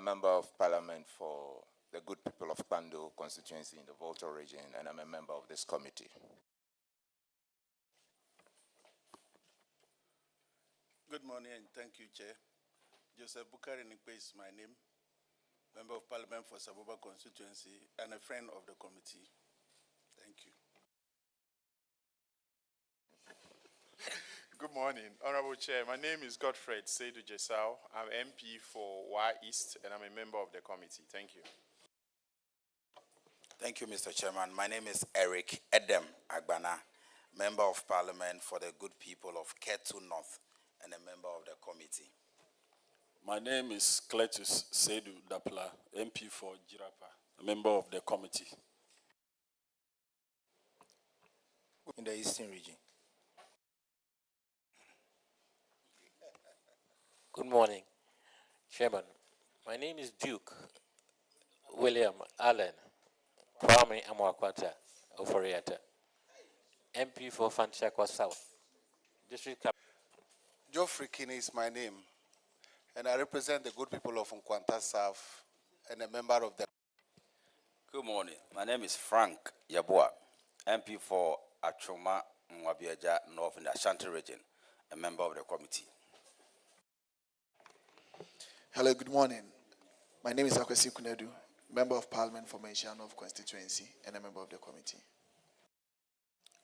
Member of Parliament for the good people of Pando constituency in the Volta region, and I'm a member of this committee. Good morning and thank you, Chair. Joseph Bukari Nikpe is my name, Member of Parliament for Saboba constituency and a friend of the committee. Thank you. Good morning, Honorable Chair. My name is Godfred Seidu Jesau. I'm MP for Wa East and I'm a member of the committee. Thank you. Thank you, Mr. Chairman. My name is Eric Edem Agbana, Member of Parliament for the good people of Ketu North and a member of the committee. My name is Cletus Seidu Dapla, MP for Jirapa, a member of the committee. In the Eastern region. Good morning, Chairman. My name is Duke William Allen Kwame Amwakwata of Oriata, MP for Fanchakwa South, District Capital. Geoffrey Kinney is my name, and I represent the good people of Nkwanta South and a member of the... Good morning. My name is Frank Yabua, MP for Achoma Mwabiaja North in the Ashanti region, a member of the committee. Hello, good morning. My name is Akwesi Kunedu, Member of Parliament for Maisha North constituency and a member of the committee.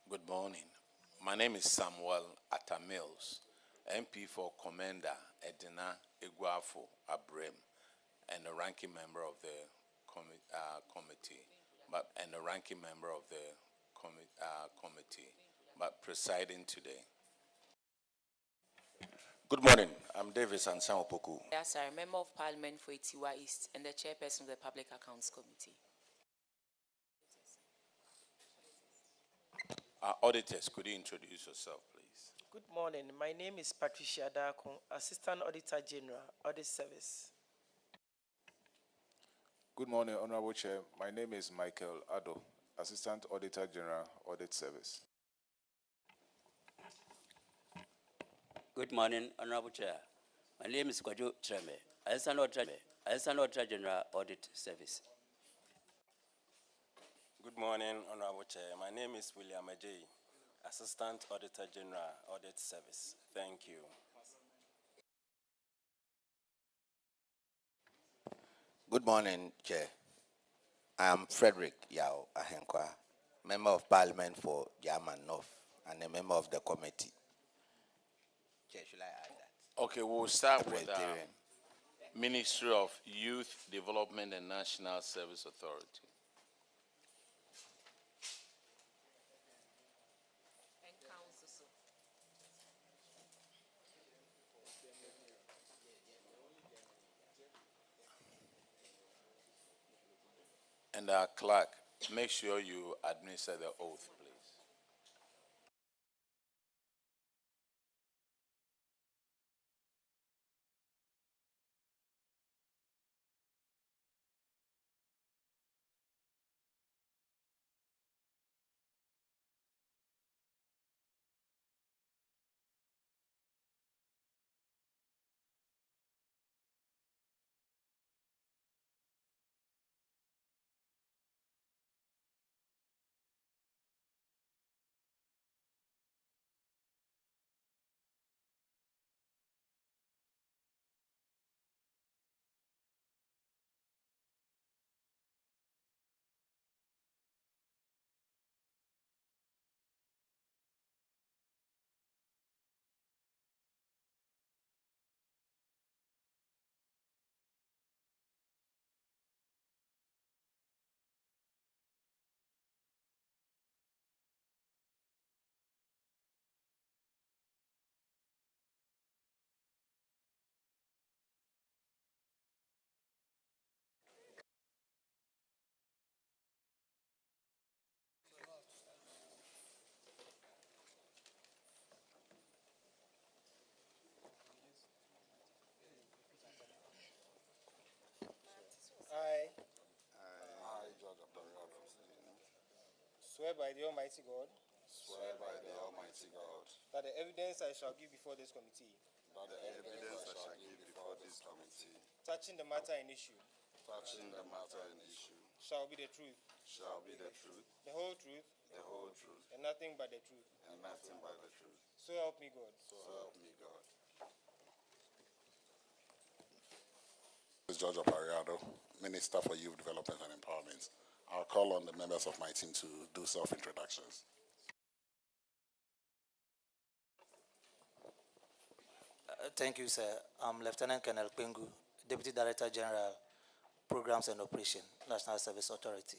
Good morning. My name is Samuel Atamils, MP for Commander Edina Iguafo Abrem, and a ranking member of the committee, but presiding today. Good morning. I'm Davis Ansan Opoku. Yes, sir. Member of Parliament for Itiwa East and the chairperson of the Public Accounts Committee. Our auditors, could you introduce yourself, please? Good morning. My name is Patricia Dakon, Assistant Auditor General, Audit Service. Good morning, Honorable Chair. My name is Michael Addo, Assistant Auditor General, Audit Service. Good morning, Honorable Chair. My name is Kwaju Treme, Assistant Auditor General, Audit Service. Good morning, Honorable Chair. My name is William Ajay, Assistant Auditor General, Audit Service. Thank you. Good morning, Chair. I am Frederick Yao Ahenkwa, Member of Parliament for Yaman North and a member of the committee. Chair, should I add that? Okay, we'll start with Ministry of Youth Development and National Service Authority. And our clerk, make sure you administer the oath, please. Swear by the Almighty God. Swear by the Almighty God. That the evidence I shall give before this committee. That the evidence I shall give before this committee. touching the matter in issue touching the matter in issue shall be the truth, shall be the truth, the whole truth, and nothing but the truth. and nothing but the truth. So help me God. So help me God. This is George Opariado, Minister for Youth Development and Empowerment. I'll call on the members of my team to do self-introductions. Thank you, sir. I'm Lieutenant Colonel Pengu, Deputy Director General, Programs and Operation, National Service Authority.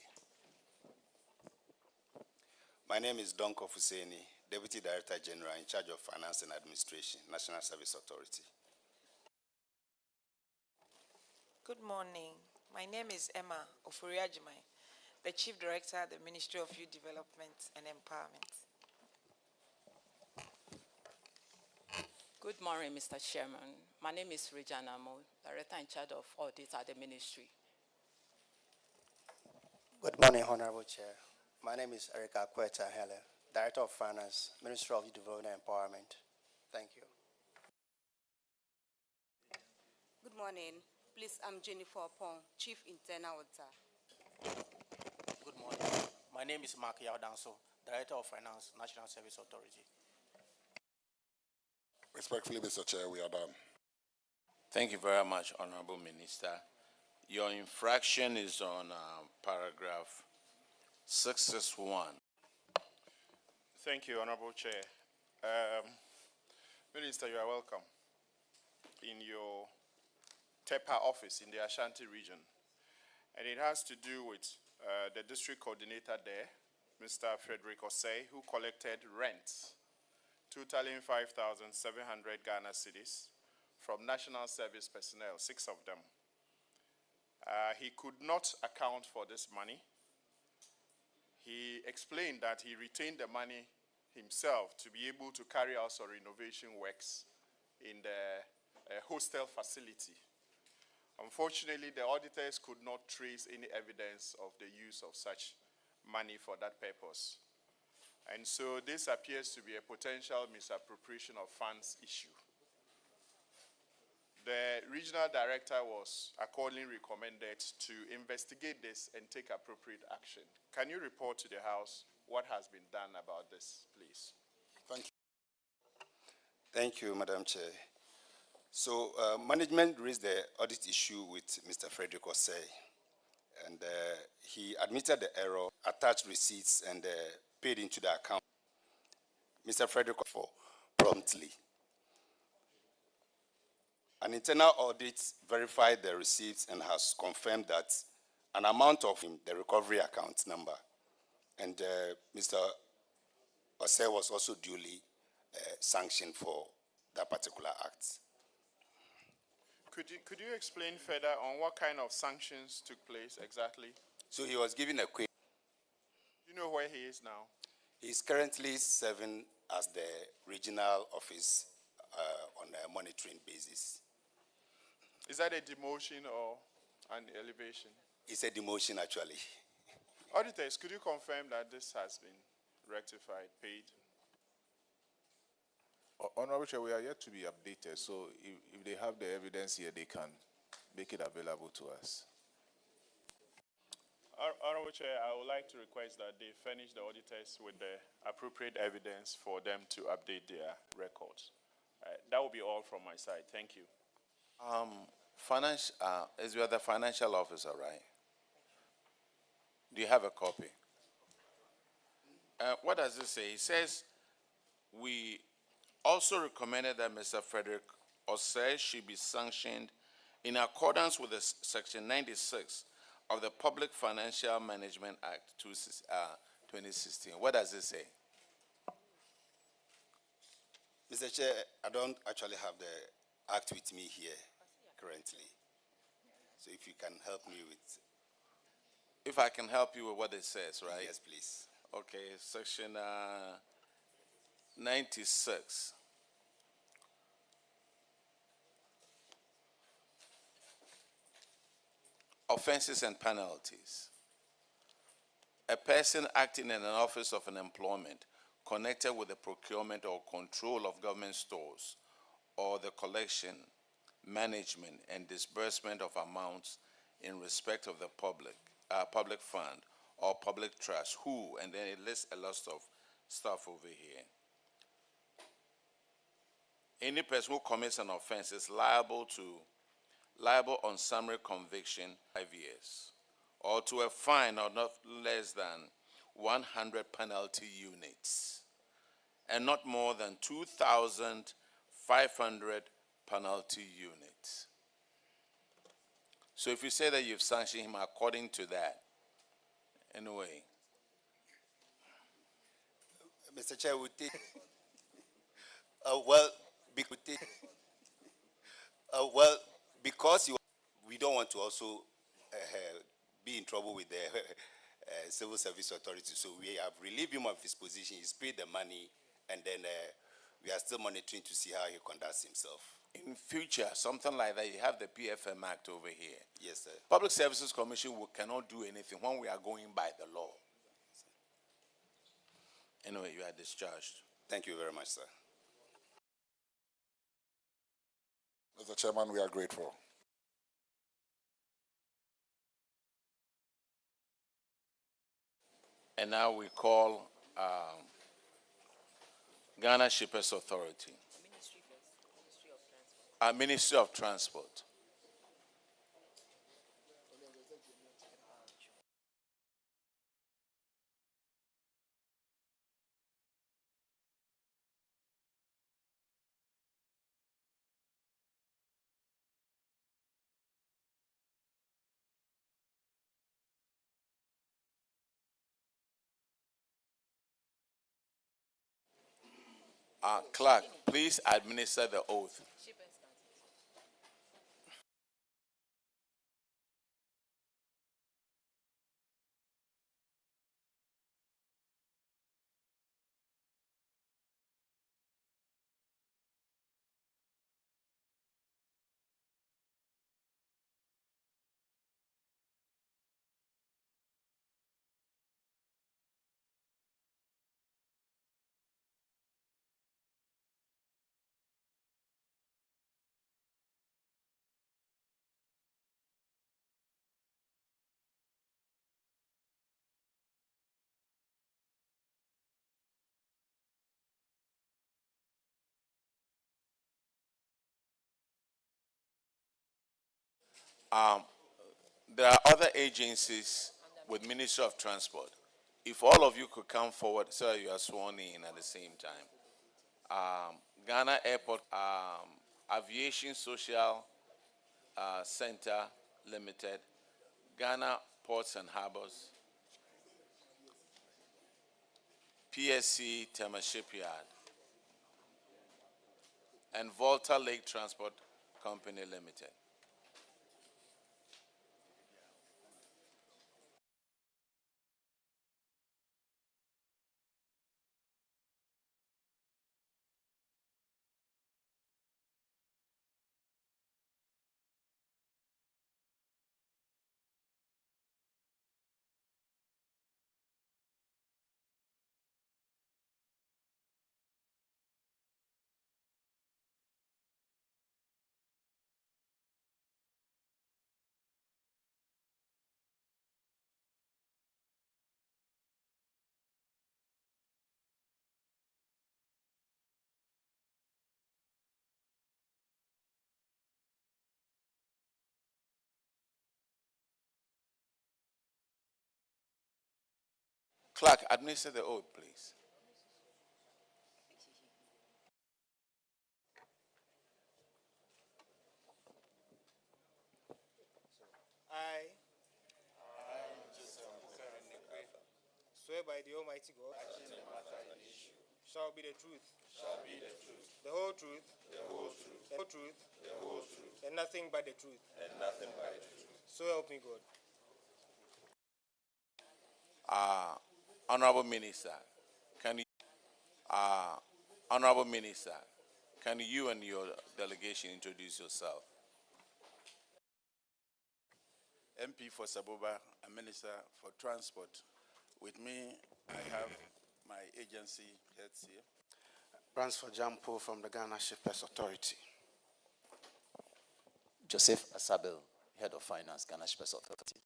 My name is Donko Fuseni, Deputy Director General in charge of Finance and Administration, National Service Authority. Good morning. My name is Emma Ofuriajimai, the Chief Director at the Ministry of Youth Development and Empowerment. Good morning, Mr. Chairman. My name is Regina Mo, Director in charge of audit at the ministry. Good morning, Honorable Chair. My name is Erica Kweta Hele, Director of Finance, Ministry of Youth Development and Empowerment. Thank you. Good morning. Please, I'm Jennifer Pong, Chief Internal Auditor. Good morning. My name is Mark Yaudanso, Director of Finance, National Service Authority. Respectfully, Mr. Chair, we are done. Thank you very much, Honorable Minister. Your infraction is on paragraph 661. Thank you, Honorable Chair. Minister, you are welcome in your TEPA office in the Ashanti region. And it has to do with the district coordinator there, Mr. Frederick Osei, who collected rent totaling 5,700 Ghana cedis from national service personnel, 6 of them. He could not account for this money. He explained that he retained the money himself to be able to carry out some renovation works in the hostel facility. Unfortunately, the auditors could not trace any evidence of the use of such money for that purpose. And so this appears to be a potential misappropriation of funds issue. The regional director was accordingly recommended to investigate this and take appropriate action. Can you report to the House what has been done about this, please? Thank you. Thank you, Madam Chair. So, management raised the audit issue with Mr. Frederick Osei, and he admitted the error, attached receipts, and paid into the account. Mr. Frederick for promptly. An internal audit verified the receipts and has confirmed that an amount of the recovery account number, and Mr. Osei was also duly sanctioned for that particular act. Could you explain further on what kind of sanctions took place exactly? So he was given a quick. Do you know where he is now? He's currently serving as the regional office on a monitoring basis. Is that a demotion or an elevation? It's a demotion, actually. Auditors, could you confirm that this has been rectified, paid? Honorable Chair, we are yet to be updated, so if they have the evidence here, they can make it available to us. Honorable Chair, I would like to request that they furnish the auditors with the appropriate evidence for them to update their records. That will be all from my side. Thank you. As you are the financial officer, right? Do you have a copy? What does it say? It says, we also recommended that Mr. Frederick Osei should be sanctioned in accordance with the Section 96 of the Public Financial Management Act 2016. What does it say? Mr. Chair, I don't actually have the act with me here currently. So if you can help me with... If I can help you with what it says, right? Yes, please. Okay, Section 96. Offenses and penalties. A person acting in an office of an employment connected with the procurement or control of government stores or the collection management, and disbursement of amounts in respect of the public fund or public trust, who, and then it lists a lot of stuff over here. Any person who commits an offense is liable on summary conviction 5 years, or to a fine of not less than 100 penalty units, and not more than 2,500 penalty units. So if you say that you've sanctioned him according to that, anyway. Mr. Chair, we take, because we don't want to also be in trouble with the Civil Service Authority, so we have relieved him of his position. He's paid the money, and then we are still monitoring to see how he conducts himself. In future, something like that, you have the PFM Act over here. Yes, sir. Public Services Commission cannot do anything when we are going by the law. Anyway, you are discharged. Thank you very much, sir. Mr. Chairman, we are grateful. And now we call Ghana Shippers Authority. Ministry of Transport. Clerk, please administer the oath. There are other agencies with Ministry of Transport. If all of you could come forward so that you are sworn in at the same time. Ghana Airport Aviation Social Center Limited, Ghana Ports and Harbors, PSC Tema Shipyard, and Volta Lake Transport Company Limited. Clerk, administer the oath, please. I swear by the Almighty God, shall be the truth, the whole truth, and nothing but the truth. So help me God. Honorable Minister, Honorable Minister, can you and your delegation introduce yourself? MP for Saboba, a Minister for Transport. With me, I have my agency heads here. Bransford Jampo from the Ghana Shippers Authority. Joseph Asabel, Head of Finance, Ghana Shippers Authority.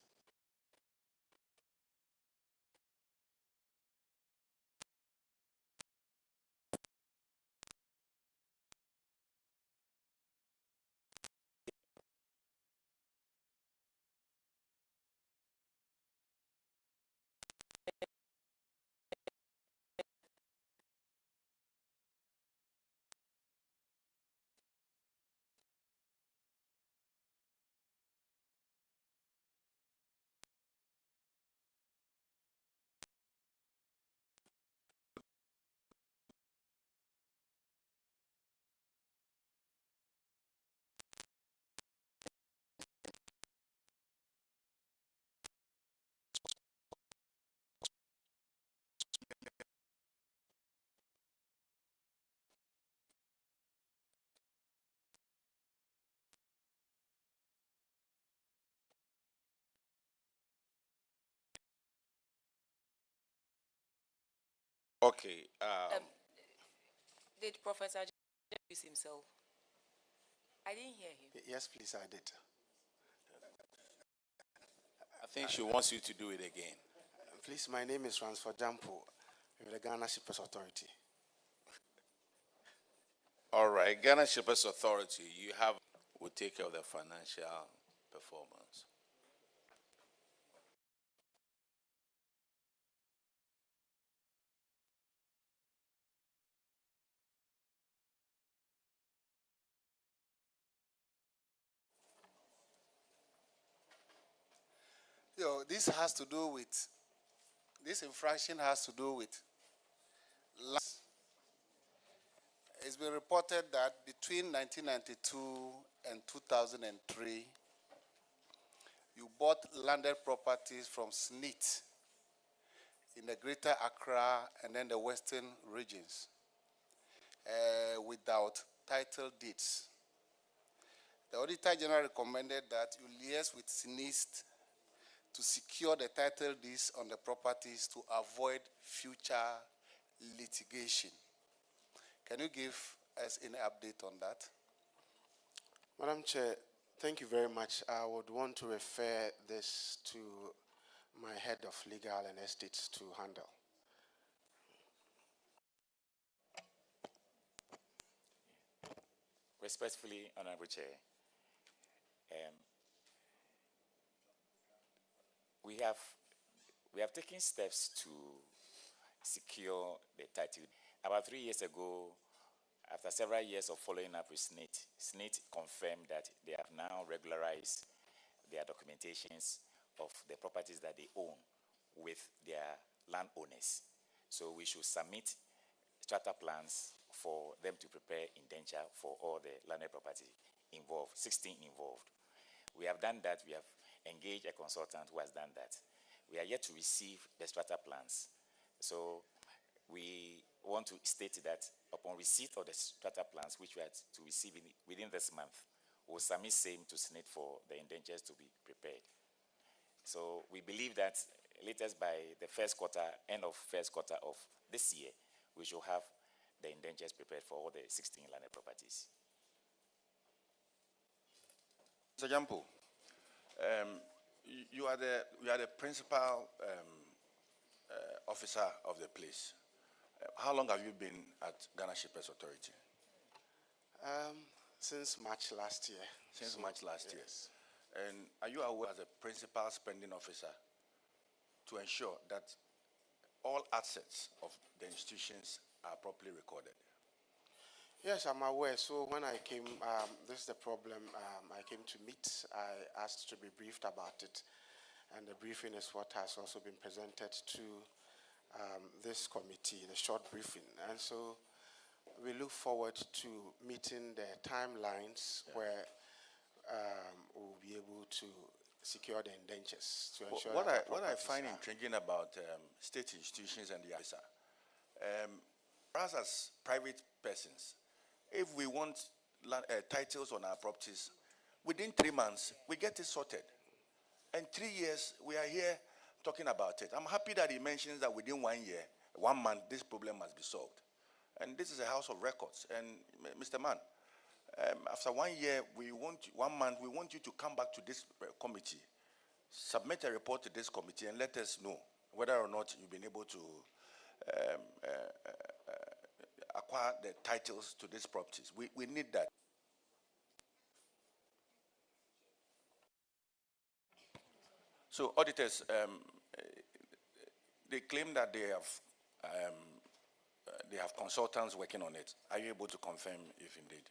Okay. Did Professor introduce himself? I didn't hear him. Yes, please, I did. I think she wants you to do it again. Please, my name is Ransford Jampo with the Ghana Shippers Authority. All right, Ghana Shippers Authority, you have will take care of the financial performance. This has to do with, this infraction has to do with, it's been reported that between 1992 and 2003, you bought landed properties from SNIT in the Greater Accra and then the Western regions without title deeds. The Auditor General recommended that you liaise with SNIT to secure the title deeds on the properties to avoid future litigation. Can you give us any update on that? Madam Chair, thank you very much. I would want to refer this to my head of legal and estates to handle. Respectfully, Honorable Chair, we have taken steps to secure the title. About 3 years ago, after several years of following up with SNIT confirmed that they have now regularized their documentations of the properties that they own with their landowners. So we should submit strata plans for them to prepare indenture for all the landed property involved, 16 involved. We have done that. We have engaged a consultant who has done that. We are yet to receive the strata plans. So we want to state that upon receipt of the strata plans, which we are to receive within this month, we'll submit same to SNIT for the indentures to be prepared. So we believe that latest by the end of first quarter of this year, we should have the indentures prepared for all the 16 landed properties. Mr. Jampo, you are the principal officer of the place. How long have you been at Ghana Shippers Authority? Since March last year. Since March last year. And are you aware as a principal spending officer to ensure that all assets of the institutions are properly recorded? Yes, I'm aware. So when I came, this is the problem I came to meet. I asked to be briefed about it. And the briefing is what has also been presented to this committee, the short briefing. And so we look forward to meeting the timelines where we'll be able to secure the indentures to ensure What that I find intriguing about state institutions and the officer, for us as private persons, if we want titles on our properties, within 3 months, we get it sorted. And 3 years, we are here talking about it. I'm happy that he mentions that within 1 year, 1 month, this problem must be solved. And this is a house of records. And Mr. Mann, After 1 year, 1 month, we want you to come back to this committee, submit a report to this committee, and let us know whether or not you've been able to acquire the titles to these properties. We need that. So auditors, they claim that they have consultants working on it. Are you able to confirm if indeed?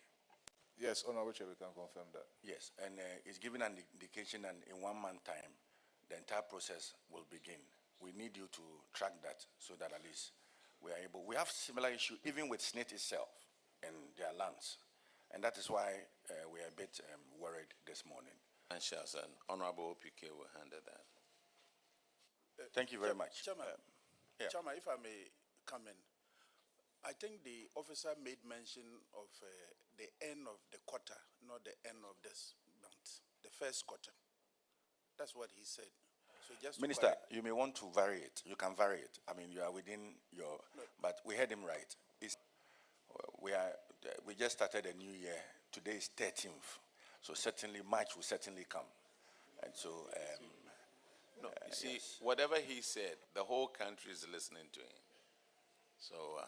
Yes, Honorable Chair, we can confirm that. Yes, and it's given an indication that in 1 month time, the entire process will begin. We need you to track that so that at least we are able. We have similar issue even with SNIT itself and their lands. And that is why we are a bit worried this morning. And Honorable PK will handle that. Thank you very much. Chairman, yeah. Chairman, if I may come in, I think the officer made mention of the end of the quarter, not the end of this month, the first quarter. That's what he said. So just to Minister, correct- you may want to vary it. You can vary it. I mean, you are within your, but we heard him right. We just started a new year. Today is 13th. So certainly March will certainly come. And so, no, you see, yes. whatever he said, the whole country is listening to him. So,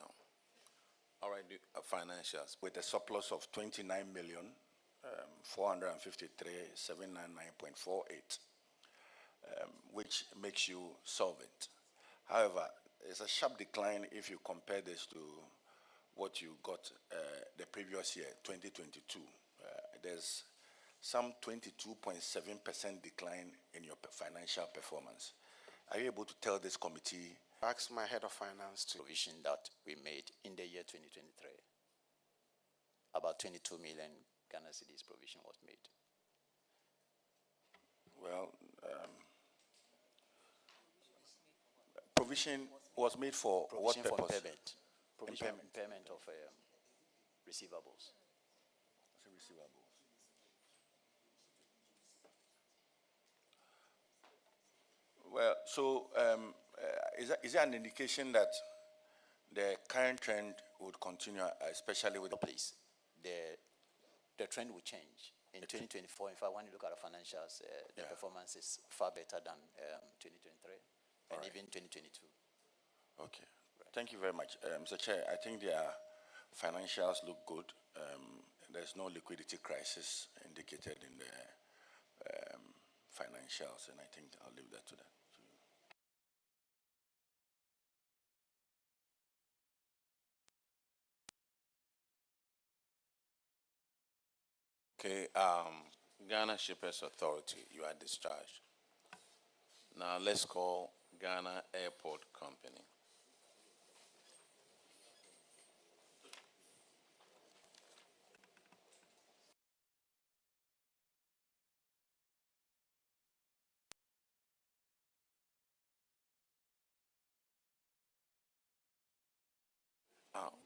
all right, financials. With a surplus of 29,453,799.48, which makes you solvent. However, it's a sharp decline if you compare this to what you got the previous year, 2022. There's some 22.7% decline in your financial performance. Are you able to tell this committee? Ask my head of finance to. Provision that we made in the year 2023. About 22 million Ghana cedis provision was made. Well, provision was made for Provision what for purpose? impairment. Provision for impairment of receivables. Well, so is there an indication that the current trend would continue, especially with the Please, the trend will change. In 2024, in fact, when you look at the financials, the performance is far better than 2023 and even 2022. Okay. Thank you very much. Mr. Chair, I think their financials look good. There's no liquidity crisis indicated in the financials, and I think I'll leave that to that. Okay, Ghana Shippers Authority, you are discharged. Now let's call Ghana Airport Company.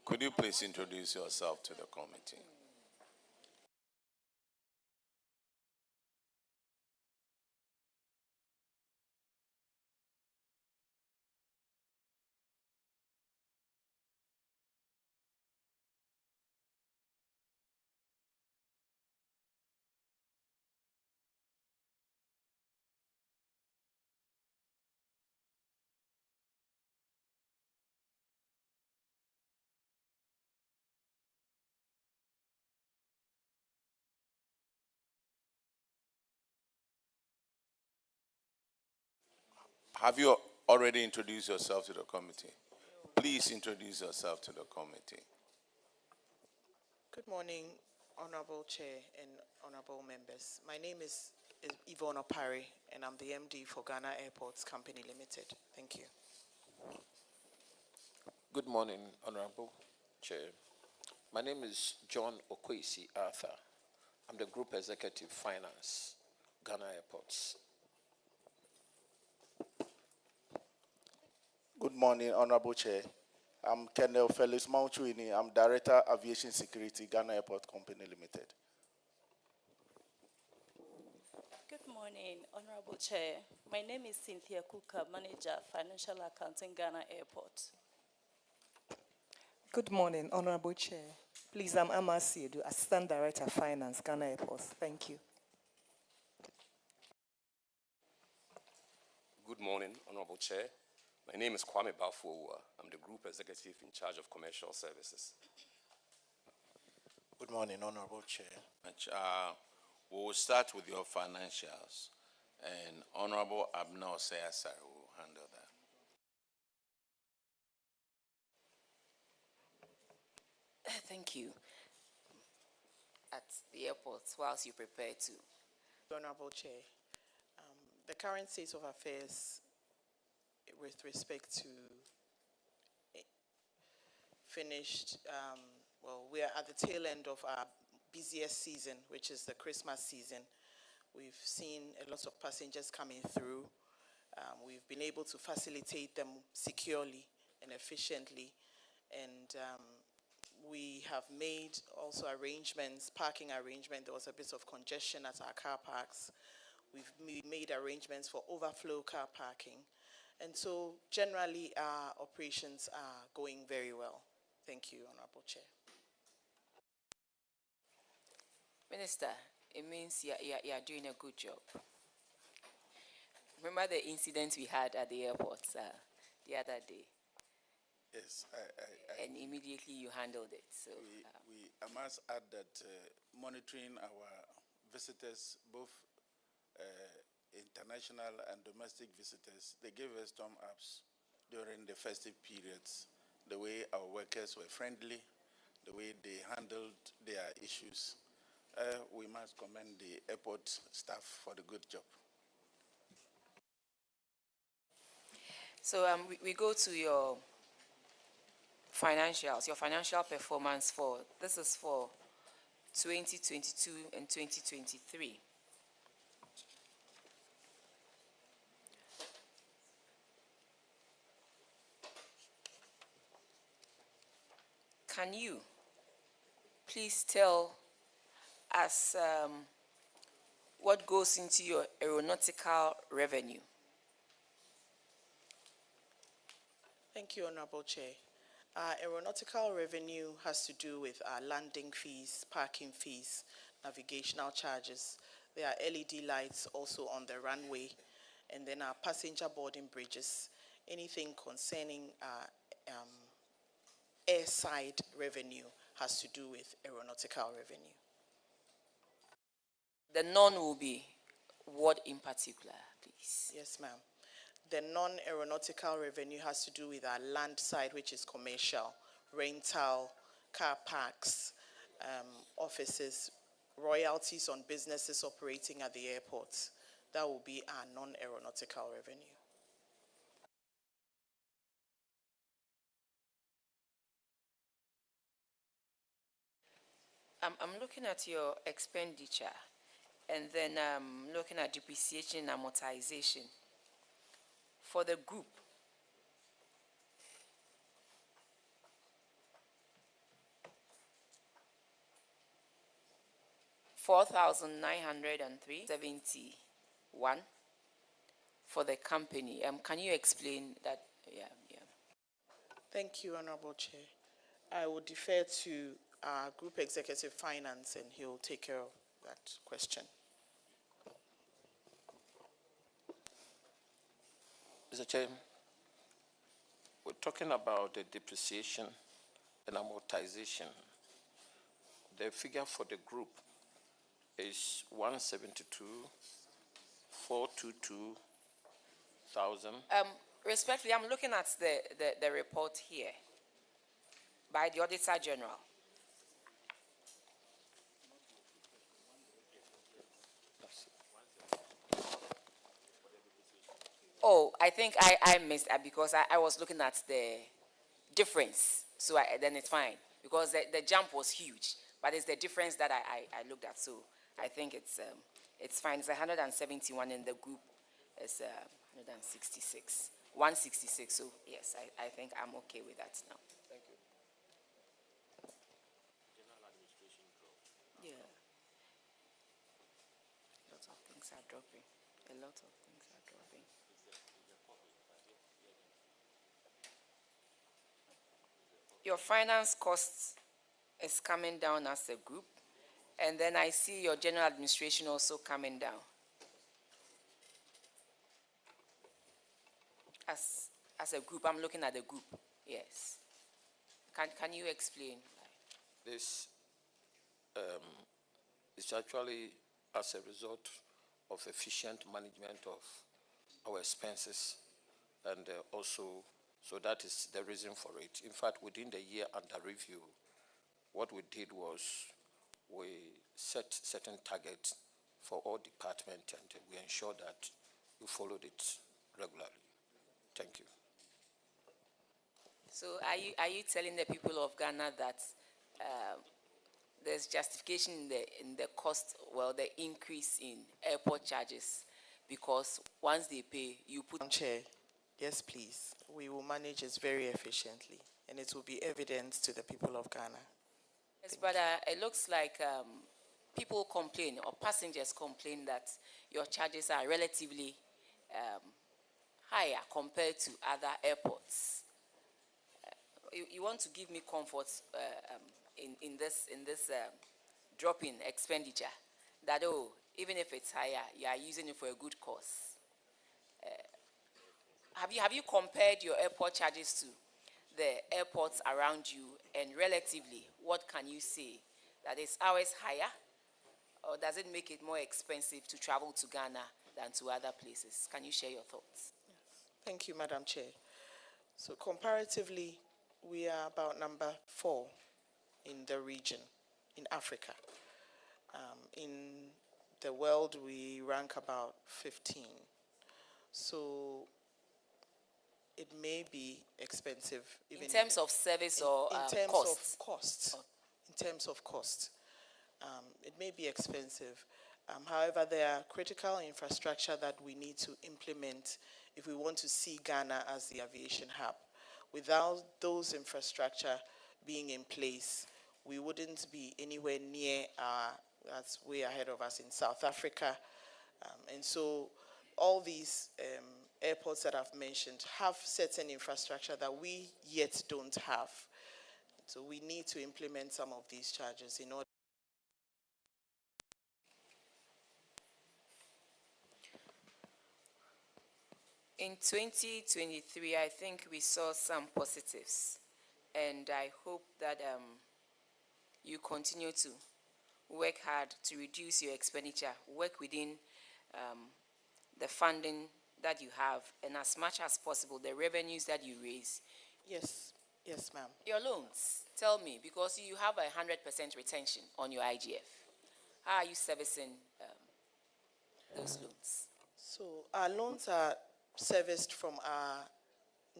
Could you please introduce yourself to the committee? Have you already introduced yourself to the committee? Please introduce yourself to the committee. Good morning, Honorable Chair and Honorable members. My name is Yvonne Opari, and I'm the MD for Ghana Airports Company Limited. Thank you. Good morning, Honorable Chair. My name is John Okwesi Arthur. I'm the Group Executive Finance, Ghana Airports. Good morning, Honorable Chair. I'm Colonel Felix Mauchuini. I'm Director, Aviation Security, Ghana Airport Company Limited. Good morning, Honorable Chair. My name is Cynthia Kuka, Manager, Financial Accounting, Ghana Airport. Good morning, Honorable Chair. Please, I'm Amasi Edu, Assistant Director of Finance, Ghana Airports. Thank you. Good morning, Honorable Chair. My name is Kwame Bafuwa. I'm the Group Executive in charge of Commercial Services. Good morning, Honorable Chair. We will start with your financials, and Honorable Abner Osei-Asare will handle that. Thank you. At the airport, whilst you prepare to. Honorable Chair, the current state of affairs with respect to finished, well, we are at the tail end of our busiest season, which is the Christmas season. We've seen a lot of passengers coming through. We've been able to facilitate them securely and efficiently. And we have made also arrangements, parking arrangements. There was a bit of congestion at our car parks. We made arrangements for overflow car parking. And so generally our operations are going very well. Thank you, Honorable Chair. Minister, it means you're doing a good job. Remember the incident we had at the airport the other day? Yes, and immediately you handled it. So I must add that monitoring our visitors, both international and domestic visitors, they gave us thumb ups during the festive periods. The way our workers were friendly, the way they handled their issues. We must commend the airport staff for the good job. So we go to your financials, your financial performance for, this is for 2022 and 2023. Can you please tell us what goes into your aeronautical revenue? Thank you, Honorable Chair. Aeronautical revenue has to do with our landing fees, parking fees, navigational charges. There are LED lights also on the runway, and then our passenger boarding bridges. Anything concerning airside revenue has to do with aeronautical revenue. The none will be what in particular, please? Yes, ma'am. The non-aeronautical revenue has to do with our land side, which is commercial, rental, car parks, offices, royalties on businesses operating at the airport. That will be our non-aeronautical revenue. I'm looking at your expenditure, and then looking at depreciation and amortization. For the group, $4,903.71 for the company. Can you explain that? Yeah. Thank you, Honorable Chair. I will defer to our Group Executive Finance, and he will take care of that question. Mr. Chair, we're talking about the depreciation and amortization. The figure for the group is 172,422,000. Respectfully, I'm looking at the report here by the Auditor General. Oh, I think I missed that because I was looking at the difference. So then it's fine because the jump was huge, but it's the difference that I looked at. So I think it's fine. It's 171 in the group. It's 166. 166. So yes, I think I'm okay with that now. Thank you. Yeah. A lot of things are dropping. A lot of things are dropping. your finance costs is coming down as a group, and then I see your general administration also coming down. As a group, I'm looking at the group, yes. Can you explain? This is actually as a result of efficient management of our expenses, and also, so that is the reason for it. In fact, within the year under review, what we did was we set certain targets for all departments, and we ensured that we followed it regularly. Thank you. So are you telling the people of Ghana that there's justification in the cost, well, the increase in airport charges, because once they pay, you put... Chair, yes, please. We will manage it very efficiently, and it will be evident to the people of Ghana. Yes, but it looks like people complain, or passengers complain, that your charges are relatively higher compared to other airports. You want to give me comfort in this drop in expenditure, that even if it's higher, you are using it for a good cause. Have you compared your airport charges to the airports around you, and relatively, what can you say? That is ours higher, or does it make it more expensive to travel to Ghana than to other places? Can you share your thoughts? Thank you, Madam Chair. So comparatively, we are about number 4 in the region, in Africa. In the world, we rank about 15. So it may be expensive. Even in terms of service or in terms costs? of cost. In terms of cost. It may be expensive. However, there are critical infrastructure that we need to implement if we want to see Ghana as the aviation hub. Without those infrastructure being in place, we wouldn't be anywhere near that's way ahead of us in South Africa. And so all these airports that I've mentioned have certain infrastructure that we yet don't have. So we need to implement some of these charges in order. In 2023, I think we saw some positives, and I hope that you continue to work hard to reduce your expenditure, work within the funding that you have, and as much as possible, the revenues that you raise. Yes, yes, ma'am. Your loans, tell me, because you have 100% retention on your IGF. How are you servicing those loans? So our loans are serviced from our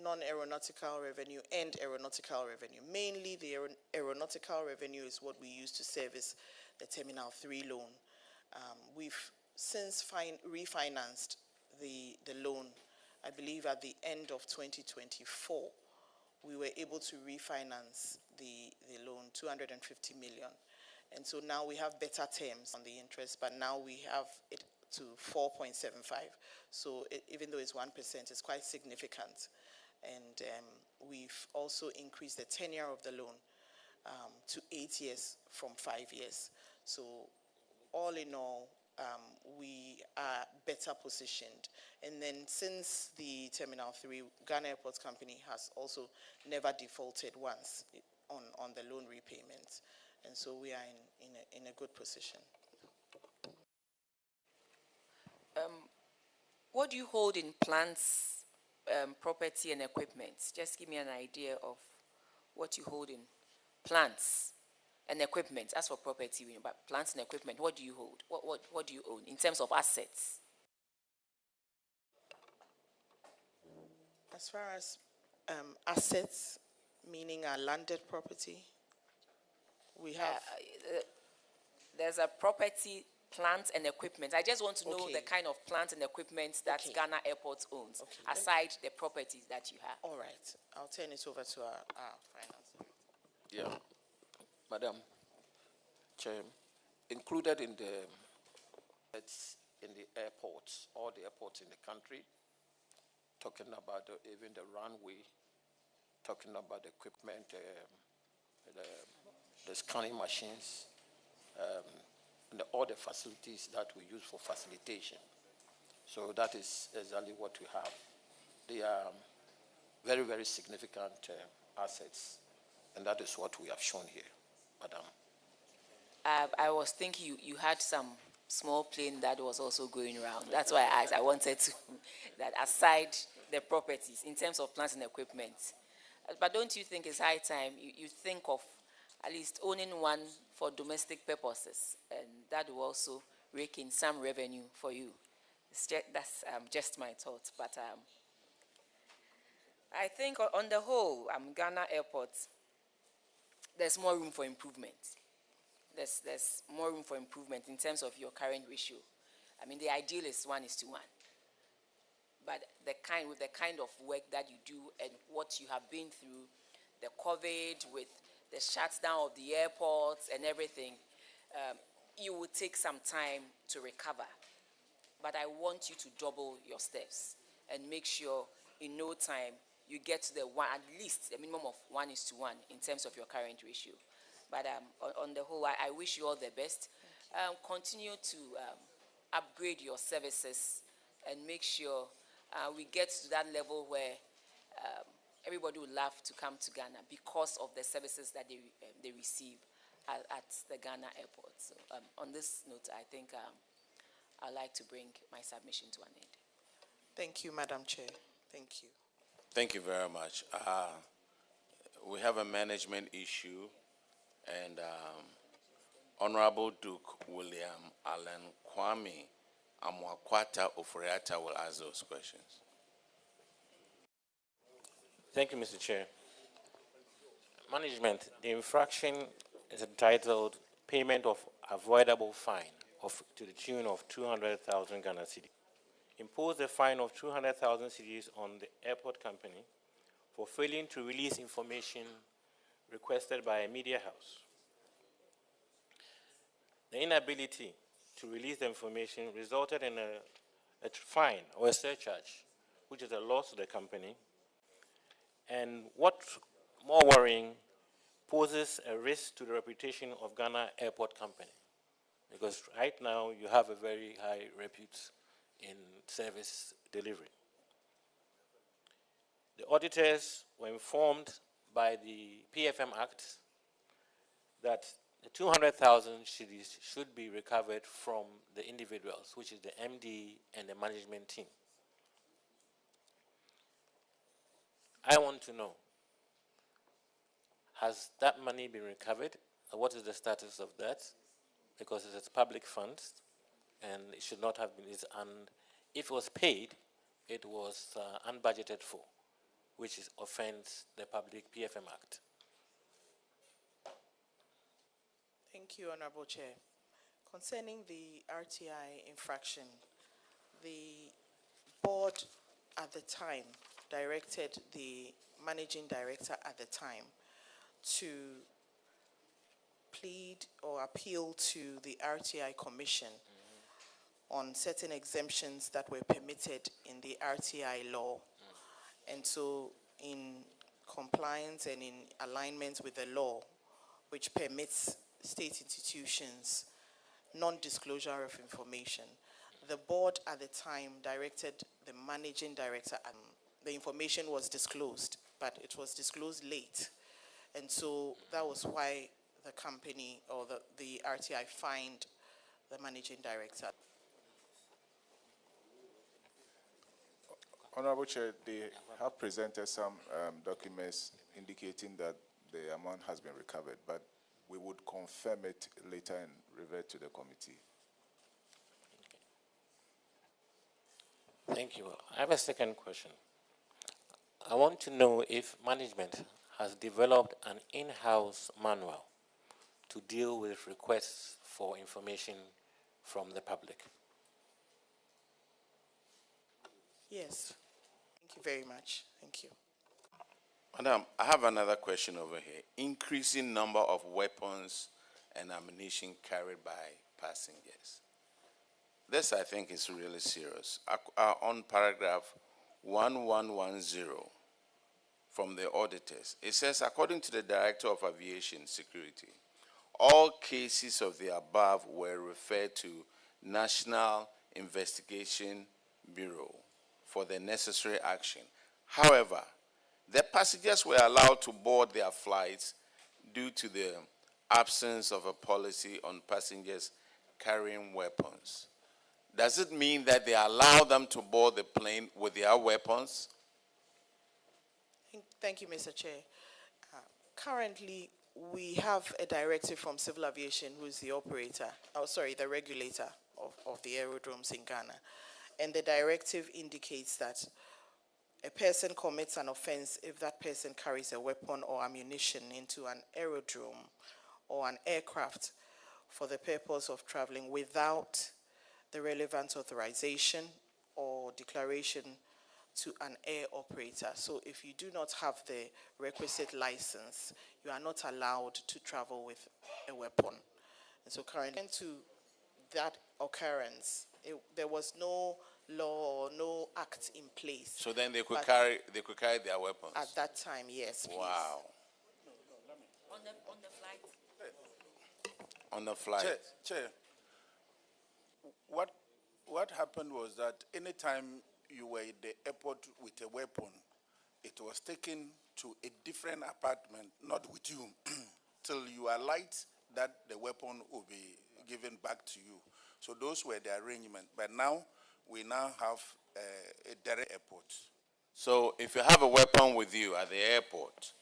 non-aeronautical revenue and aeronautical revenue. Mainly the aeronautical revenue is what we use to service the Terminal 3 loan. We've since refinanced the loan. I believe at the end of 2024, we were able to refinance the loan, 250 million. And so now we have better terms on the interest, but now we have it to 4.75. So even though it's 1%, it's quite significant. And we've also increased the tenure of the loan to 8 years from 5 years. So all in all, we are better positioned. And then since the Terminal 3, Ghana Airports Company has also never defaulted once on the loan repayment. And so we are in a good position. What do you hold in plants, property, and equipment? Just give me an idea of what you hold in plants and equipment. As for property, but plants and equipment, what do you hold? What do you own in terms of assets? As far as assets, meaning our landed property, we have... there's a property, plant, and equipment. I just want to know the kind of plant and equipment that Ghana Airports owns, aside the properties that you have. All right. I'll turn it over to our finance. Yeah. Madam Chair, included in the airports, all the airports in the country, talking about even the runway, talking about the equipment, the scanning machines, and all the facilities that we use for facilitation. So that is exactly what we have. They are very, very significant assets, and that is what we have shown here, Madam. I was thinking you had some small plane that was also going around. That's why I asked. I wanted to, that aside the properties, in terms of plant and equipment, but don't you think it's high time you think of at least owning one for domestic purposes, and that will also rake in some revenue for you? That's just my thoughts, but I think on the whole, Ghana Airport, there's more room for improvement. There's more room for improvement in terms of your current ratio. I mean, the ideal is 1:1. But with the kind of work that you do and what you have been through, the COVID with the shutdown of the airports and everything, you will take some time to recover. But I want you to double your steps and make sure in no time you get to the one, at least a minimum of 1:1 in terms of your current ratio. But on the whole, I wish you all the best. Continue to upgrade your services and make sure we get to that level where everybody would love to come to Ghana because of the services that they receive at the Ghana airport. So on this note, I think I'd like to bring my submission to an end. Thank you, Madam Chair. Thank you. Thank you very much. We have a management issue, and Honorable Duke William Allen Kwame Amwakwata Oforiatta will ask those questions. Thank you, Mr. Chair. Management, the infraction is entitled Payment of Avoidable Fine to the tune of 200,000 Ghana cedi. Impose a fine of 200,000 cedis on the airport company for failing to release information requested by a media house. The inability to release the information resulted in a fine or a surcharge, which is a loss to the company. And what more worrying, poses a risk to the reputation of Ghana Airport Company, because right now you have a very high repute in service delivery. The auditors were informed by the PFM Act that the 200,000 should be recovered from the individuals, which is the MD and the management team. I want to know, has that money been recovered? What is the status of that? Because it's public funds, and it should not have been. And if it was paid, it was unbudgeted for, which offends the Public PFM Act. Thank you, Honorable Chair. Concerning the RTI infraction, the board at the time directed the managing director at the time to plead or appeal to the RTI Commission on certain exemptions that were permitted in the RTI law. And so in compliance and in alignment with the law, which permits state institutions non-disclosure of information, the board at the time directed the managing director, and the information was disclosed, but it was disclosed late. And so that was why the company or the RTI fined the managing director. Honorable Chair, they have presented some documents indicating that the amount has been recovered, but we would confirm it later and revert to the committee. Thank you. I have a second question. I want to know if management has developed an in-house manual to deal with requests for information from the public. Yes. Thank you very much. Thank you. Madam, I have another question over here. Increasing number of weapons and ammunition carried by passengers. This, I think, is really serious. On paragraph 1110, from the auditors. It says, according to the Director of Aviation Security, all cases of the above were referred to National Investigation Bureau for the necessary action. However, the passengers were allowed to board their flights due to the absence of a policy on passengers carrying weapons. Does it mean that they allow them to board the plane with their weapons? Thank you, Mr. Chair. Currently, we have a directive from Civil Aviation, who is the operator, the regulator of the aerodromes in Ghana. And the directive indicates that a person commits an offense if that person carries a weapon or ammunition into an aerodrome or an aircraft for the purpose of traveling without the relevant authorization or declaration to an air operator. So if you do not have the requisite license, you are not allowed to travel with a weapon. And so currently, to that occurrence, there was no law or no act in place. So then they could carry their weapons. At that time, yes, please. Wow. On the flight. On the flight. Chair, what happened was that anytime you were in the airport with a weapon, it was taken to a different apartment, not with you, till you alight that the weapon will be given back to you. So those were the arrangements. But now, we now have a direct airport. So if you have a weapon with you at the airport,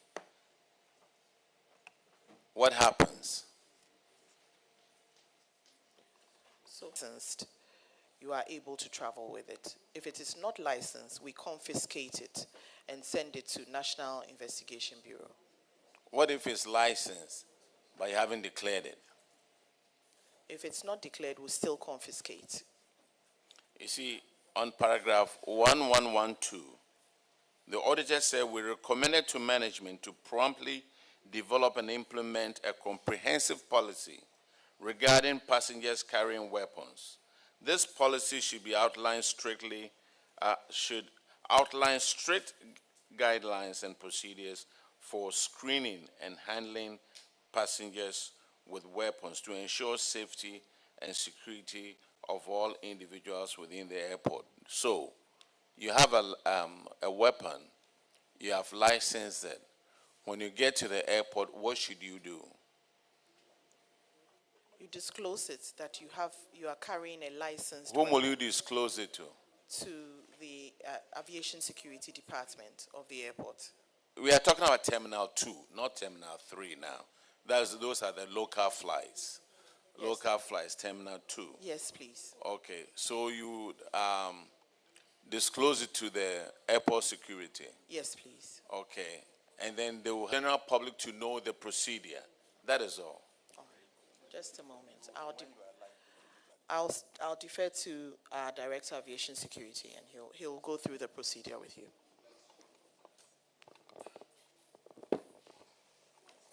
what happens? So licensed, you are able to travel with it. If it is not licensed, we confiscate it and send it to National Investigation Bureau. What if it's licensed, but you haven't declared it? If it's not declared, we still confiscate. You see, on paragraph 1112, the auditor said we recommended to management to promptly develop and implement a comprehensive policy regarding passengers carrying weapons. This policy should outline strict guidelines and procedures for screening and handling passengers with weapons to ensure safety and security of all individuals within the airport. So, you have a weapon, you have licensed it. When you get to the airport, what should you do? You disclose it that you are carrying a licensed Whom will weapon you disclose it to? to the Aviation Security Department of the airport. We are talking about Terminal 2, not Terminal 3 now. Those are the local flights. Yes. Local flights, Terminal 2. Yes, please. Okay, so you disclose it to the airport security. Yes, please. Okay, and then the general public to know the procedure. That is all. All right. Just a moment. I'll defer to our Director of Aviation Security, and he'll go through the procedure with you.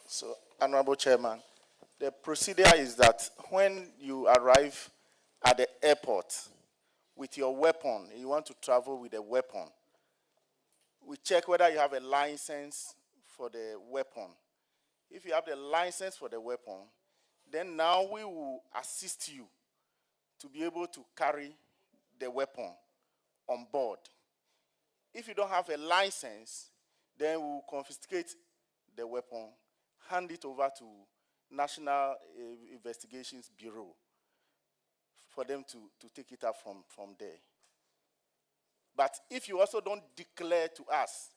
So, Honorable Chairman, the procedure is that when you arrive at the airport with your weapon, you want to travel with a weapon, we check whether you have a license for the weapon. If you have the license for the weapon, then now we will assist you to be able to carry the weapon on board. If you don't have a license, then we will confiscate the weapon, hand it over to National Investigations Bureau for them to take it up from there. But if you also don't declare to us,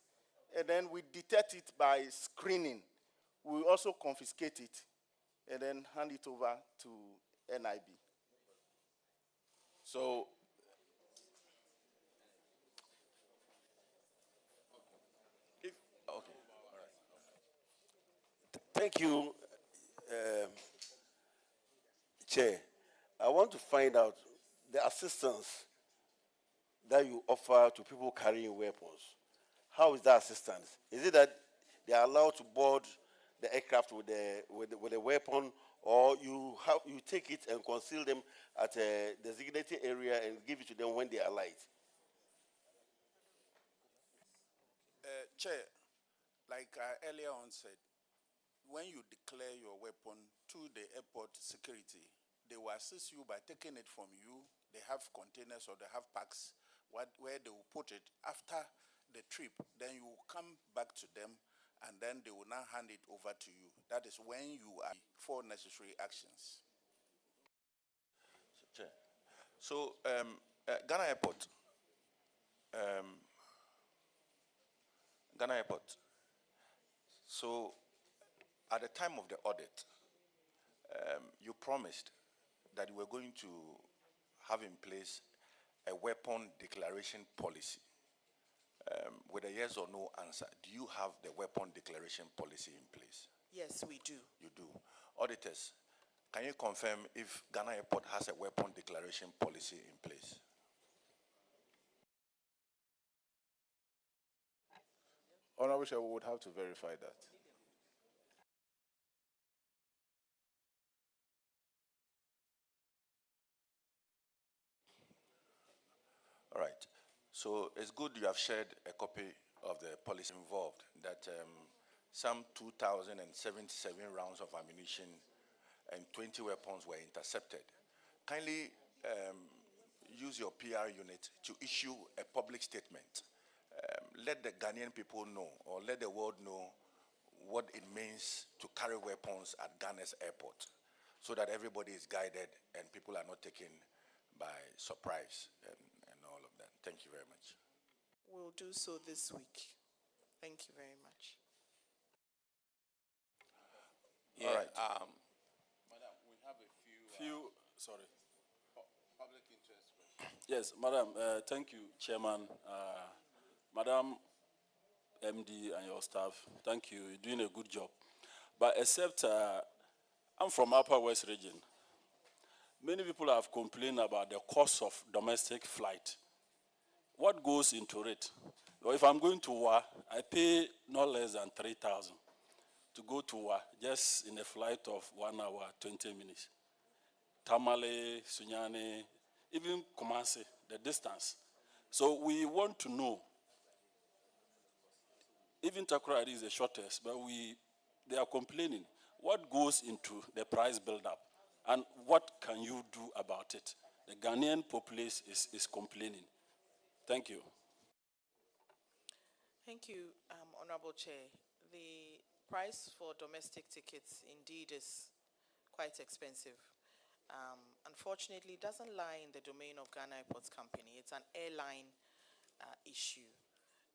and then we detect it by screening, we also confiscate it and then hand it over to NIB. So, okay. All right. Thank you, Chair. I want to find out the assistance that you offer to people carrying weapons. How is that assistance? Is it that they are allowed to board the aircraft with a weapon, or you take it and conceal them at a designated area and give it to them when they alight? Chair, like I earlier on said, when you declare your weapon to the airport security, they will assist you by taking it from you. They have containers or they have packs where they will put it after the trip. Then you will come back to them and then they will now hand it over to you. That is when you are for necessary actions. Chair. So, Ghana Airport. Ghana Airport. So, at the time of the audit, you promised that you were going to have in place a weapon declaration policy. With a yes or no answer, do you have the weapon declaration policy in place? Yes, we do. You do. Auditors, can you confirm if Ghana Airport has a weapon declaration policy in place? Honorable Chair, we would have to verify that. All right. So it's good you have shared a copy of the policy involved, that some 2,077 rounds of ammunition and 20 weapons were intercepted. Kindly use your PR unit to issue a public statement. Let the Ghanaian people know, or let the world know, what it means to carry weapons at Ghana's airport, so that everybody is guided and people are not taken by surprise and all of that. Thank you very much. We'll do so this week. Thank you very much. Yeah, All right. Madam, we have a few sorry. Public interest. Yes, Madam, thank you, Chairman. Madam MD and your staff, thank you. You're doing a good job. But except I'm from Upper West Region. Many people have complained about the cost of domestic flight. What goes into it? Well, if I'm going to Wa, I pay no less than 3,000 to go to Wa, just in a flight of 1 hour, 20 minutes. Tamale, Sunyani, even Kumasi, the distance. So we want to know, even Takoradi is the shortest, but they are complaining. What goes into the price build-up, and what can you do about it? The Ghanaian populace is complaining. Thank you. Thank you, Honorable Chair. The price for domestic tickets indeed is quite expensive. Unfortunately, it doesn't lie in the domain of Ghana Airports Company. It's an airline issue.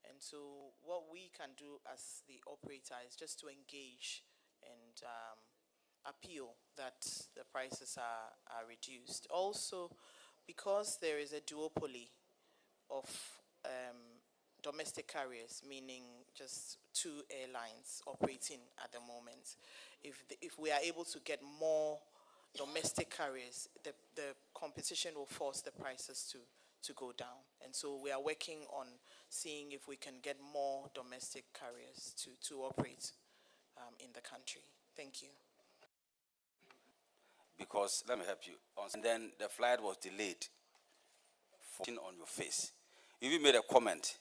And so what we can do as the operator is just to engage and appeal that the prices are reduced. Also, because there is a duopoly of domestic carriers, meaning just 2 airlines operating at the moment, if we are able to get more domestic carriers, the competition will force the prices to go down. And so we are working on seeing if we can get more domestic carriers to operate in the country. Thank you. Because, let me help you. And then the flight was delayed. On your face. You even made a comment.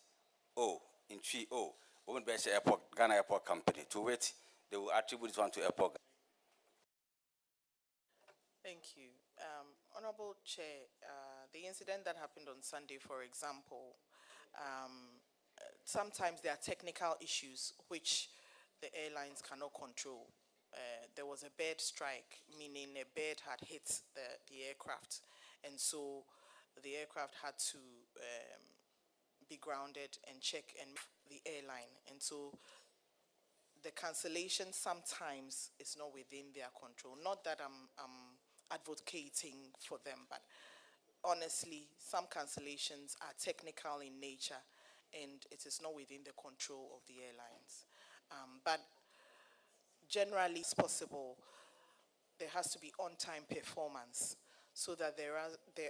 Women Airport, Ghana Airport Company. To wait, they will attribute this one to airport. Thank you. Honorable Chair, the incident that happened on Sunday, for example, sometimes there are technical issues which the airlines cannot control. There was a bird strike, meaning a bird had hit the aircraft, and so the aircraft had to be grounded and check and the airline. And so the cancellation sometimes is not within their control. Not that I'm advocating for them, but honestly, some cancellations are technical in nature and it is not within the control of the airlines. But generally, it's possible. There has to be on-time performance so that there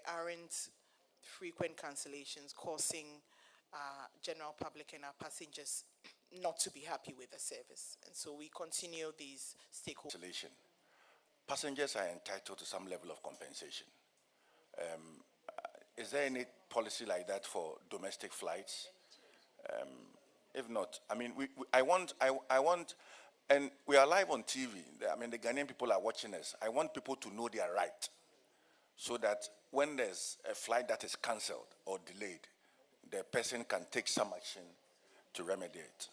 aren't frequent cancellations causing general public and our passengers not to be happy with the service. And so we continue these stakeholders. Passengers are entitled to some level of compensation. Is there any policy like that for domestic flights? If not, I mean, I want, and we are live on TV. I mean, the Ghanaian people are watching us. I want people to know their right, so that when there's a flight that is cancelled or delayed, the person can take some action to remedy it.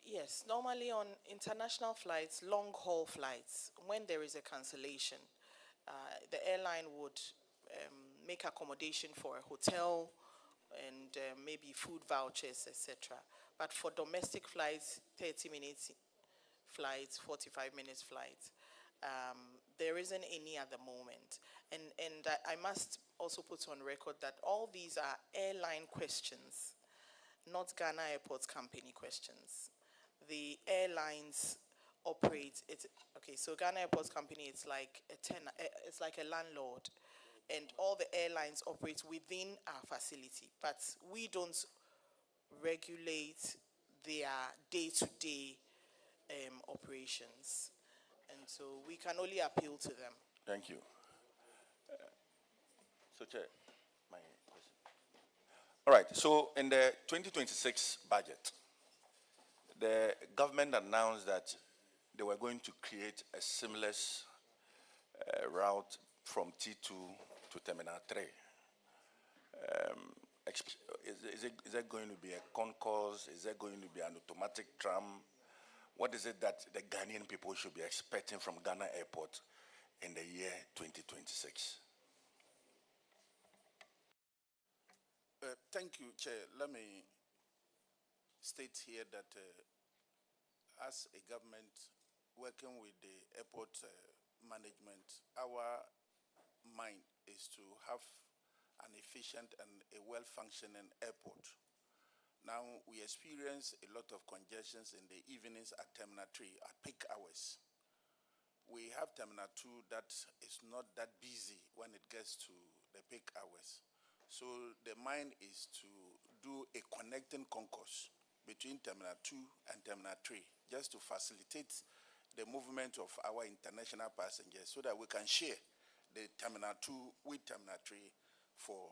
Yes, normally on international flights, long-haul flights, when there is a cancellation, the airline would make accommodation for a hotel and maybe food vouchers, etc. But for domestic flights, 30 minutes flights, 45 minutes flights, there isn't any at the moment. And I must also put on record that all these are airline questions, not Ghana Airports Company questions. The airlines operate it. Okay, so Ghana Airports Company, it's like it's like a landlord, and all the airlines operate within our facility, but we don't regulate their day-to-day operations, and so we can only appeal to them. Thank you. So, Chair, my question. All right. So, in the 2026 budget, the government announced that they were going to create a seamless route from T2 to Terminal 3. Is it going to be a concourse? Is it going to be an automatic tram? What is it that the Ghanaian people should be expecting from Ghana Airport in the year 2026? Thank you, Chair. Let me state here that as a government working with the airport management, our mind is to have an efficient and a well-functioning airport. Now, we experience a lot of congestions in the evenings at Terminal 3 at peak hours. We have Terminal 2 that is not that busy when it gets to the peak hours. So the mind is to do a connecting concourse between Terminal 2 and Terminal 3, just to facilitate the movement of our international passengers so that we can share the Terminal 2 with Terminal 3 for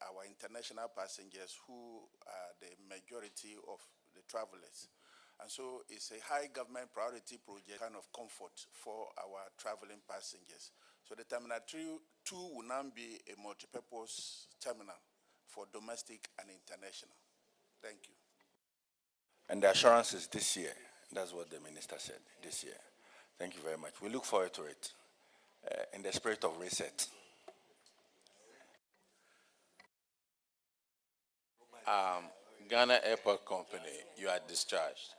our international passengers who are the majority of the travelers. And so it's a high government priority project, kind of comfort for our traveling passengers. So the Terminal 2 will now be a multi-purpose terminal for domestic and international. Thank you. And the assurance is this year. That's what the minister said, this year. Thank you very much. We look forward to it in the spirit of reset. Ghana Airport Company, you are discharged.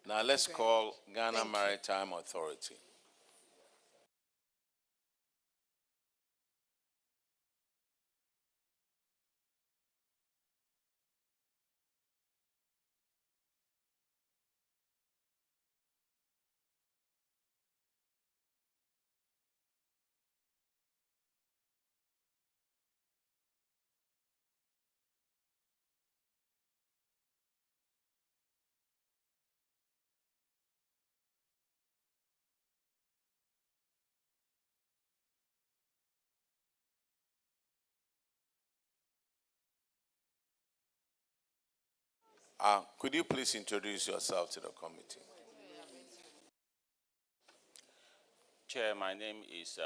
Now let's call Ghana Maritime Authority. Could you please introduce yourself to the committee? Chair, my name is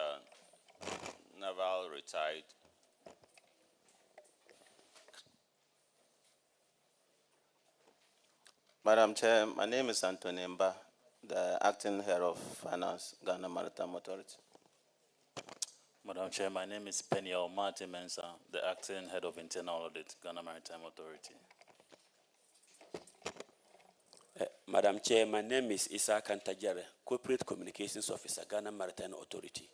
Naval Retired. Madam Chair, my name is Anthony Mba, the Acting Head of Finance, Ghana Maritime Authority. Madam Chair, my name is Peniel Martin Mensah, the Acting Head of Internal Audit, Ghana Maritime Authority. Madam Chair, my name is Issa Kantajare, Corporate Communications Officer, Ghana Maritime Authority.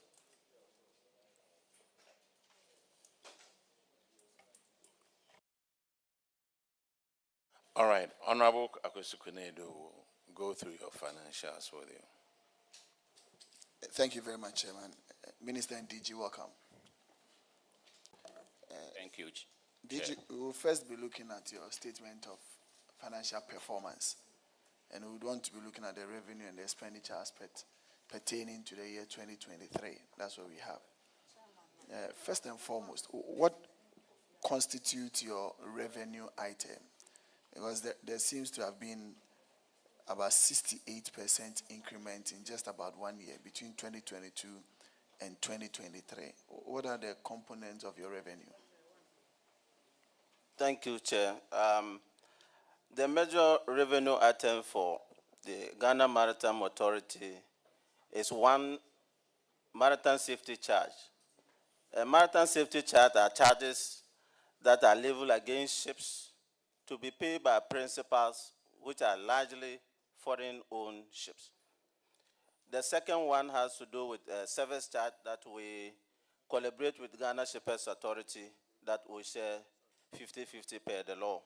All right, Honorable Akwesukwenedo will go through your financials with you. Thank you very much, Chairman. Minister and DG, welcome. Thank you, DG, we will first be looking at your statement of financial performance, and we would want to be looking at the revenue and the expenditure aspect pertaining to the year 2023. That's what we have. First and foremost, what constitute your revenue item? Because there seems to have been about 68% increment in just about 1 year between 2022 and 2023. What are the components of your revenue? Thank you, Chair. The major revenue item for the Ghana Maritime Authority is one maritime safety charge. A maritime safety charge are charges that are leveled against ships to be paid by principals, which are largely foreign-owned ships. The second one has to do with a service charge that we collaborate with Ghana Shippers Authority that we share 50-50 per the law.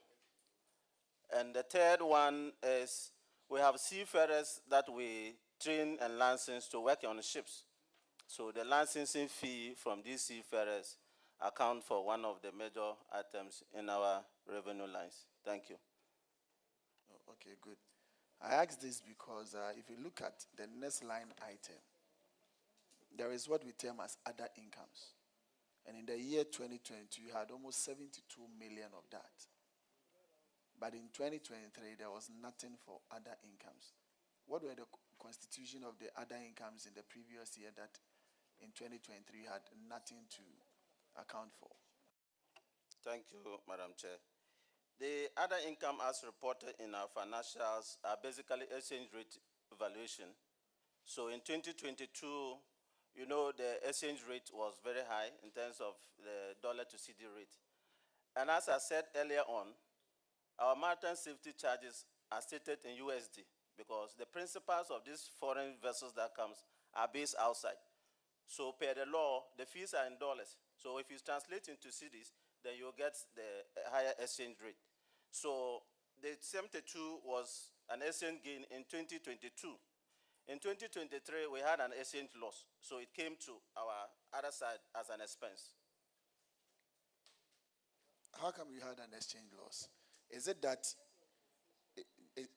And the third one is we have seafarers that we train and license to work on ships. So the licensing fee from these seafarers account for one of the major items in our revenue lines. Thank you. Oh, okay, good. I ask this because if you look at the next line item, there is what we term as other incomes. And in the year 2022, you had almost 72 million of that. But in 2023, there was nothing for other incomes. What were the constitution of the other incomes in the previous year that in 2023 had nothing to account for? Thank you, Madam Chair. The other income as reported in our financials are basically exchange rate valuation. So in 2022, you know, the exchange rate was very high in terms of the dollar to CD rate. And as I said earlier on, our maritime safety charges are stated in USD because the principals of these foreign vessels that comes are based outside. So per the law, the fees are in dollars. So if you translate into cedis, then you'll get the higher exchange rate. So the 72 was an exchange gain in 2022. In 2023, we had an exchange loss. So it came to our other side as an expense. How come you had an exchange loss? Is it that,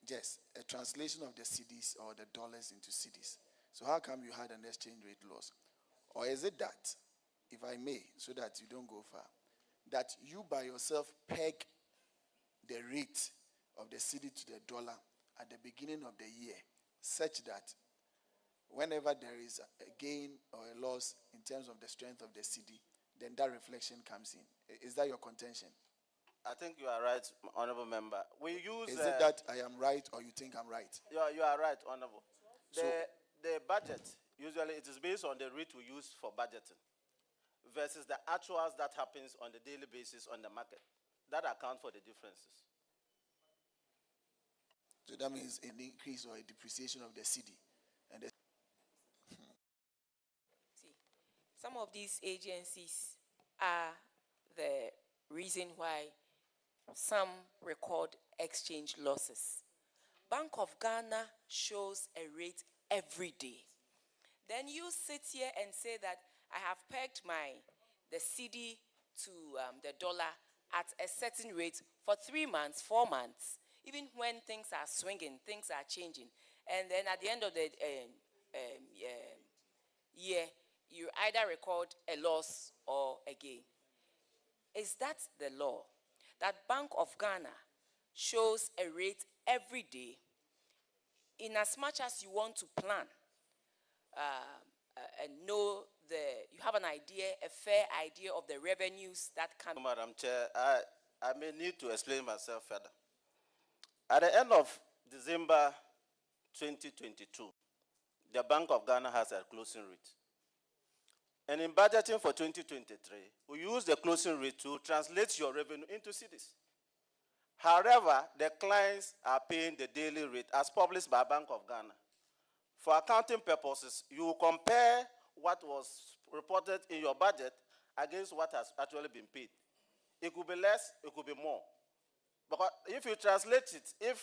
yes, a translation of the cedis or the dollars into cedis? So how come you had an exchange rate loss? Or is it that, if I may, so that you don't go far, that you by yourself peg the rate of the cedi to the dollar at the beginning of the year, such that whenever there is a gain or a loss in terms of the strength of the cedi, then that reflection comes in? Is that your contention? I think you are right, Honorable Member. We use. Is it that I am right or you think I'm right? You are right, Honorable. So- The budget, usually it is based on the rate we use for budgeting versus the actuals that happens on the daily basis on the market. That account for the differences. So that means an increase or a depreciation of the cedi. And the See, some of these agencies are the reason why some record exchange losses. Bank of Ghana shows a rate every day. Then you sit here and say that I have pegged the cedi to the dollar at a certain rate for 3 months, 4 months, even when things are swinging, things are changing. And then at the end of the year, you either record a loss or a gain. Is that the law? That Bank of Ghana shows a rate every day in as much as you want to plan and know you have an idea, a fair idea of the revenues that can. Madam Chair, I may need to explain myself further. At the end of December 2022, the Bank of Ghana has a closing rate. And in budgeting for 2023, we use the closing rate to translate your revenue into cedis. However, the clients are paying the daily rate as published by Bank of Ghana. For accounting purposes, you will compare what was reported in your budget against what has actually been paid. It could be less, it could be more. Because if you translate it,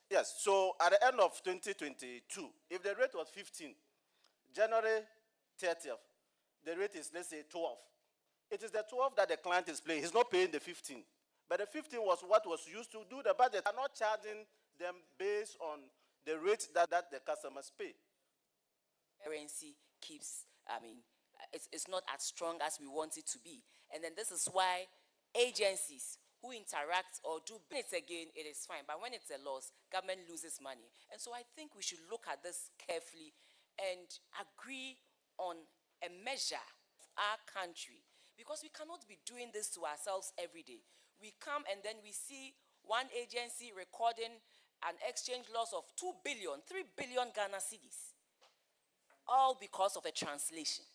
yes, so at the end of 2022, if the rate was 15, January 30th, the rate is, let's say, 12. It is the 12 that the client is paying. He's not paying the 15. But the 15 was what was used to do the budget. I'm not charging them based on the rate that the customers pay. Currency keeps, it's not as strong as we want it to be. And then this is why agencies who interact or do it again, it is fine. But when it's a loss, government loses money. And so I think we should look at this carefully and agree on a measure of our country, because we cannot be doing this to ourselves every day. We come and then we see one agency recording an exchange loss of 2 billion, 3 billion Ghana cedis, all because of a translation.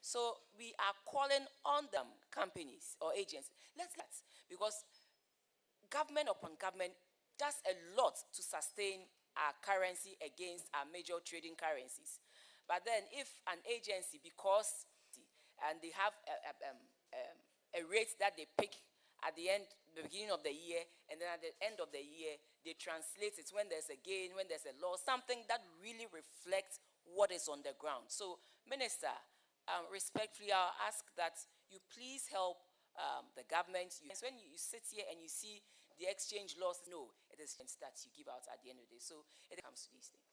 So we are calling on them, companies or agents. Let's because government upon government does a lot to sustain our currency against our major trading currencies. But then if an agency, because and they have a rate that they pick at the beginning of the year, and then at the end of the year, they translate it when there's a gain, when there's a loss, something that really reflects what is on the ground. So, Minister, respectfully, I'll ask that you please help the government. When you sit here and you see the exchange loss, no, it is that you give out at the end of the day. So it comes to these things.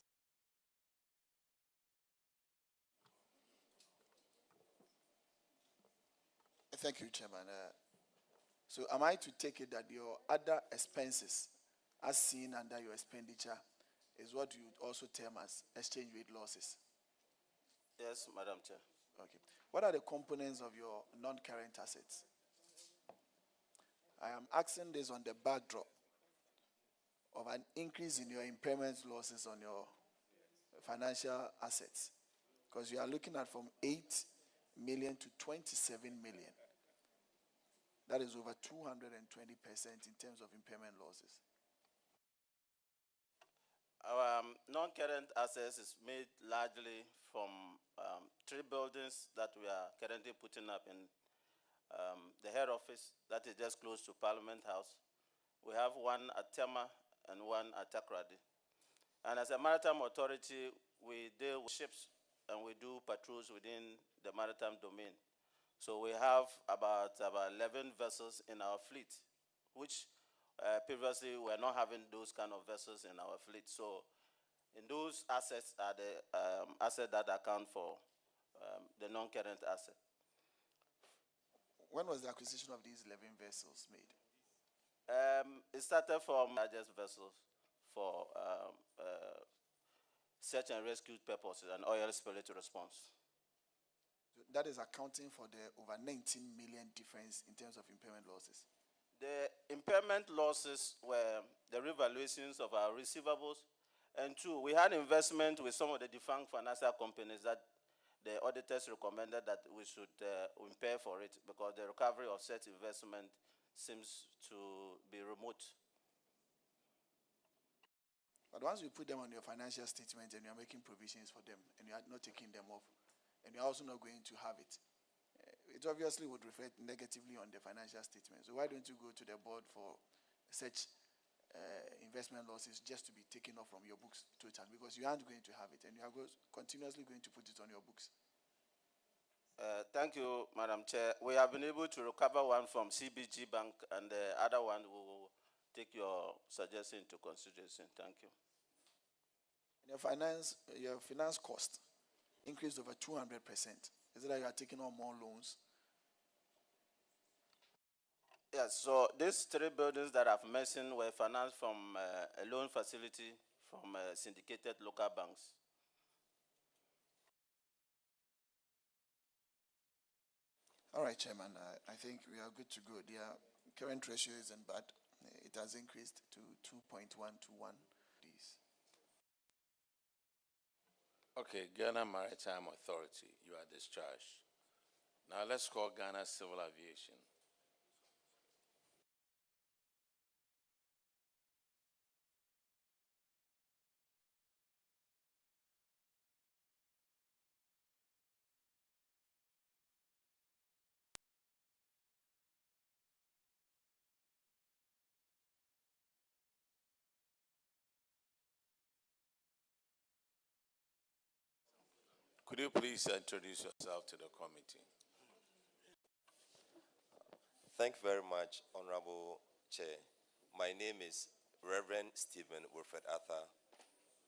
Thank you, Chairman. So am I to take it that your other expenses, as seen under your expenditure, is what you would also term as exchange rate losses? Yes, Madam Chair. Okay. What are the components of your non-current assets? I am asking this on the backdrop of an increase in your impairment losses on your financial assets, because you are looking at from 8 million to 27 million. That is over 220% in terms of impairment losses. Our non-current assets is made largely from 3 buildings that we are currently putting up in the head office that is just close to Parliament House. We have one at Tema and one at Takoradi. And as a maritime authority, we deal with ships and we do patrols within the maritime domain. So we have about 11 vessels in our fleet, which previously we were not having those kind of vessels in our fleet. So in those assets are the assets that account for the non-current asset. When was the acquisition of these 11 vessels made? It started from largest vessels for search and rescue purposes and oil spill response. So that is accounting for the over 19 million difference in terms of impairment losses. The impairment losses were the revaluations of our receivables, and 2, we had investment with some of the defunct financial companies that the auditors recommended that we should impair for it because the recovery of such investment seems to be remote. But once you put them on your financial statement and you are making provisions for them and you are not taking them off, and you are also not going to have it, it obviously would reflect negatively on the financial statement. So why don't you go to the board for such investment losses just to be taken off from your books totally, because you aren't going to have it and you are continuously going to put it on your books? Thank you, Madam Chair. We have been able to recover one from CBG Bank, and the other one we will take your suggestion into consideration. Thank you. Your finance cost increased over 200%. Is it that you are taking on more loans? Yes, so these 3 buildings that I've mentioned were financed from a loan facility from syndicated local banks. All right, Chairman, I think we are good to go. The current ratio isn't bad. It has increased to 2.1 to 1. Please. Okay, Ghana Maritime Authority, you are discharged. Now let's call Ghana Civil Aviation. Could you please introduce yourself to the committee? Thank you very much, Honorable Chair. My name is Reverend Stephen Wilfred Arthur,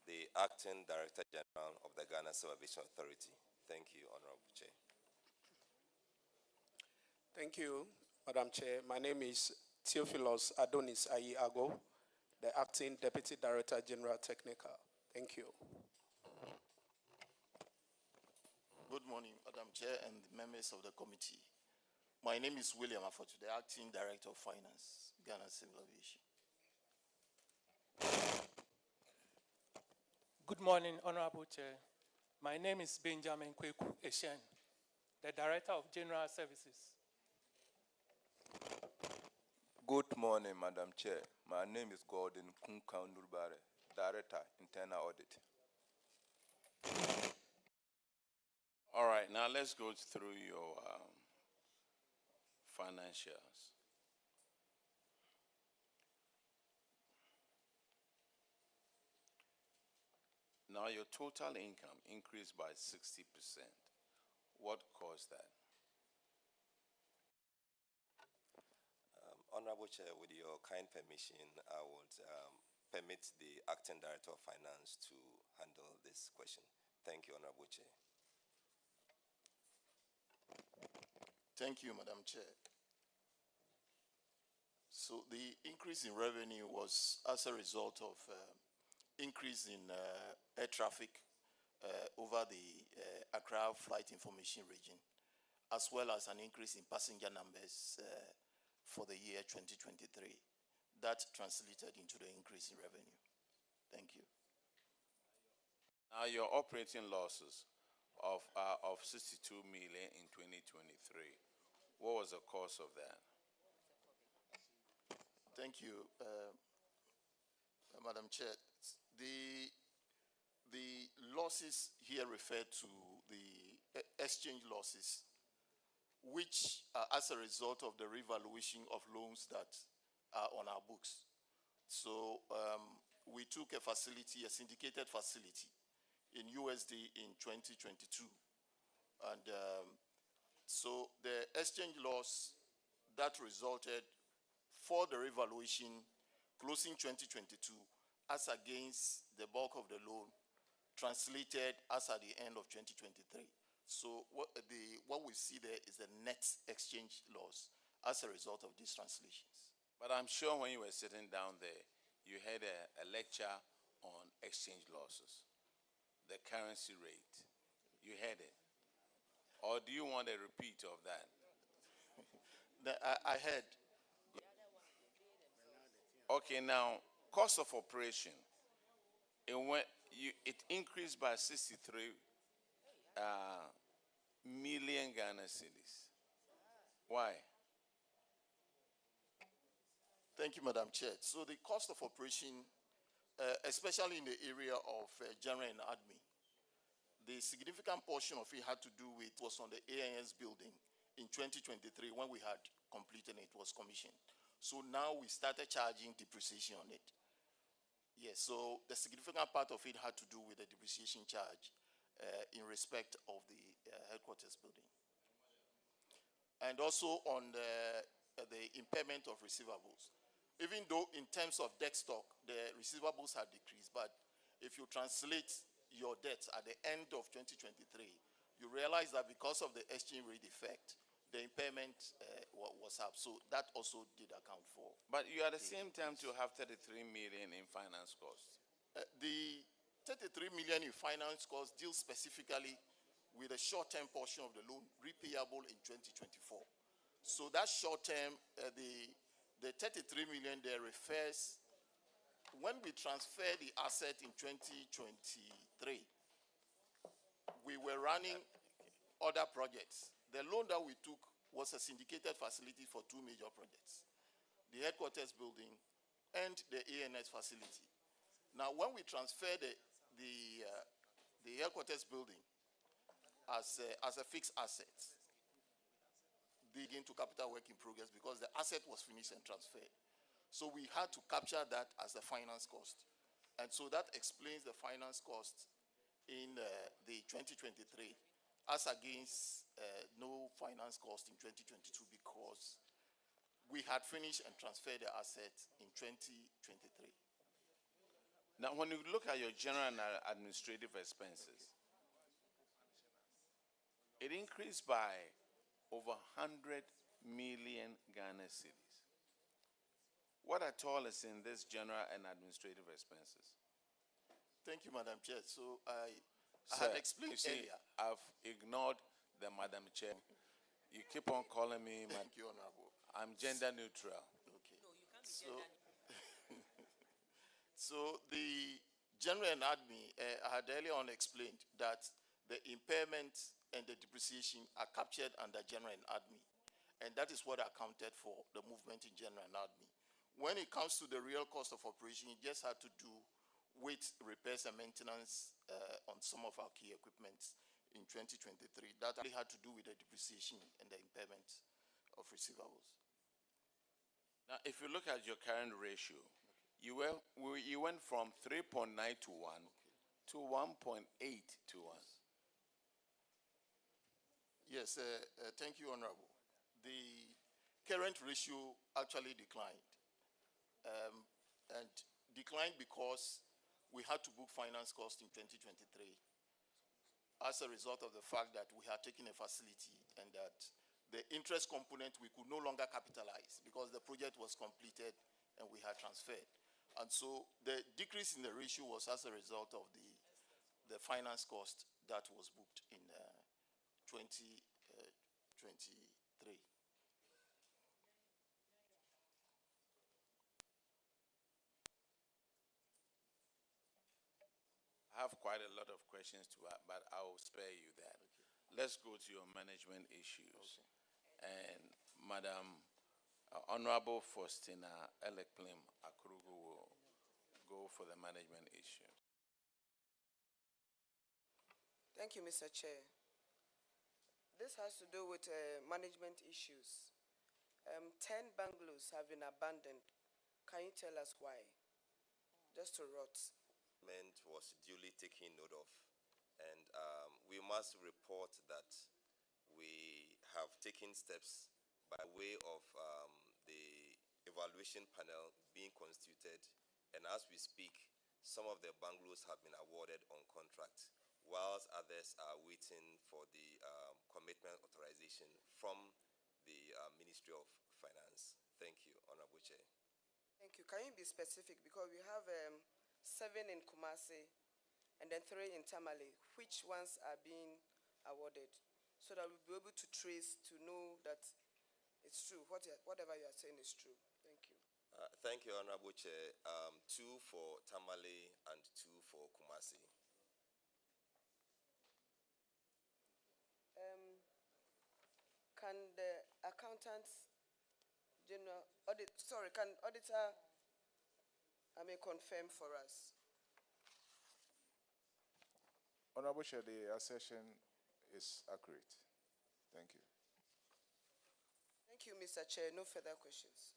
the Acting Director General of the Ghana Civil Aviation Authority. Thank you, Honorable Chair. Thank you, Madam Chair. My name is Theophilus Adonis Ayi-Ago, the Acting Deputy Director General Technical. Thank you. Good morning, Madam Chair and members of the committee. My name is William Afotu, the Acting Director of Finance, Ghana Civil Aviation. Good morning, Honorable Chair. My name is Benjamin Kweku Eshen, the Director of General Services. Good morning, Madam Chair. My name is Gordon Kunkan Nurbare, Director, Internal Audit. All right, now let's go through your financials. Now your total income increased by 60%. What caused that? Honorable Chair, with your kind permission, I would permit the Acting Director of Finance to handle this question. Thank you, Honorable Chair. Thank you, Madam Chair. So the increase in revenue was as a result of increase in air traffic over the Accra Flight Information Region, as well as an increase in passenger numbers for the year 2023. That translated into the increase in revenue. Thank you. Now your operating losses of 62 million in 2023. What was the cause of that? Thank you, Madam Chair. The losses here refer to the exchange losses, which are as a result of the revaluation of loans that are on our books. So we took a facility, a syndicated facility in USD in 2022. And so the exchange loss that resulted for the revaluation closing 2022 as against the bulk of the loan translated as at the end of 2023. So what we see there is the net exchange loss as a result of these translations. But I'm sure when you were sitting down there, you had a lecture on exchange losses, the currency rate. You had it. Or do you want a repeat of that? I heard. Okay, now, cost of operation, it increased by 63 million Ghana cedis. Why? Thank you, Madam Chair. So the cost of operation, especially in the area of general and admin, the significant portion of it had to do with was on the AIS building in 2023 when we had completed it, was commissioned. So now we started charging depreciation on it. Yes, so the significant part of it had to do with the depreciation charge in respect of the headquarters building. And also on the impairment of receivables. Even though in terms of debt stock, the receivables had decreased, but if you translate your debts at the end of 2023, you realize that because of the exchange rate effect, the impairment was up. So that also did account for. But you at the same time to have 33 million in finance costs. The 33 million in finance costs deals specifically with a short-term portion of the loan repayable in 2024. So that short-term, the 33 million there refers, when we transferred the asset in 2023, we were running other projects. The loan that we took was a syndicated facility for two major projects, the headquarters building and the ANS facility. Now, when we transferred the headquarters building as a fixed asset, begin to capital work in progress because the asset was finished and transferred. So we had to capture that as a finance cost. And so that explains the finance cost in the 2023 as against no finance cost in 2022 because we had finished and transferred the asset in 2023. Now, when you look at your general and administrative expenses, It increased by over 100 million Ghana cedis. What at all is in this general and administrative expenses? Thank you, Madam Chair. So I Sir, had explained you see, earlier. I've ignored the Madam Chair. You keep on calling me, Thank you, Honorable. I'm gender neutral. Okay. So the general and admin, I had earlier on explained that the impairment and the depreciation are captured under general and admin. And that is what accounted for the movement in general and admin. When it comes to the real cost of operation, it just had to do with repairs and maintenance on some of our key equipment in 2023. That really had to do with the depreciation and the impairment of receivables. Now, if you look at your current ratio, you went from 3.9 to 1 to 1.8 to 1. Yes, thank you, Honorable. The current ratio actually declined. And declined because we had to book finance cost in 2023 as a result of the fact that we had taken a facility and that the interest component we could no longer capitalize because the project was completed and we had transferred. And so the decrease in the ratio was as a result of the finance cost that was booked in 2023. I have quite a lot of questions to ask, but I will spare you that. Okay. Let's go to your management issues. Okay. And Madam Honorable Faustina Elekplim Akurugu will go for the management issues. Thank you, Mr. Chair. This has to do with management issues. 10 bungalows have been abandoned. Can you tell us why? Just to rot. Was duly taken note of, and we must report that we have taken steps by way of the evaluation panel being constituted, and as we speak, some of the bungalows have been awarded on contract, whilst others are waiting for the commitment authorization from the Ministry of Finance. Thank you, Honorable Chair. Thank you. Can you be specific? Because we have 7 in Kumasi and then 3 in Tamale. Which ones are being awarded? So that we'll be able to trace to know that it's true. Whatever you are saying is true. Thank you. Thank you, Honorable Chair. 2 for Tamale and 2 for Kumasi. Can the accountants general audit? Sorry, can auditor? Confirm for us. Honorable Chair, the assertion is accurate. Thank you. Thank you, Mr. Chair. No further questions.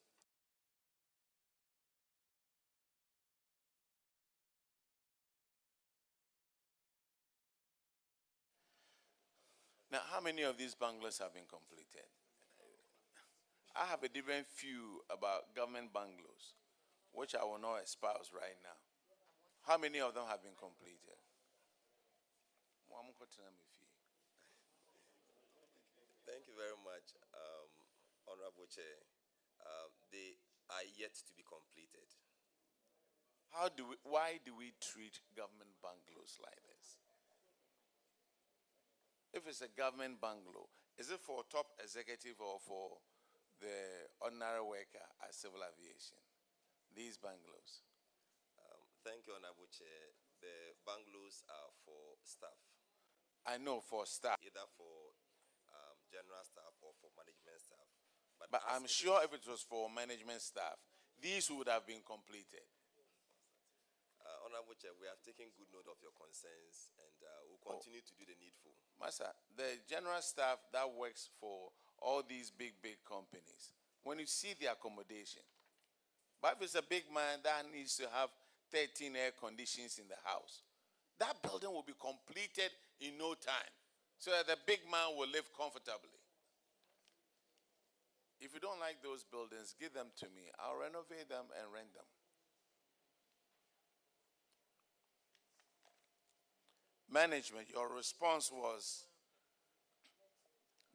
Now, how many of these bungalows have been completed? I have a different view about government bungalows, which I will not espouse right now. How many of them have been completed? Thank you very much, Honorable Chair. They are yet to be completed. Why do we treat government bungalows like this? If it's a government bungalow, is it for top executive or for the ordinary worker at civil aviation? These bungalows. Thank you, Honorable Chair. The bungalows are for staff. I know, for staff. Either for general staff or for management staff. But I'm sure if it was for management staff, these would have been completed. Honorable Chair, we have taken good note of your concerns and we'll continue to do the needful. Master, the general staff that works for all these big companies, when you see the accommodation, but if it's a big man that needs to have 13 air conditions in the house, that building will be completed in no time so that the big man will live comfortably. If you don't like those buildings, give them to me. I'll renovate them and rent them. Management, your response was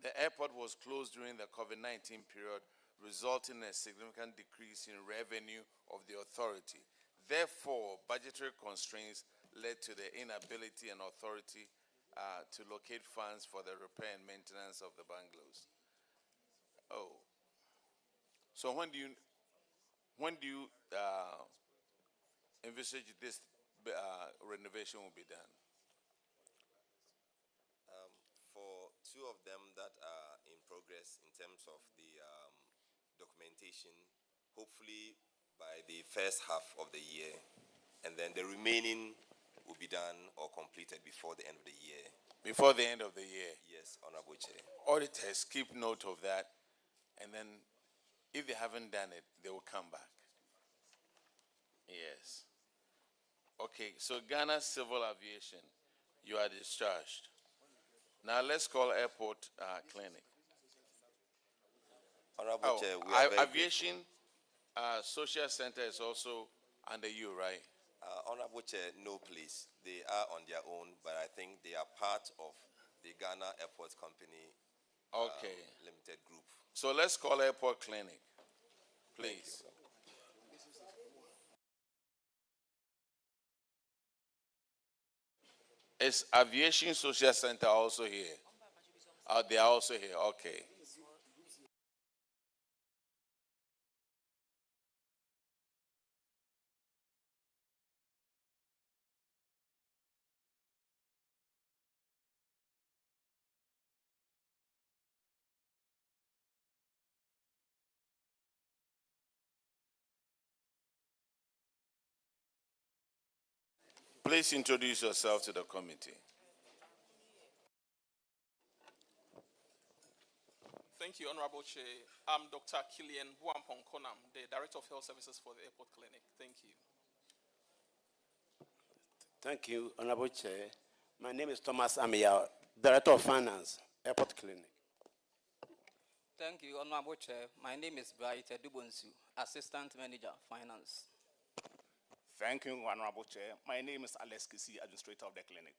The airport was closed during the COVID-19 period, resulting in a significant decrease in revenue of the authority. Therefore, budgetary constraints led to the inability and authority to locate funds for the repair and maintenance of the bungalows. Oh, so when do you envisage this renovation will be done? For two of them that are in progress in terms of the documentation, hopefully by the first half of the year, and then the remaining will be done or completed before the end of the year. Before the end of the year? Yes, Honorable Chair. Auditors keep note of that, and then if they haven't done it, they will come back. Yes. Okay, so Ghana Civil Aviation, you are discharged. Now let's call Airport Clinic. Honorable Chair, we are very Aviation Social Center is also under you, right? Honorable Chair, no, please. They are on their own, but I think they are part of the Ghana Airport Company Okay. Limited Group. So let's call Airport Clinic, please. Is Aviation Social Center also here? They are also here, okay. Please introduce yourself to the committee. Thank you, Honorable Chair. I'm Dr. Kilian Buampong Konam, the Director of Health Services for the Airport Clinic. Thank you. Thank you, Honorable Chair. My name is Thomas Amia, Director of Finance, Airport Clinic. Thank you, Honorable Chair. My name is Bright Edubonsu, Assistant Manager, Finance. Thank you, Honorable Chair. My name is Alex Kisi, Administrator of the clinic.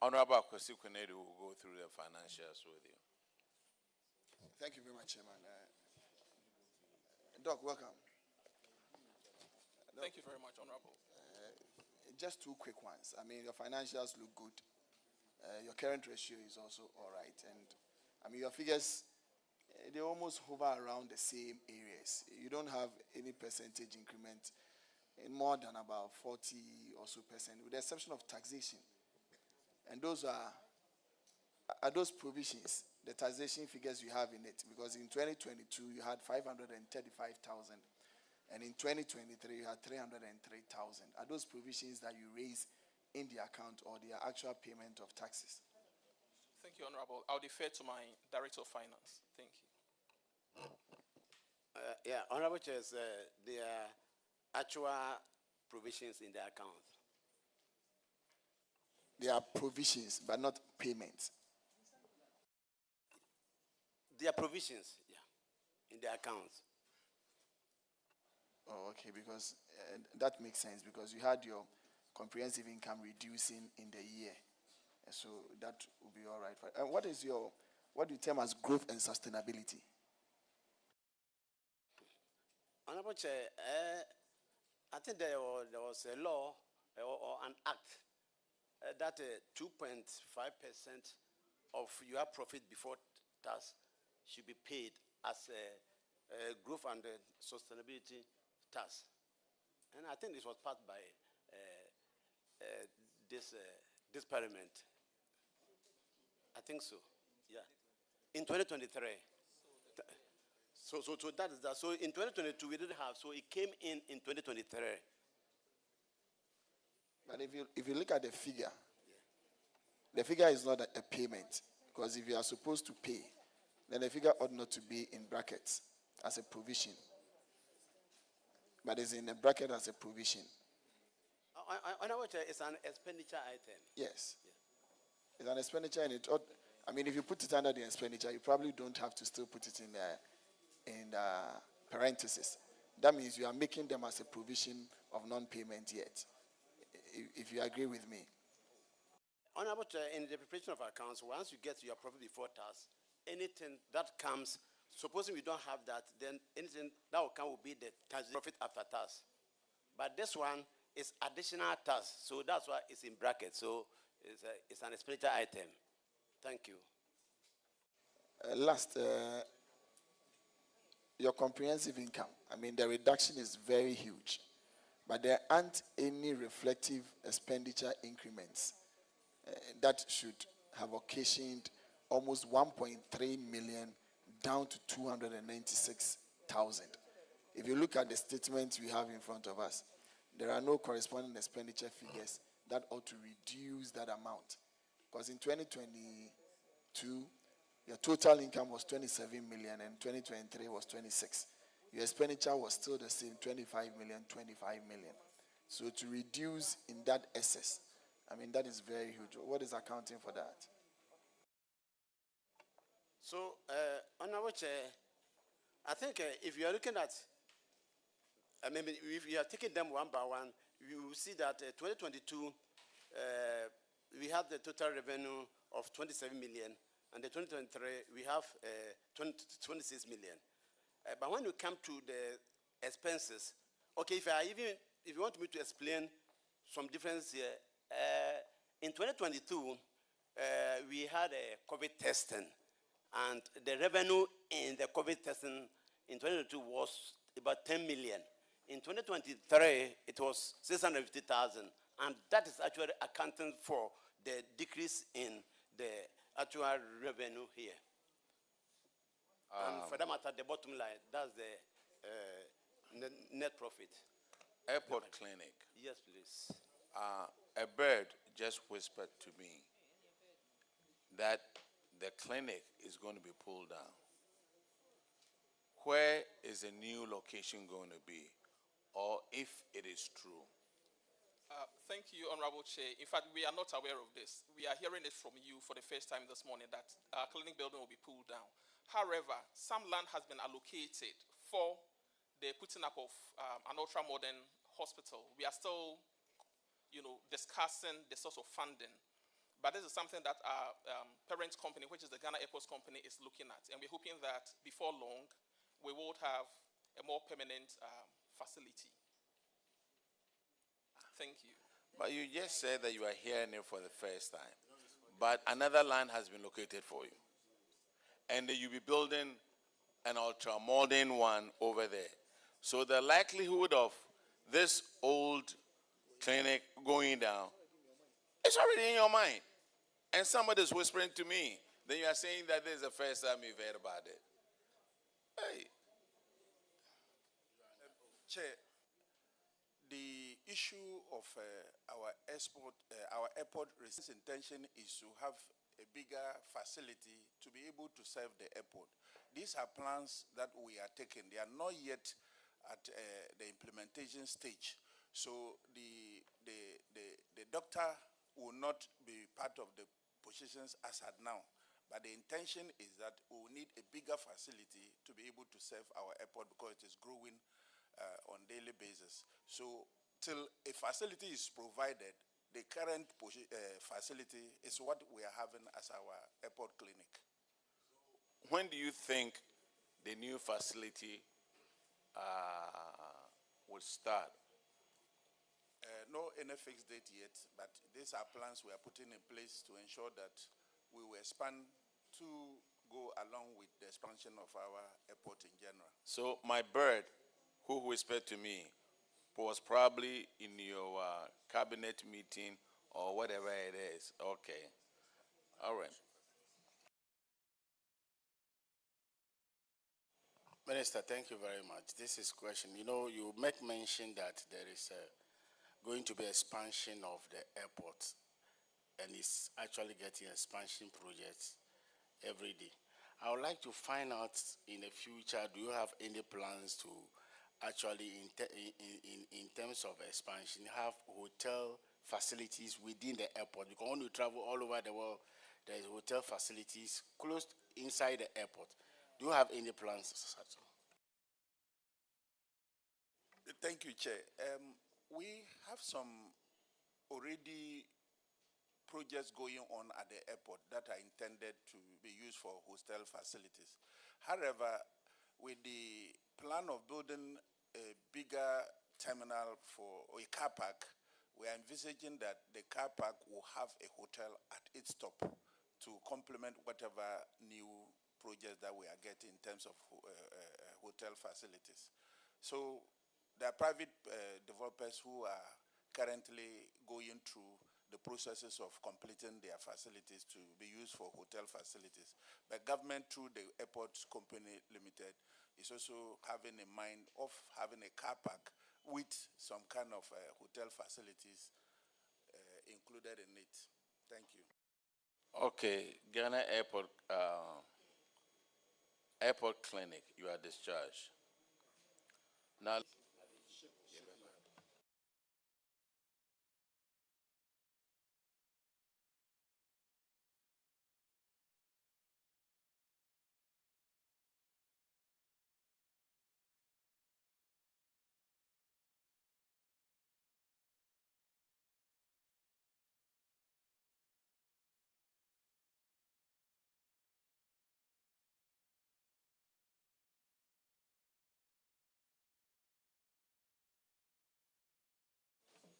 Honorable Kwesi Kwenedu will go through the financials with you. Thank you very much, Chairman. Doc, welcome. Thank you very much, Honorable. Just two quick ones. I mean, your financials look good. Your current ratio is also all right. And I mean, your figures, they almost hover around the same areas. You don't have any percentage increment in more than about 40 or so percent, with the exception of taxation. And those are those provisions, the taxation figures you have in it, because in 2022 you had 535,000, and in 2023 you had 303,000. Are those provisions that you raise in the account or the actual payment of taxes? Thank you, Honorable. I'll defer to my Director of Finance. Thank you. Yeah, Honorable Chair, there are actual provisions in the account. There are provisions, but not payments. There are provisions, yeah, in the accounts. Oh, okay, because that makes sense, because you had your comprehensive income reducing in the year. So that will be all right. And what do you term as growth and sustainability? Honorable Chair, I think there was a law or an act that 2.5% of your profit before tax should be paid as a growth and sustainability tax. And I think this was passed by this parliament. I think so, yeah. In 2023. So that is that. So in 2022 we didn't have, so it came in 2023. But if you look at the figure is not a payment, because if you are supposed to pay, then the figure ought not to be in brackets as a provision. But it's in a bracket as a provision. Honorable Chair, it's an expenditure item. Yes. It's an expenditure, and it ought, I mean, if you put it under the expenditure, you probably don't have to still put it in parentheses. That means you are making them as a provision of non-payment yet. If you agree with me. Honorable Chair, in the preparation of accounts, once you get your profit before tax, anything that comes, supposing we don't have that, then anything that will come will be the tax profit after tax. But this one is additional tax, so that's why it's in brackets. So it's an expenditure item. Thank you. Last, your comprehensive income. I mean, the reduction is very huge, but there aren't any reflective expenditure increments that should have occasioned almost 1.3 million down to 296,000. If you look at the statements we have in front of us, there are no corresponding expenditure figures that ought to reduce that amount. Because in 2022, your total income was 27 million and 2023 was 26. Your expenditure was still the same, 25 million, 25 million. So to reduce in that excess, I mean, that is very huge. What is accounting for that? So, Honorable Chair, I think if you are looking at, I mean, if you are taking them one by one, you will see that 2022, we have the total revenue of 27 million, and the 2023, we have 26 million. But when you come to the expenses, okay, if you want me to explain some difference here, in 2022, we had a COVID testing, and the revenue in the COVID testing in 2022 was about 10 million. In 2023, it was 650,000, and that is actually accounting for the decrease in the actual revenue here. And for that matter, the bottom line, that's the net profit. Airport clinic. Yes, please. A bird just whispered to me that the clinic is going to be pulled down. Where is the new location going to be? Or if it is true? Thank you, Honorable Chair. In fact, we are not aware of this. We are hearing it from you for the first time this morning that our clinic building will be pulled down. However, some land has been allocated for the putting up of an ultra-modern hospital. We are still, discussing the source of funding. But this is something that our parent company, which is the Ghana Airports Company, is looking at. And we're hoping that before long, we will have a more permanent facility. Thank you. But you just said that you are hearing it for the first time. But another land has been located for you. And you'll be building an ultra-modern one over there. So the likelihood of this old clinic going down is already in your mind. And somebody's whispering to me. Then you are saying that this is the first time you've heard about it. Hey. Chair, the issue of our airport residence intention is to have a bigger facility to be able to serve the airport. These are plans that we are taking. They are not yet at the implementation stage. So the doctor will not be part of the positions as at now. But the intention is that we will need a bigger facility to be able to serve our airport because it is growing on daily basis. So till a facility is provided, the current facility is what we are having as our airport clinic. When do you think the new facility will start? No any fixed date yet, but these are plans we are putting in place to ensure that we will expand to go along with the expansion of our airport in general. So my bird, who whispered to me, was probably in your cabinet meeting or whatever it is. Okay. All right. Minister, thank you very much. This is question. You make mention that there is going to be expansion of the airport, and it's actually getting expansion projects every day. I would like to find out in the future, do you have any plans to actually, in terms of expansion, have hotel facilities within the airport? Because when you travel all over the world, there is hotel facilities close inside the airport. Do you have any plans, Sato? Thank you, Chair. We have some already projects going on at the airport that are intended to be used for hostel facilities. However, with the plan of building a bigger terminal for a car park, we are envisaging that the car park will have a hotel at its top to complement whatever new projects that we are getting in terms of hotel facilities. So there are private developers who are currently going through the processes of completing their facilities to be used for hotel facilities. But government, through the Airports Company Limited, is also having in mind of having a car park with some kind of hotel facilities included in it. Thank you. Okay, Ghana Airport, Airport Clinic, you are discharged. Now,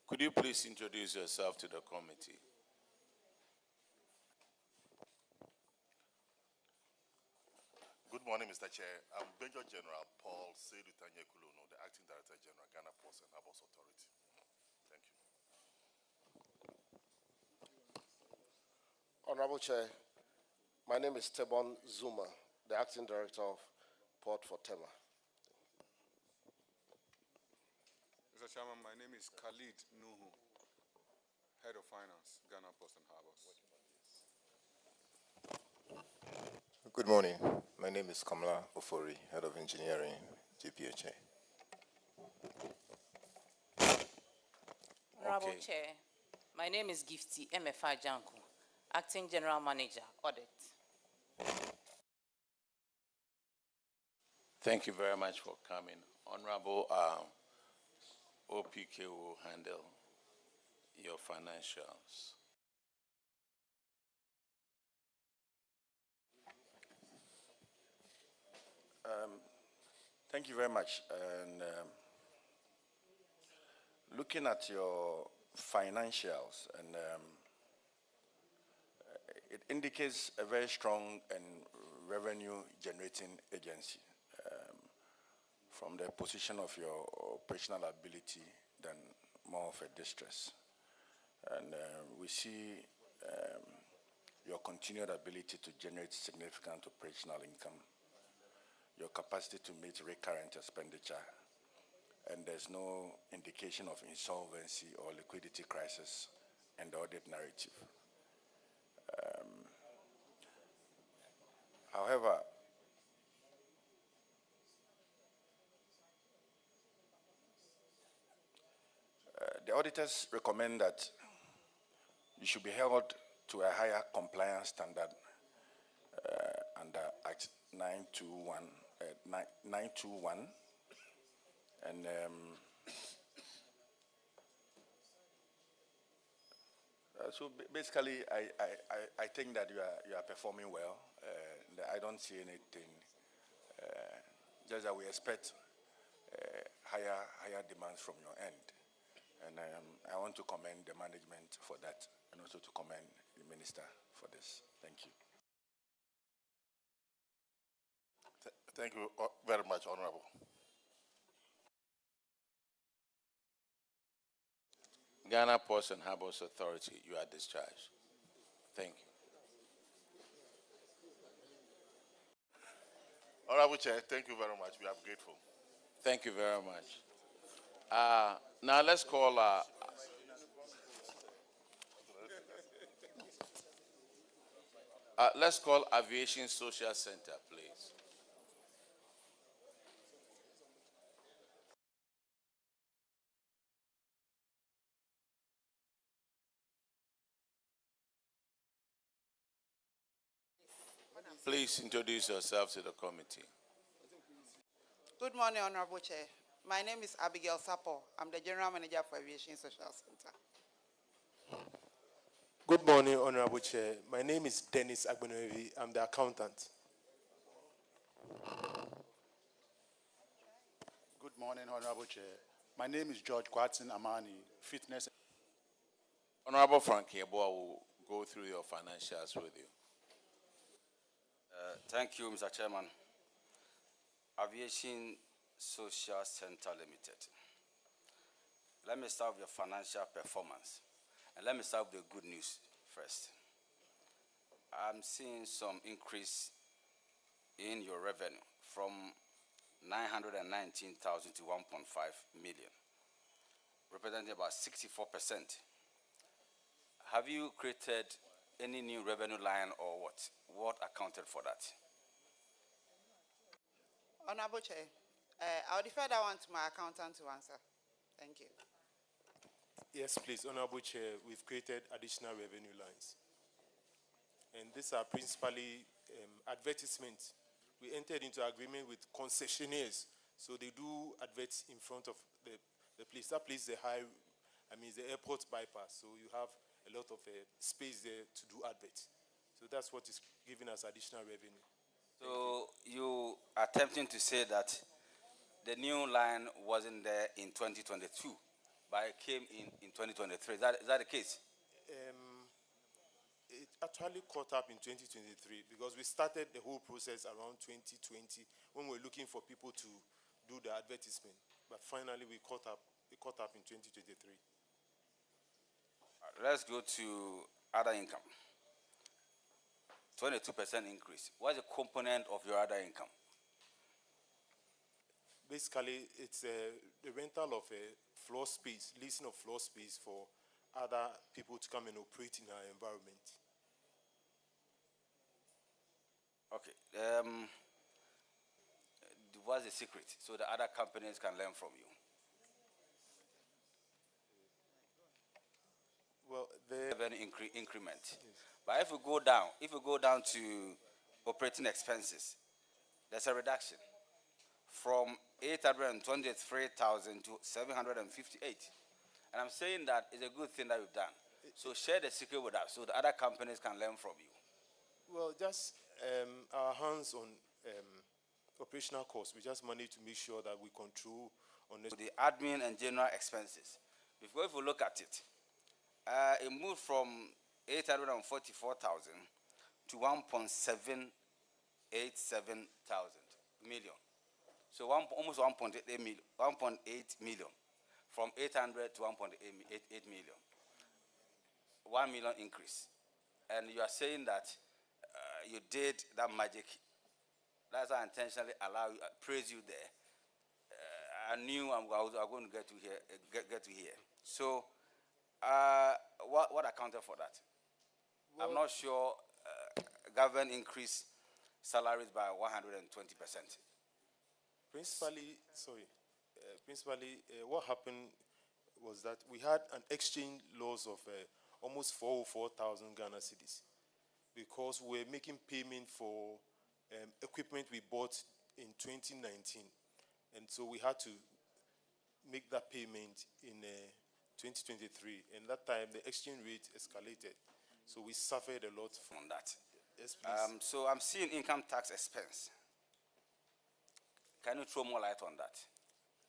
could you please introduce yourself to the committee? Good morning, Mr. Chair. I'm Major General Paul Seydou Tanyekuluno, the Acting Director General, Ghana Ports and Harbors Authority. Thank you. Honorable Chair, my name is Tebon Zuma, the Acting Director of Port for Tema. Mr. Chairman, my name is Khalid Nuhu, Head of Finance, Ghana Ports and Harbors. Good morning. My name is Kamla Ofori, Head of Engineering, GPHA. Honorable Chair, my name is Gifty MFI Janku, Acting General Manager, Audit. Thank you very much for coming. Honorable OPK will handle your financials. Thank you very much. And looking at your financials, and it indicates a very strong and revenue-generating agency from the position of your operational ability than more of a distress. And we see your continued ability to generate significant operational income, your capacity to meet recurrent expenditure, and there's no indication of insolvency or liquidity crisis in the audit narrative. However, the auditors recommend that you should be held to a higher compliance standard under Act 921, and so basically, I think that you are performing well. I don't see anything. Just that we expect higher demands from your end, and I want to commend the management for that, and also to commend the minister for this. Thank you. Thank you very much, Honorable. Ghana Ports and Harbors Authority, you are discharged. Thank you. Honorable Chair, thank you very much. We are grateful. Thank you very much. Now let's call Let's call Aviation Social Center, please. Please introduce yourself to the committee. Good morning, Honorable Chair. My name is Abigail Sapo. I'm the General Manager for Aviation Social Center. Good morning, Honorable Chair. My name is Dennis Agbonovi. I'm the accountant. Good morning, Honorable Chair. My name is George Kwatson Amani, Fitness. Honorable Frankie Eboa will go through your financials with you. Thank you, Mr. Chairman. Aviation Social Center Limited. Let me start with your financial performance. And let me start with the good news first. I'm seeing some increase in your revenue from 919,000 to 1.5 million, representing about 64%. Have you created any new revenue line or what? What accounted for that? Honorable Chair, I'll defer that one to my accountant to answer. Thank you. Yes, please, Honorable Chair, we've created additional revenue lines. And these are principally advertisements. We entered into agreement with concessionaires, so they do adverts in front of the place. That place is the airport bypass, so you have a lot of space there to do adverts. So that's what is giving us additional revenue. So you are attempting to say that the new line wasn't there in 2022, but it came in 2023. Is that the case? It actually caught up in 2023 because we started the whole process around 2020 when we were looking for people to do the advertisement. But finally, we caught up in 2023. Let's go to other income. 22% increase. What's the component of your other income? Basically, it's the rental of a floor space, leasing of floor space for other people to come and operate in our environment. Okay. What's the secret so the other companies can learn from you? Well, the revenue increment. Yes. But if we go down to operating expenses, there's a reduction from 823,000 to 758. And I'm saying that it's a good thing that you've done. So share the secret with us so the other companies can learn from you. Well, just our hands on operational costs. We just manage to make sure that we control on the admin and general expenses. If we look at it, it moved from 844,000 to 1.787 million. So almost 1.8 million. From 800 to 1.8 million. 1 million increase. And you are saying that you did that magic. That's why I intentionally praise you there. I knew I was going to get to here. So what accounted for that? Well, I'm not sure government increased salaries by 120%. Principally, what happened was that we had an exchange loss of almost 4,000 Ghana cedis because we were making payment for equipment we bought in 2019. And so we had to make that payment in 2023. And that time, the exchange rate escalated. So we suffered a lot from that. Yes, please. So I'm seeing income tax expense. Can you throw more light on that?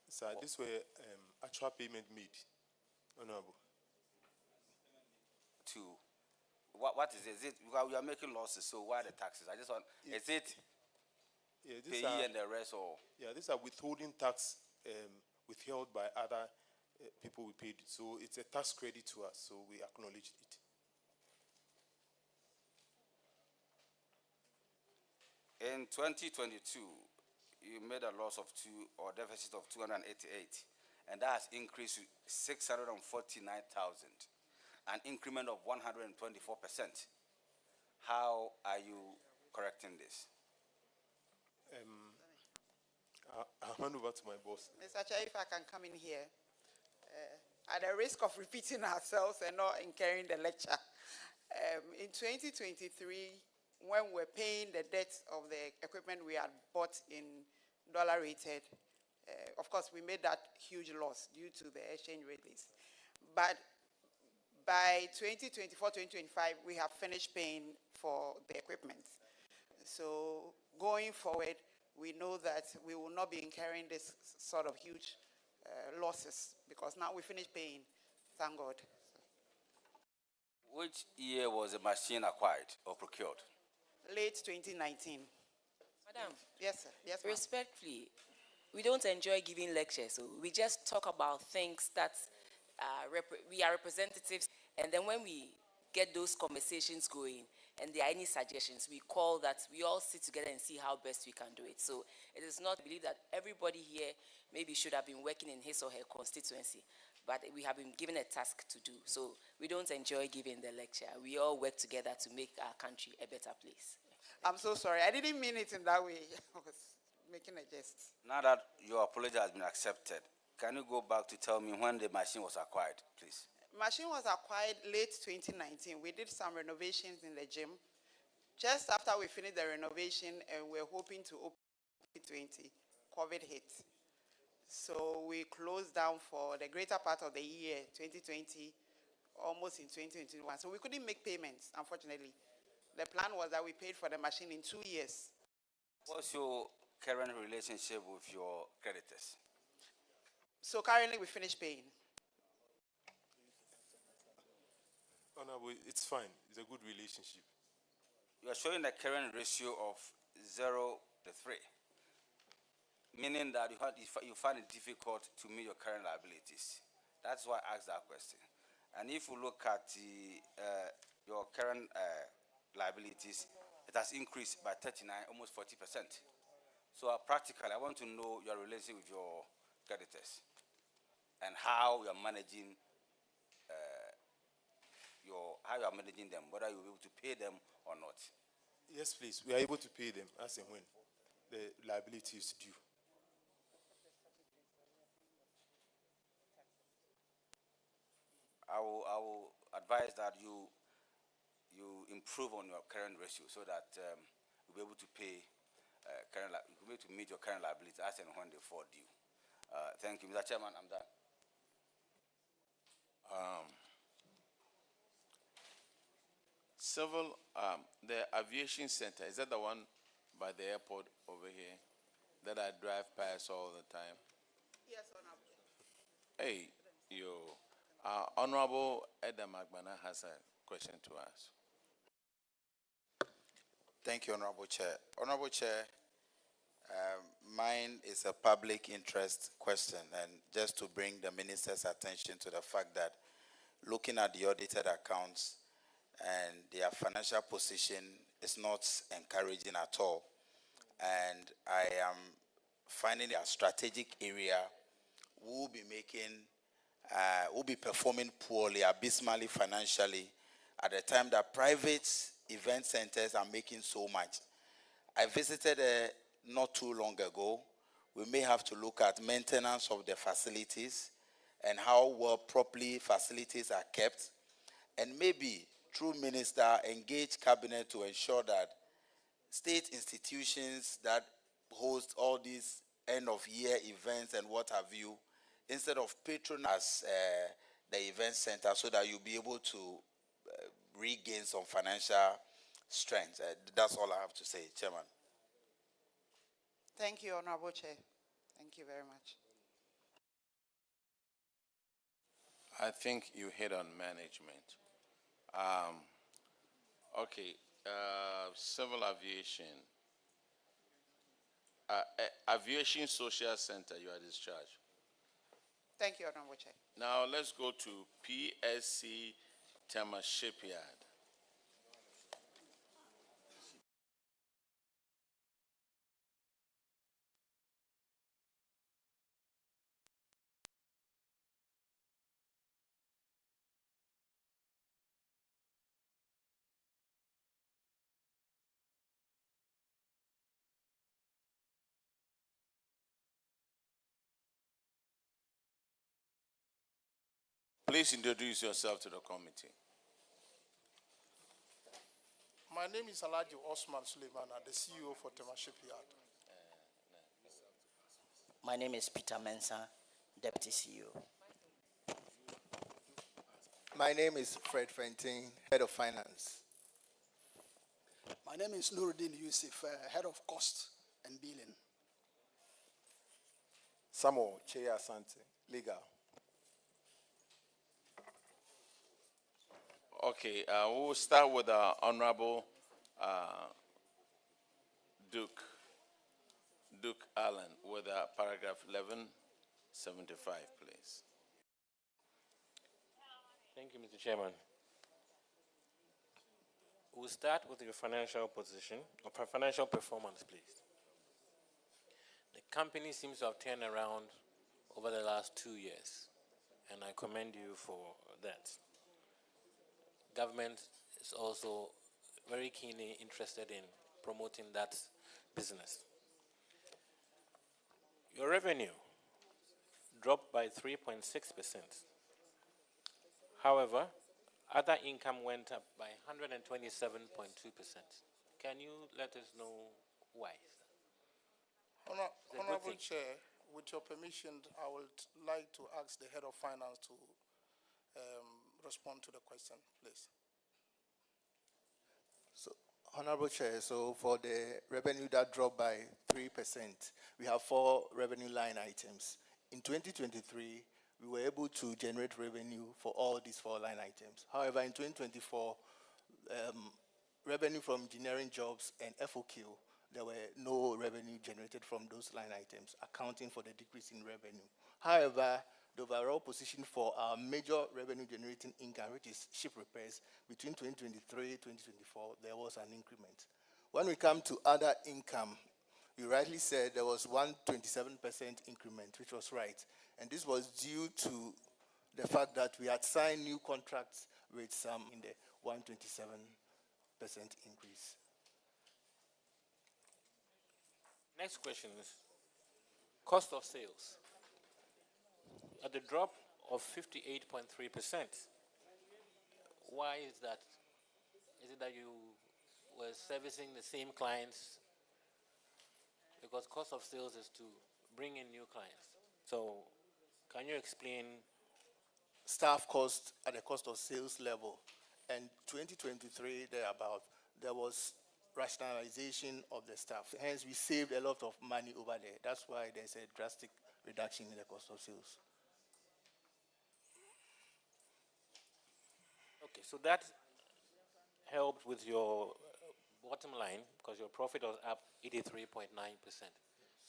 Sir, this were actual payment made, Honorable. To what is it? Is it because we are making losses? So why the taxes? I just want. Is it payee and the rest, or? Yeah, these are withholding tax withheld by other people we paid. So it's a tax credit to us. So we acknowledge it. In 2022, you made a loss of deficit of 288, and that has increased to 649,000, an increment of 124%. How are you correcting this? I'll hand over to my boss. Mr. Chair, if I can come in here, at the risk of repeating ourselves and not incurring the lecture, in 2023, when we're paying the debt of the equipment we had bought in dollar rated, of course, we made that huge loss due to the exchange rate list. But by 2024, 2025, we have finished paying for the equipment. So going forward, we know that we will not be incurring this sort of huge losses because now we finished paying, thank God. Which year was the machine acquired or procured? Late 2019. Madam. Yes, sir. Yes, ma'am. Respectfully, we don't enjoy giving lectures, so we just talk about things that we are representatives, and then when we get those conversations going and there are any suggestions, we call that, we all sit together and see how best we can do it. So it is not to believe that everybody here maybe should have been working in his or her constituency, but we have been given a task to do. So we don't enjoy giving the lecture. We all work together to make our country a better place. I'm so sorry. I didn't mean it in that way. I was making a jest. Now that your apology has been accepted, can you go back to tell me when the machine was acquired, please? Machine was acquired late 2019. We did some renovations in the gym. Just after we finished the renovation, and we're hoping to open 2020, COVID hit. So we closed down for the greater part of the year, 2020, almost in 2021. So we couldn't make payments, unfortunately. The plan was that we paid for the machine in 2 years. What's your current relationship with your creditors? So currently we finished paying. Honorable, it's fine. It's a good relationship. You are showing a current ratio of 0 to 3, meaning that you find it difficult to meet your current liabilities. That's why I asked that question. And if you look at your current liabilities, it has increased by 39, almost 40%. So practically, I want to know your relationship with your creditors and how you are managing them, whether you'll be able to pay them or not. Yes, please. We are able to pay them as and when the liability is due. I will advise that you improve on your current ratio so that you'll be able to pay you'll be able to meet your current liabilities as and when they fall due. Thank you, Mr. Chairman. I'm done. Civil, the aviation center, is that the one by the airport over here that I drive past all the time? Yes, Honorable. Hey, Honorable Edam Agbana has a question to ask. Thank you, Honorable Chair. Honorable Chair, mine is a public interest question, and just to bring the minister's attention to the fact that looking at the audited accounts and their financial position is not encouraging at all. And I am finding a strategic area will be performing poorly, abysmally financially at the time that private event centers are making so much. I visited not too long ago. We may have to look at maintenance of the facilities and how well properly facilities are kept, and maybe through minister engage cabinet to ensure that state institutions that host all these end of year events and what have you, instead of patronize the event center, so that you'll be able to regain some financial strength. That's all I have to say, Chairman. Thank you, Honorable Chair. Thank you very much. I think you hit on management. Civil aviation. Aviation Social Center, you are discharged. Thank you, Honorable Chair. Now let's go to PSC Tema Shipyard. Please introduce yourself to the committee. My name is Alhaji Osman Suleimana, the CEO for Tema Shipyard. My name is Peter Mensah, Deputy CEO. My name is Fred Fenting, Head of Finance. My name is Nuruddin Yusuf, Head of Cost and Billing. Samuel Chea Asante, Legal. Okay, we'll start with Honorable Duke Allen with paragraph 1175, please. Thank you, Mr. Chairman. We'll start with your financial position, or financial performance, please. The company seems to have turned around over the last 2 years, and I commend you for that. Government is also very keenly interested in promoting that business. Your revenue dropped by 3.6%. However, other income went up by 127.2%. Can you let us know why? Honorable Chair, with your permission, I would like to ask the Head of Finance to respond to the question, please. So, Honorable Chair, so for the revenue that dropped by 3%, we have 4 revenue line items. In 2023, we were able to generate revenue for all these 4 line items. However, in 2024, revenue from engineering jobs and FOQ, there were no revenue generated from those line items, accounting for the decrease in revenue. However, the overall position for our major revenue generating income, which is ship repairs, between 2023 and 2024, there was an increment. When we come to other income, you rightly said there was 127% increment, which was right. And this was due to the fact that we had signed new contracts with some in the 127% increase. Next question is cost of sales. At the drop of 58.3%, why is that? Is it that you were servicing the same clients? Because cost of sales is to bring in new clients. So can you explain? Staff cost at the cost of sales level. And 2023, there was rationalization of the staff. Hence, we saved a lot of money over there. That's why there's a drastic reduction in the cost of sales. Okay, so that helped with your bottom line because your profit was up 83.9%.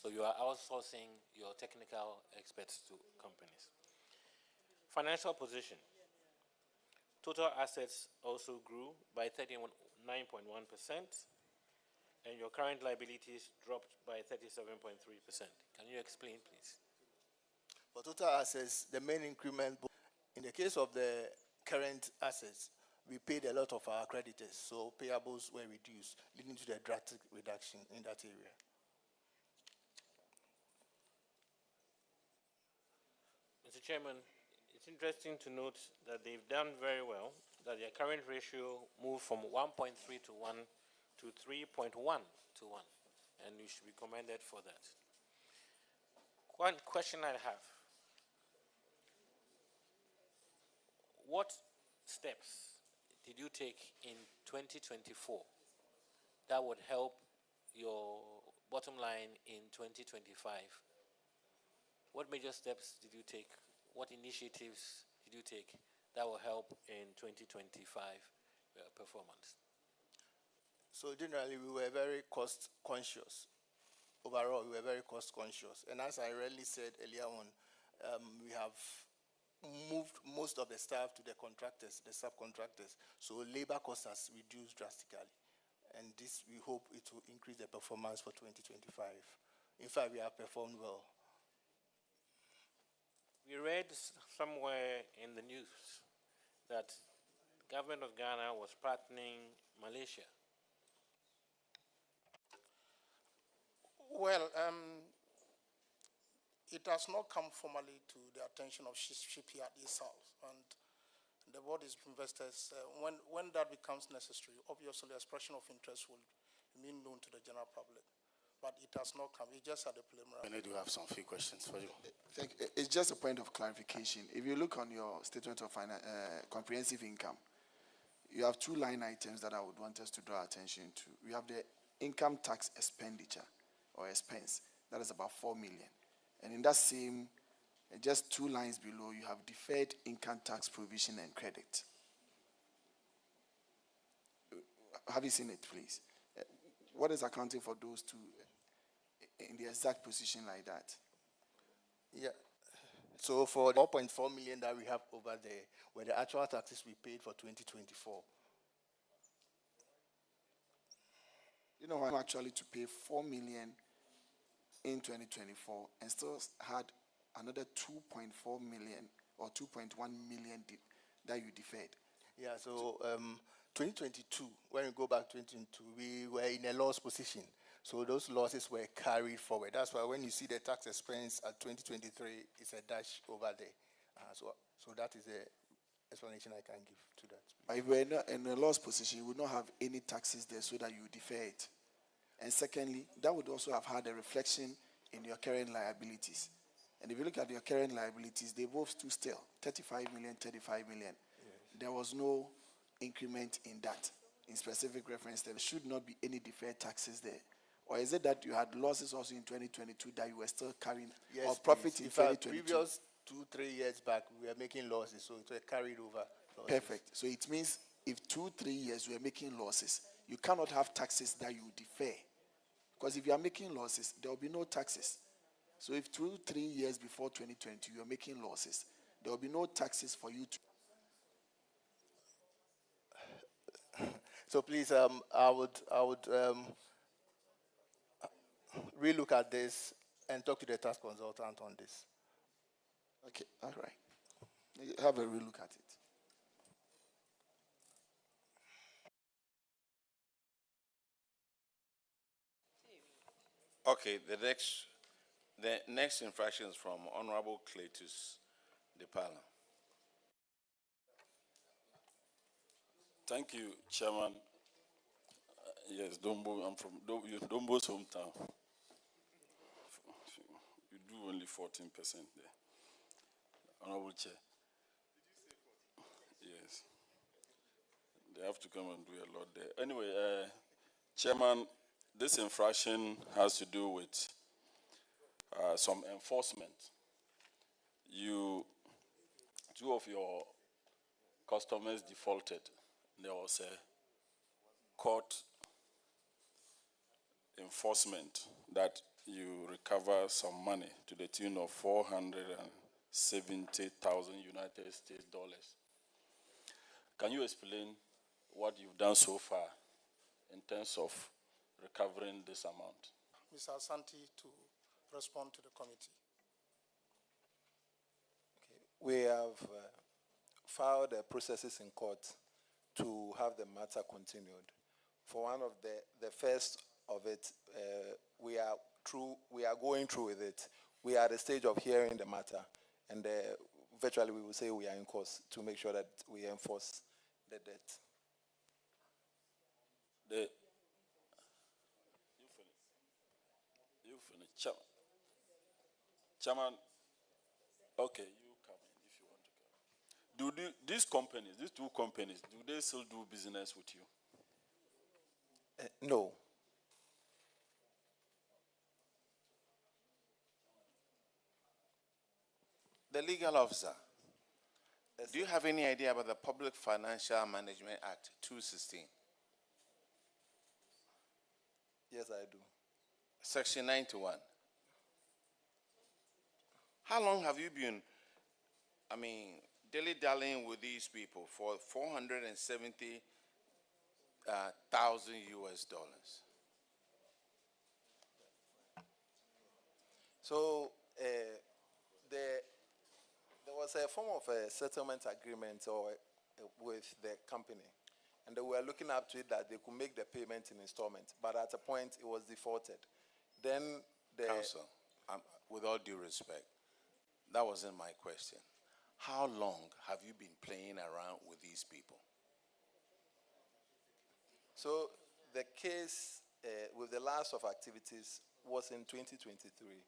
So you are outsourcing your technical experts to companies. Financial position. Total assets also grew by 39.1%, and your current liabilities dropped by 37.3%. Can you explain, please? For total assets, the main increment, in the case of the current assets, we paid a lot of our creditors, so payables were reduced, leading to the drastic reduction in that area. Mr. Chairman, it's interesting to note that they've done very well, that their current ratio moved from 1.3 to 1 to 3.1 to 1, and you should be commended for that. One question I have. What steps did you take in 2024 that would help your bottom line in 2025? What major steps did you take? What initiatives did you take that will help in 2025 performance? So generally, we were very cost conscious. Overall, we were very cost conscious. And as I already said earlier on, we have moved most of the staff to the contractors, the subcontractors. So labor costs has reduced drastically. And this, we hope it will increase the performance for 2025. In fact, we have performed well. We read somewhere in the news that the government of Ghana was partnering Malaysia. Well, it has not come formally to the attention of shipyard itself, and the board is investors. When that becomes necessary, obviously, expression of interest will be known to the general public, but it has not come. It's just at the preliminary. And I do have some few questions for you. It's just a point of clarification. If you look on your statement of comprehensive income, you have two line items that I would want us to draw attention to. We have the income tax expenditure or expense. That is about 4 million. And in that same, just two lines below, you have deferred income tax provision and credit. Have you seen it, please? What is accounting for those two in the exact position like that? Yeah. So for the 4.4 million that we have over there, were the actual taxes we paid for 2024. You know, I'm actually to pay 4 million in 2024 and still had another 2.4 million or 2.1 million that you deferred. Yeah, so 2022, when we go back to 2022, we were in a loss position. So those losses were carried forward. That's why when you see the tax expense at 2023, it's a dash over there. So that is the explanation I can give to that. If we're in a loss position, you would not have any taxes there so that you defer it. And secondly, that would also have had a reflection in your current liabilities. And if you look at your current liabilities, they both stood still, 35 million, 35 million. Yes. There was no increment in that. In specific reference, there should not be any deferred taxes there. Or is it that you had losses also in 2022 that you were still carrying, yes, or profit please. in In fact, 2022? previous 2-3 years back, we were making losses, so it was carried over losses. Perfect. So it means if 2-3 years we are making losses, you cannot have taxes that you defer. Because if you are making losses, there will be no taxes. So if 2-3 years before 2020 you are making losses, there will be no taxes for you to. So please, I would relook at this and talk to the tax consultant on this. Okay, all right. Have a relook at it. Okay, the next infraction is from Honorable Cletus Depala. Thank you, Chairman. Yes, Dombo, I'm from Dombo's hometown. You do only 14% there. Honorable Chair. Did you say 14%? Yes. They have to come and do a lot there. Anyway, Chairman, this infraction has to do with some enforcement. Two of your customers defaulted. There was a court enforcement that you recover some money to the tune of 470,000 United States dollars. Can you explain what you've done so far in terms of recovering this amount? Mr. Asante to respond to the committee. We have filed processes in court to have the matter continued. For one of the first of it, we are going through with it. We are at the stage of hearing the matter, and virtually we will say we are in course to make sure that we enforce the debt. You finish. Chairman, okay, you come in if you want to come. These companies, these two companies, do they still do business with you? No. The legal officer, do you have any idea about the Public Financial Management Act 2016? Yes, I do. Section 91. How long have you been, dilly-dallying with these people for 470,000 US dollars? So there was a form of a settlement agreement with the company, and they were looking up to it that they could make the payment in installment, but at a point it was defaulted. Then Counsel, with all due respect, that wasn't my question. How long have you been playing around with these people? So the case with the last of activities was in 2023.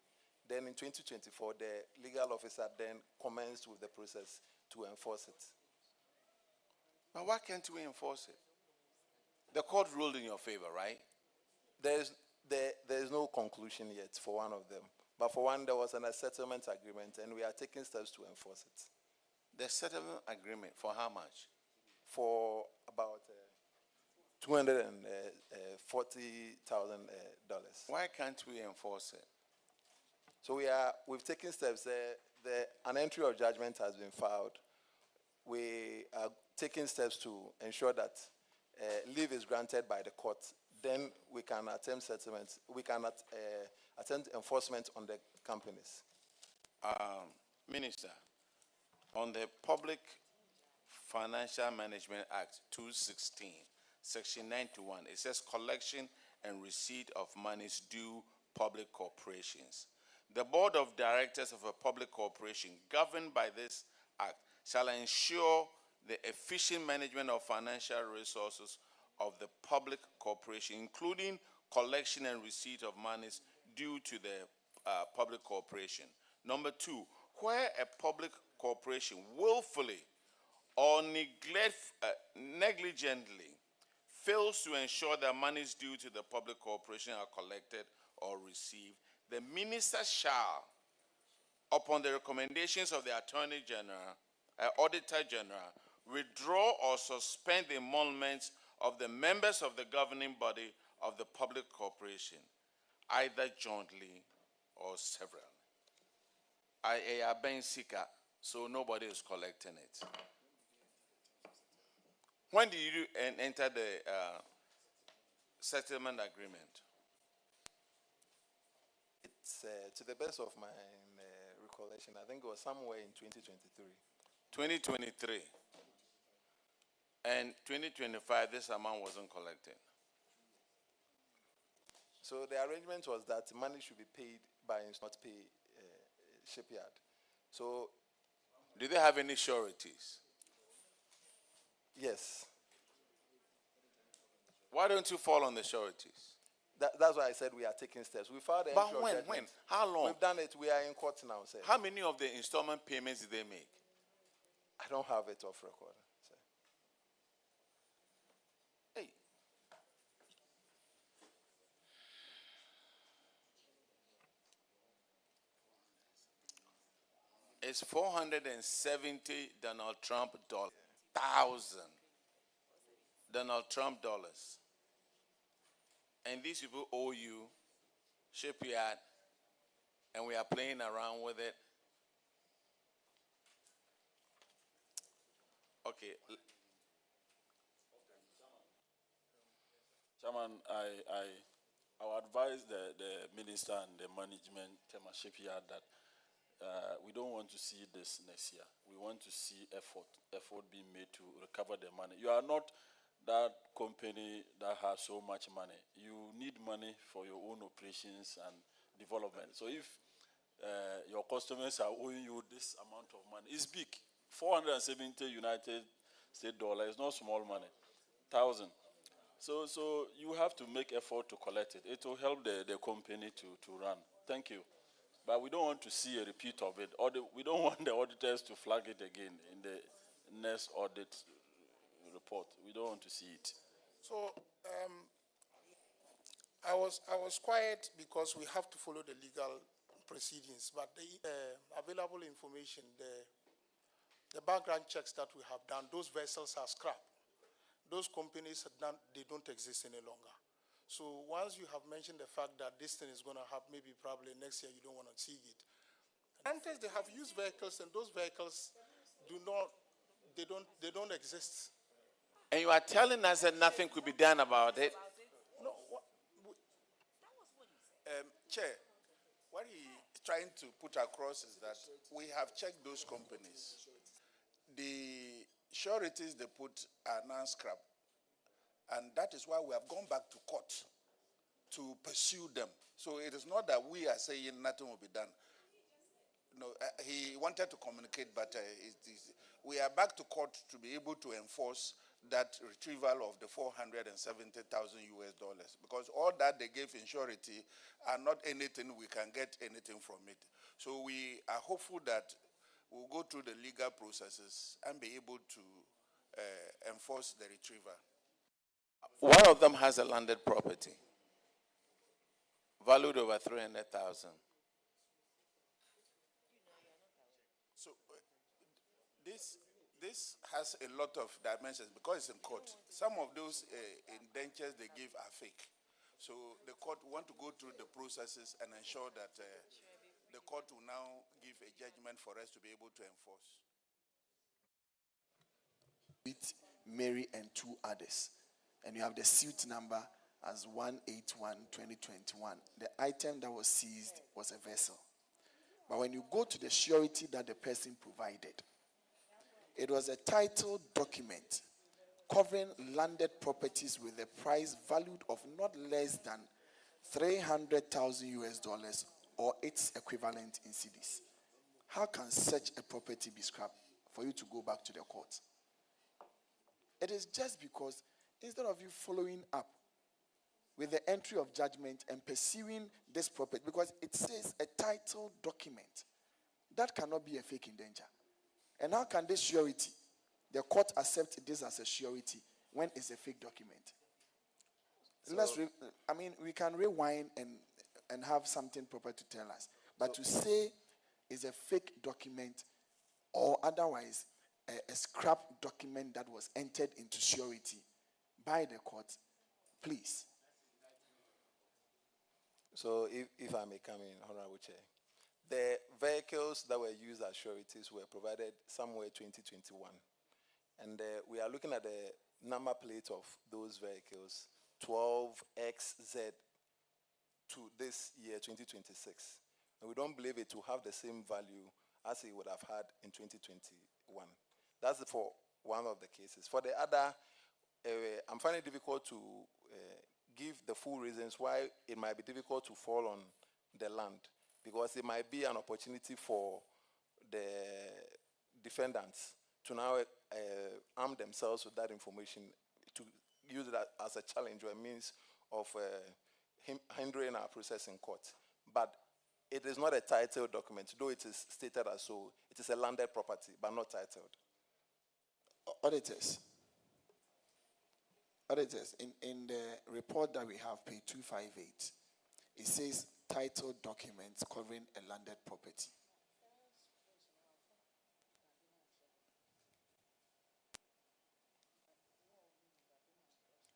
Then in 2024, the legal officer then commenced with the process to enforce it. But why can't we enforce it? The court ruled in your favor, right? There is no conclusion yet for one of them. But for one, there was a settlement agreement, and we are taking steps to enforce it. The settlement agreement for how much? For about $240,000. Why can't we enforce it? So we've taken steps. An entry of judgment has been filed. We are taking steps to ensure that leave is granted by the court. Then we can attempt settlement. We can attempt enforcement on the companies. Minister, on the Public Financial Management Act 2016, Section 91, it says collection and receipt of monies due public corporations. The board of directors of a public corporation governed by this act shall ensure the efficient management of financial resources of the public corporation, including collection and receipt of monies due to the public corporation. Number two, where a public corporation willfully or negligently fails to ensure that monies due to the public corporation are collected or received, the minister shall, upon the recommendations of the Attorney General, Auditor General, withdraw or suspend the emoluments of the members of the governing body of the public corporation, either jointly or severally. I am being seeker, so nobody is collecting it. When did you enter the settlement agreement? It's to the best of my recollection, I think it was somewhere in 2023. 2023. And 2025, this amount wasn't collected. So the arrangement was that money should be paid by not pay shipyard. So, do they have any sureties? Yes. Why don't you fall on the sureties? That's why I said we are taking steps. We filed the But entry of when? judgment. When? How long? We've done it. We are in court now, sir. How many of the installment payments did they make? I don't have it off record, sir. Hey. It's 470 Donald Trump dollars. 1,000 Donald Trump dollars. And these people owe you shipyard, and we are playing around with it. Okay. Chairman, I would advise the minister and the management, Tema Shipyard, that we don't want to see this next year. We want to see effort being made to recover the money. You are not that company that has so much money. You need money for your own operations and development. So if your customers are owing you this amount of money, it's big. 470 United States dollars is not small money. 1,000. So you have to make effort to collect it. It will help the company to run. Thank you. But we don't want to see a repeat of it. We don't want the auditors to flag it again in the next audit report. We don't want to see it. So I was quiet because we have to follow the legal proceedings. But the available information, the background checks that we have done, those vessels are scrapped. Those companies they don't exist any longer. So once you have mentioned the fact that this thing is going to happen, maybe probably next year you don't want to see it. Until they have used vehicles, and those vehicles they don't exist. And you are telling us that nothing could be done about it? No. Chair, what he is trying to put across is that we have checked those companies. The sureties they put are non-scrap. And that is why we have gone back to court to pursue them. So it is not that we are saying nothing will be done. No, he wanted to communicate, but we are back to court to be able to enforce that retrieval of the 470,000 US dollars, because all that they gave in surety are not anything we can get anything from it. So we are hopeful that we'll go through the legal processes and be able to enforce the retrieval. One of them has a landed property valued over 300,000. So this has a lot of dimensions because it's in court. Some of those indentures they give are fake. So the court want to go through the processes and ensure that the court will now give a judgment for us to be able to enforce. With Mary and two others. And you have the suit number as 181-2021. The item that was seized was a vessel. But when you go to the surety that the person provided, it was a title document covering landed properties with a price valued of not less than 300,000 US dollars or its equivalent in cedis. How can such a property be scrapped for you to go back to the court? It is just because instead of you following up with the entry of judgment and pursuing this property, because it says a title document, that cannot be a fake indenture. And how can this surety, the court accept this as a surety when it's a fake document? So, we can rewind and have something proper to tell us. But to say it's a fake document or otherwise a scrap document that was entered into surety by the court, please. So if I may come in, Honorable Chair. The vehicles that were used as sureties were provided somewhere 2021. And we are looking at the number plate of those vehicles, 12XZ to this year, 2026. And we don't believe it will have the same value as it would have had in 2021. That's for one of the cases. For the other, I'm finding it difficult to give the full reasons why it might be difficult to fall on the land, because it might be an opportunity for the defendants to now arm themselves with that information, to use it as a challenge or a means of hindering our process in court. But it is not a titled document, though it is stated as so. It is a landed property, but not titled. Auditors, in the report that we have, page 258, it says titled documents covering a landed property.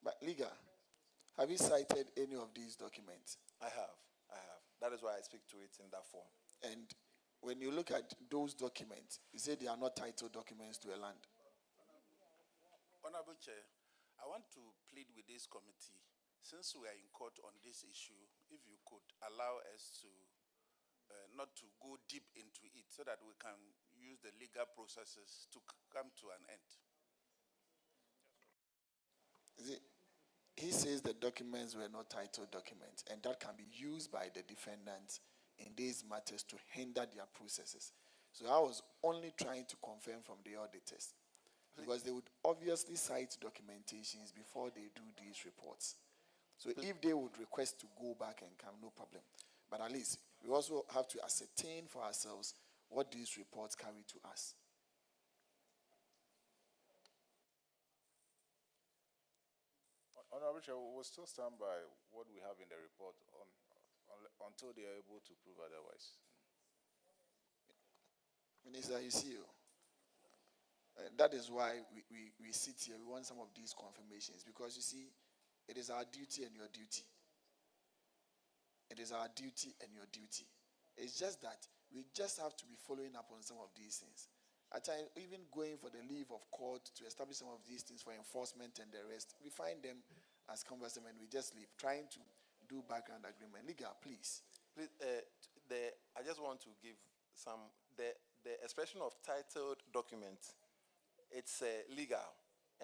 But Liga, have you cited any of these documents? I have. That is why I speak to it in that form. And when you look at those documents, you say they are not titled documents to a land. Honorable Chair, I want to plead with this committee, since we are in court on this issue, if you could allow us to not to go deep into it so that we can use the legal processes to come to an end. He says the documents were not titled documents, and that can be used by the defendants in these matters to hinder their processes. So I was only trying to confirm from the auditors, because they would obviously cite documentations before they do these reports. So if they would request to go back and come, no problem. But at least we also have to ascertain for ourselves what these reports carry to us. Honorable Chair, we'll still stand by what we have in the report until they are able to prove otherwise. Minister, you see, that is why we sit here. We want some of these confirmations, because you see, it is our duty and your duty. It is our duty and your duty. It's just that we just have to be following up on some of these things. At times, even going for the leave of court to establish some of these things for enforcement and the rest, we find them as cumbersome and we just leave, trying to do background agreement. Liga, please. Please, I just want to give the expression of titled document. It's legal,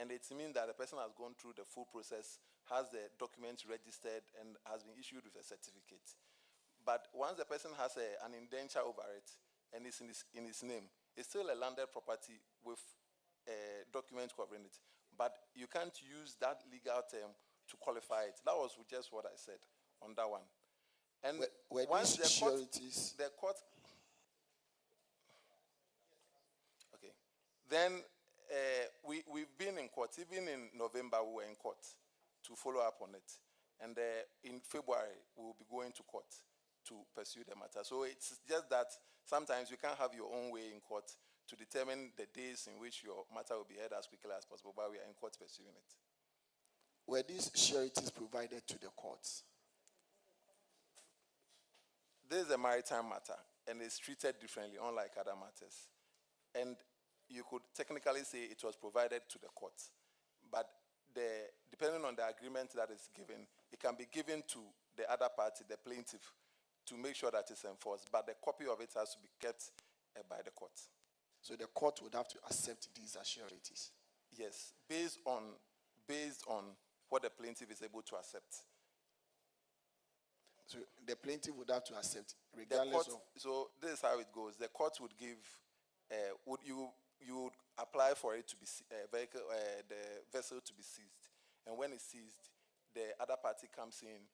and it means that the person has gone through the full process, has the documents registered, and has been issued with a certificate. But once the person has an indenture over it, and it's in his name, it's still a landed property with documents covering it. But you can't use that legal term to qualify it. That was just what I said on that one. And Were once these sureties? the court, okay. Then we've been in court. Even in November, we were in court to follow up on it. And in February, we will be going to court to pursue the matter. So it's just that sometimes you can't have your own way in court to determine the days in which your matter will be heard as quickly as possible, but we are in court pursuing it. Were these sureties provided to the courts? This is a maritime matter, and it's treated differently, unlike other matters. And you could technically say it was provided to the court, but depending on the agreement that is given, it can be given to the other party, the plaintiff, to make sure that it's enforced, but the copy of it has to be kept by the court. So the court would have to accept these sureties? Yes, based on what the plaintiff is able to accept. So the plaintiff would have to accept, regardless of. So this is how it goes. The court would give, you would apply for it to be the vessel to be seized, and when it's seized, the other party comes in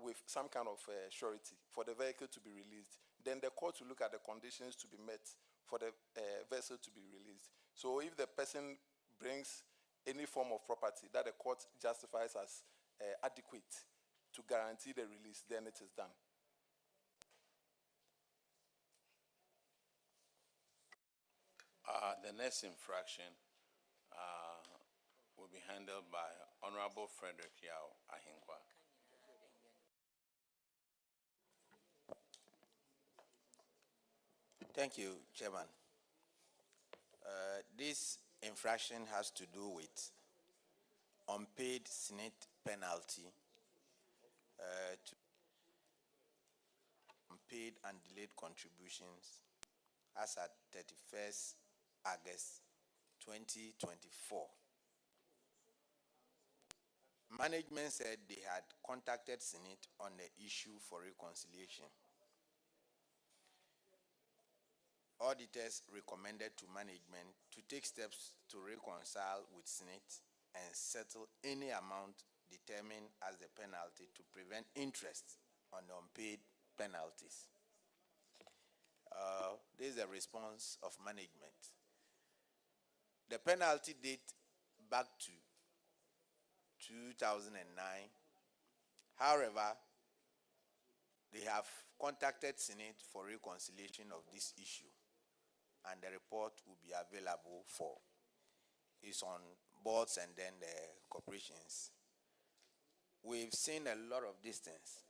with some kind of surety for the vehicle to be released. Then the court will look at the conditions to be met for the vessel to be released. So if the person brings any form of property that the court justifies as adequate to guarantee the release, then it is done. The next infraction will be handled by Honorable Frederick Yao Ahinkwa. Thank you, Chairman. This infraction has to do with unpaid Senate penalty, unpaid and delayed contributions as at 31st August 2024. Management said they had contacted Senate on the issue for reconciliation. Auditors recommended to management to take steps to reconcile with Senate and settle any amount determined as the penalty to prevent interest on unpaid penalties. This is a response of management. The penalty date back to 2009. However, they have contacted Senate for reconciliation of this issue, and the report will be available for. It's on boards and then the corporations. We've seen a lot of these things,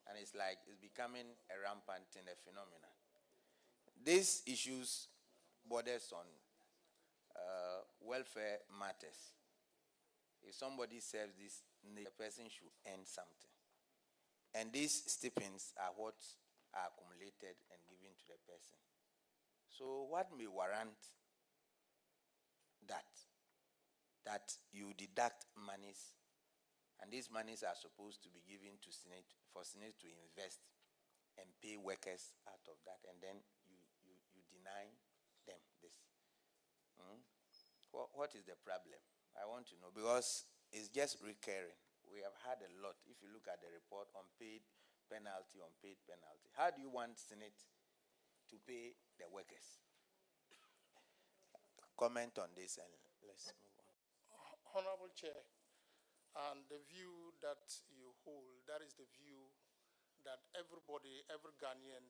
and it's like it's becoming a rampant in a phenomenon. These issues borders on welfare matters. If somebody serves this, the person should earn something. And these stipends are what are accumulated and given to the person. So what may warrant that you deduct monies, and these monies are supposed to be given to Senate, for Senate to invest and pay workers out of that, and then you deny them this. What is the problem? I want to know, because it's just recurring. We have had a lot. If you look at the report, unpaid penalty. How do you want Senate to pay the workers? Comment on this and let's move on. Honorable Chair, and the view that you hold, that is the view that everybody, every Ghanaian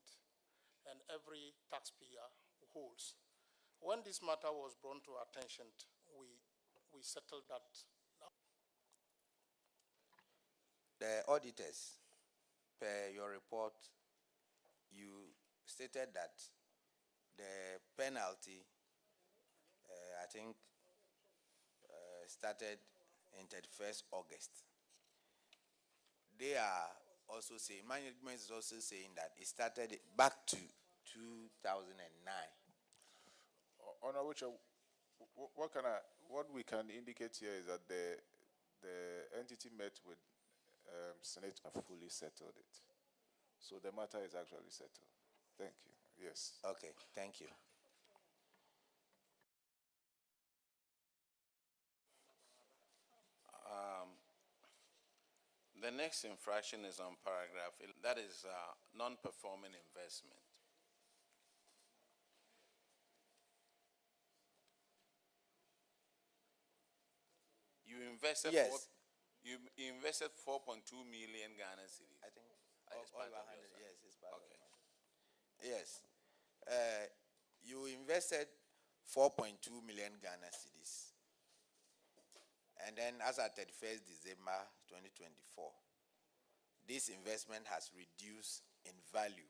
and every taxpayer holds. When this matter was brought to our attention, we settled that. The auditors, per your report, you stated that the penalty, I think, started in 31st August. They are also saying, management is also saying that it started back to 2009. Honorable Chair, what we can indicate here is that the entity met with Senate have fully settled it. So the matter is actually settled. Thank you. Yes. Okay, thank you. The next infraction is on paragraph, that is non-performing investment. You invested Yes. you invested 4.2 million Ghana cedis. I think It's part over of 100, your yes, it's part Okay. of it. Yes. You invested 4.2 million Ghana cedis. And then as at 31st December 2024, this investment has reduced in value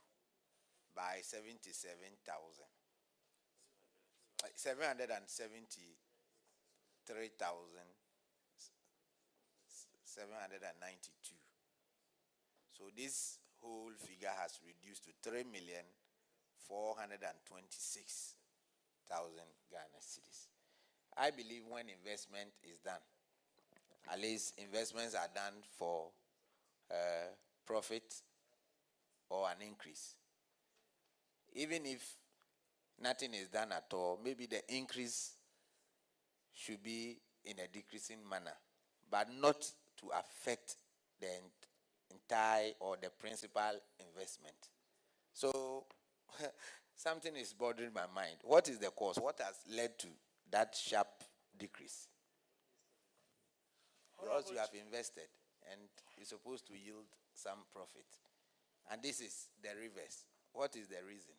by 773,792. So this whole figure has reduced to 3,426,000 Ghana cedis. I believe when investment is done, at least investments are done for profit or an increase. Even if nothing is done at all, maybe the increase should be in a decreasing manner, but not to affect the entire or the principal investment. So something is bothering my mind. What is the cause? What has led to that sharp decrease? Because you have invested and you're supposed to yield some profit. And this is the reverse. What is the reason?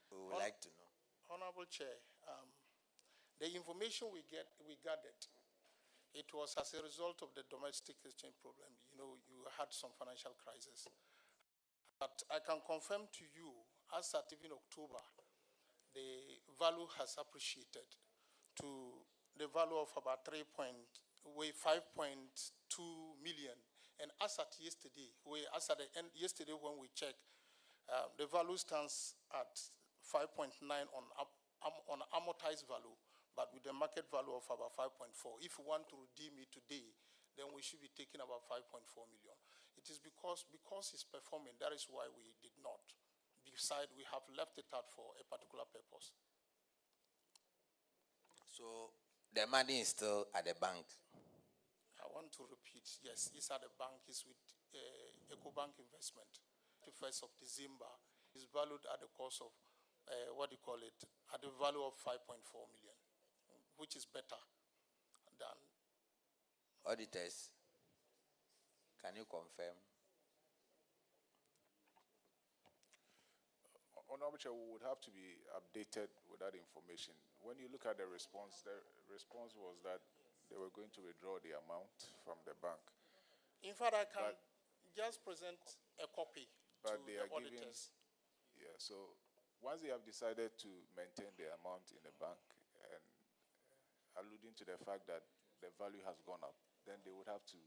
We would like to know. Honorable Chair, the information we gathered, it was as a result of the domestic exchange problem. You know, you had some financial crisis. But I can confirm to you, as at even October, the value has appreciated to the value of about 5.2 million. And as at yesterday, yesterday when we checked, the value stands at 5.9 on amortized value, but with a market value of about 5.4. If we want to redeem it today, then we should be taking about 5.4 million. It is because it's performing, that is why we did not. Besides, we have left it out for a particular purpose. So the money is still at the bank? I want to repeat, yes, it's at the bank, it's with EcoBank Investment. The 1st of December is valued at the cost of, at the value of 5.4 million, which is better than. Auditors, can you confirm? Honorable Chair, we would have to be updated with that information. When you look at the response was that they were going to withdraw the amount from the bank. In fact, I can just present a copy to the auditors. Yeah, so once they have decided to maintain the amount in the bank and alluding to the fact that the value has gone up, then they would have to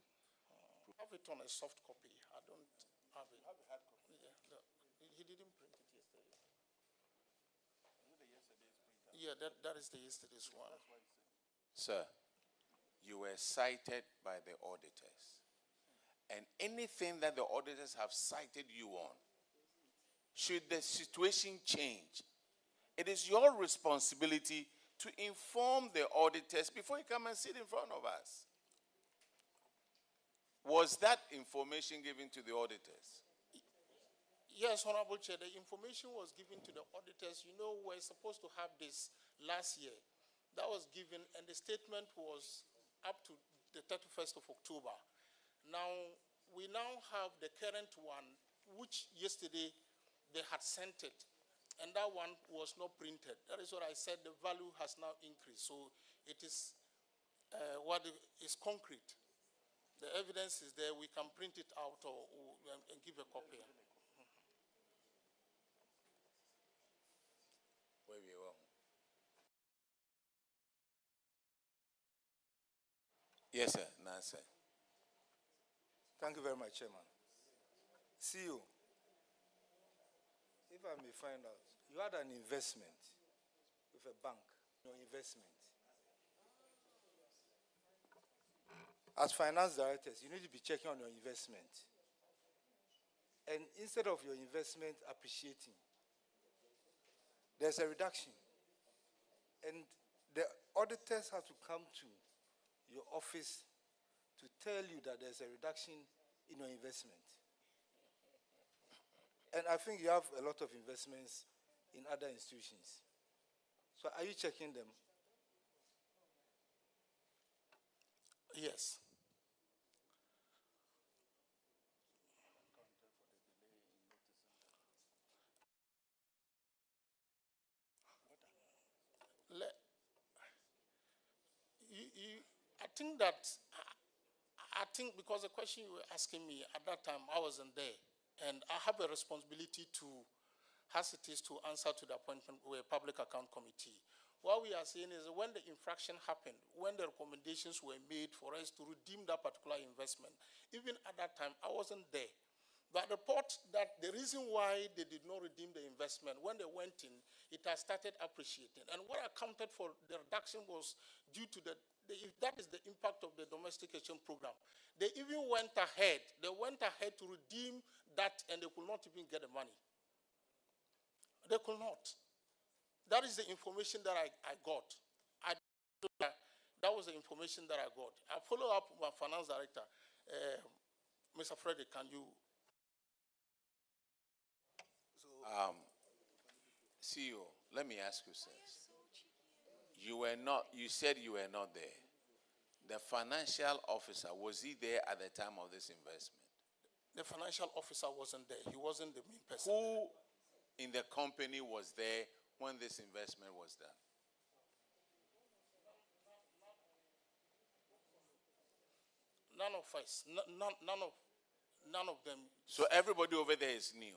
have it on a soft copy. I don't have it. Have a hard copy. Yeah, he didn't print it yesterday. Yeah, that is the yesterday's one. Sir, you were cited by the auditors. And anything that the auditors have cited you on, should the situation change, it is your responsibility to inform the auditors before you come and sit in front of us. Was that information given to the auditors? Yes, Honorable Chair, the information was given to the auditors. You know, we're supposed to have this last year. That was given, and the statement was up to the 31st of October. Now, we now have the current one, which yesterday they had sent it, and that one was not printed. That is what I said, the value has now increased. So it is is concrete. The evidence is there. We can print it out and give a copy. Where we are. Yes, sir. Nancy. Thank you very much, Chairman. CEO, if I may find out, you had an investment with a bank, your investment. As finance directors, you need to be checking on your investment. And instead of your investment appreciating, there's a reduction. And the auditors have to come to your office to tell you that there's a reduction in your investment. And I think you have a lot of investments in other institutions. So are you checking them? Yes. Le- I think that, I think because the question you were asking me at that time, I wasn't there. And I have a responsibility to, as it is, to answer to the appointment of a public account committee. What we are saying is when the infraction happened, when the recommendations were made for us to redeem that particular investment, even at that time, I wasn't there. But report that the reason why they did not redeem the investment, when they went in, it has started appreciating. And what accounted for the reduction was due to that is the impact of the domestic exchange program. They even went ahead. They went ahead to redeem that, and they could not even get the money. They could not. That is the information that I got. That was the information that I got. I follow up with my finance director, Mr. Frederick. Can you? CEO, let me ask you this. You said you were not there. The financial officer, was he there at the time of this investment? The financial officer wasn't there. He wasn't the main person. Who in the company was there when this investment was done? None of us. None of them. So everybody over there is new.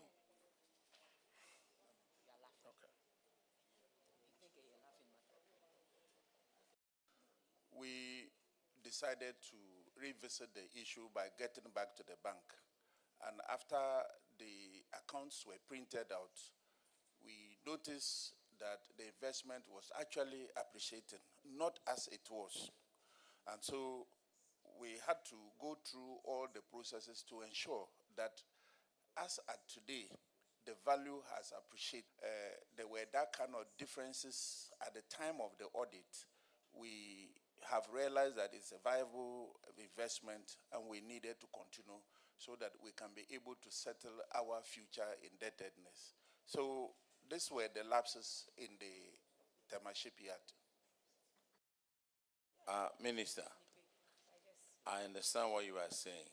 We decided to revisit the issue by getting back to the bank. And after the accounts were printed out, we noticed that the investment was actually appreciating, not as it was. And so we had to go through all the processes to ensure that as at today, the value has appreciated. There were that kind of differences at the time of the audit. We have realized that it's a viable investment and we needed to continue so that we can be able to settle our future indebtedness. So these were the lapses in the Tema shipyard. Minister, I understand what you are saying,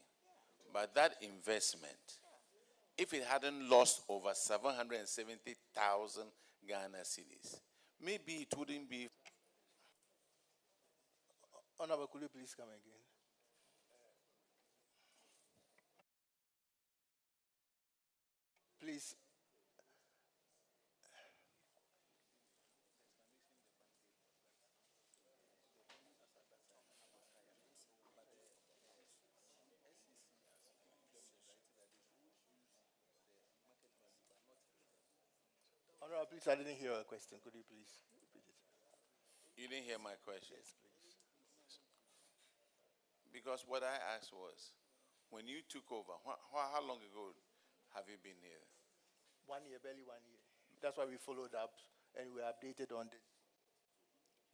but that investment, if it hadn't lost over 770,000 Ghana cedis, maybe it wouldn't be. Honorable, could you please come again? Please. Honorable, please, I didn't hear a question. Could you please repeat it? You didn't hear my question? Yes, please. Because what I asked was, when you took over, how long ago have you been here? 1 year, barely 1 year. That's why we followed up and we updated on this.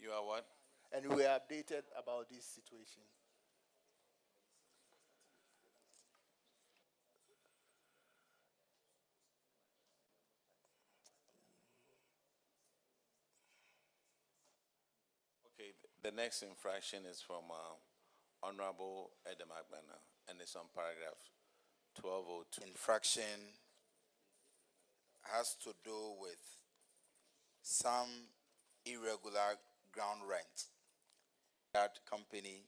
You are what? And we were updated about this situation. Okay, the next infraction is from Honorable Edem Agbana, and it's on paragraph 1202. Infraction has to do with some irregular ground rent. That company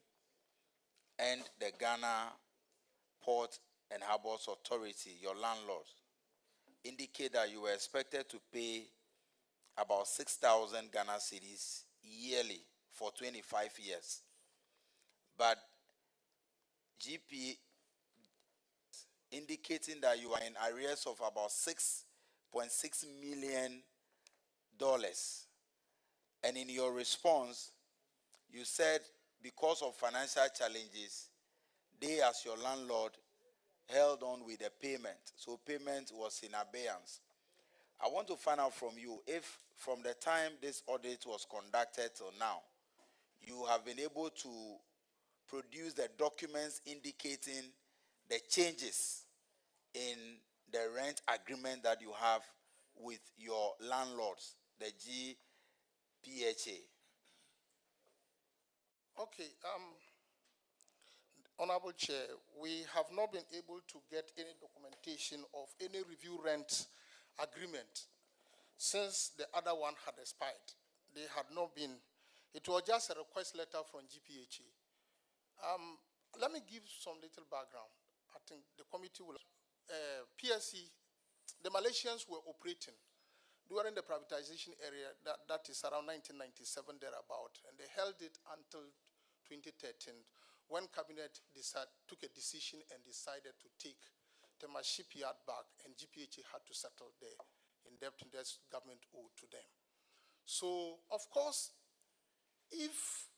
and the Ghana Port and Harbors Authority, your landlord, indicate that you were expected to pay about 6,000 Ghana cedis yearly for 25 years. But GP indicating that you are in arrears of about $6.6 million. And in your response, you said because of financial challenges, they as your landlord held on with the payment. So payment was in abeyance. I want to find out from you if from the time this audit was conducted till now, you have been able to produce the documents indicating the changes in the rent agreement that you have with your landlords, the GPHA. Okay, Honorable Chair, we have not been able to get any documentation of any review rent agreement since the other one had expired. They had not been, it was just a request letter from GPHA. Let me give some little background. I think the committee will, PSC, the Malaysians were operating during the privatization area, that is around 1997 thereabout, and they held it until 2013, when Cabinet took a decision and decided to take Tema Shipyard back, and GPHA had to settle the indebtedness government owed to them. So, of course, if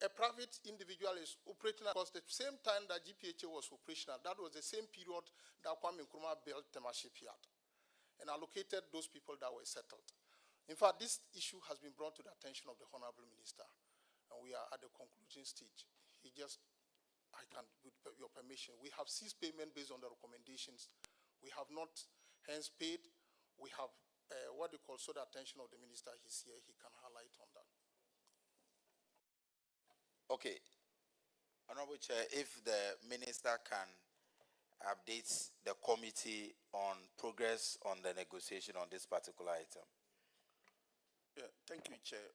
a private individual is operating at the same time that GPHA was operational, that was the same period that Kwame Nkrumah built Tema Shipyard and allocated those people that were settled. In fact, this issue has been brought to the attention of the Honorable Minister, and we are at the conclusion stage. I can, with your permission, we have ceased payment based on the recommendations. We have not hence paid. We have what they call so the attention of the minister. He's here, he can highlight on that. Okay. Honorable Chair, if the minister can update the committee on progress on the negotiation on this particular item. Yeah, thank you, Chair.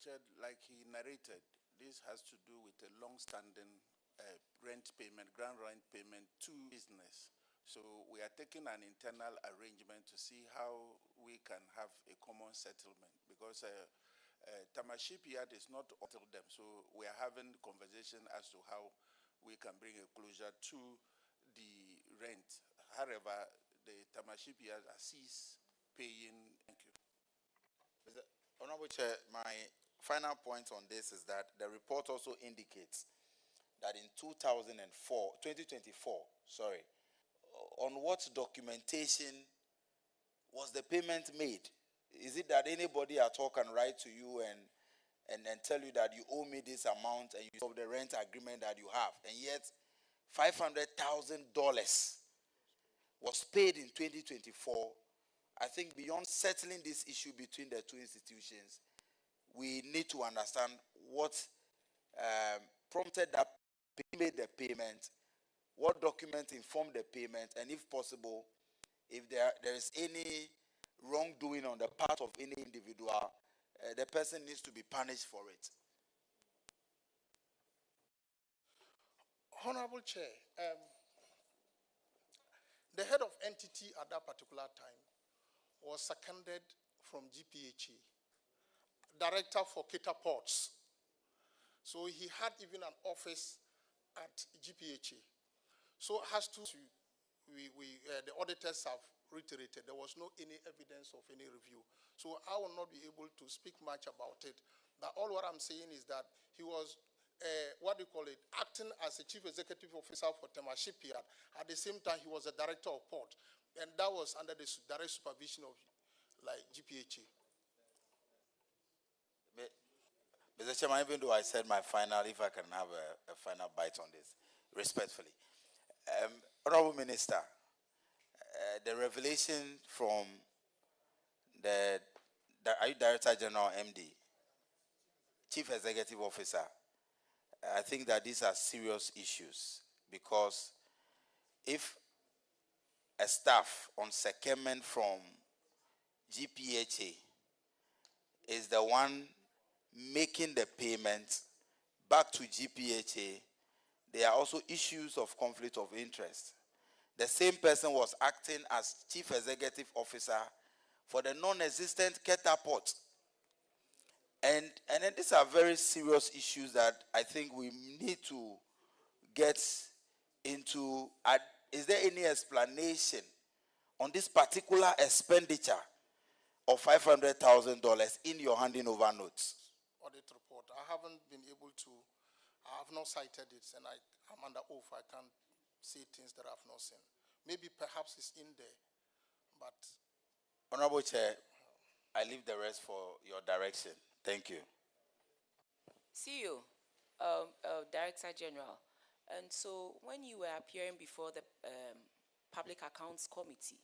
Chair, like he narrated, this has to do with a long-standing rent payment, ground rent payment to business. So we are taking an internal arrangement to see how we can have a common settlement, because Tema Shipyard is not all of them. So we are having conversation as to how we can bring a closure to the rent. However, the Tema Shipyard has ceased paying. Thank you. Mr. Honorable Chair, my final point on this is that the report also indicates that in 2024, on what documentation was the payment made? Is it that anybody at all can write to you and tell you that you owe me this amount and you of the rent agreement that you have, and yet $500,000 was paid in 2024? I think beyond settling this issue between the two institutions, we need to understand what prompted that, made the payment, what document informed the payment, and if possible, if there is any wrongdoing on the part of any individual, the person needs to be punished for it. Honorable Chair, the head of entity at that particular time was seconded from GPHA, director for Kita Ports. So he had even an office at GPHA. So as to, the auditors have reiterated, there was no any evidence of any review. So I will not be able to speak much about it. But all what I'm saying is that he was, acting as a chief executive officer for Tema Shipyard. At the same time, he was a director of port. And that was under the direct supervision of GPHA. Mr. Chairman, even though I said my final, if I can have a final bite on this, respectfully. Honorable Minister, the revelation from the Director General MD, Chief Executive Officer, I think that these are serious issues, because if a staff on secondment from GPHA is the one making the payment back to GPHA, there are also issues of conflict of interest. The same person was acting as chief executive officer for the non-existent Keta Port. And then these are very serious issues that I think we need to get into. Is there any explanation on this particular expenditure of $500,000 in your handing over notes? Audit report. I haven't been able to, I have not cited it, and I'm under oath. I can't say things that I have not seen. Maybe perhaps it's in there, but Honorable Chair, I leave the rest for your direction. Thank you. CEO, Director General, and so when you were appearing before the Public Accounts Committee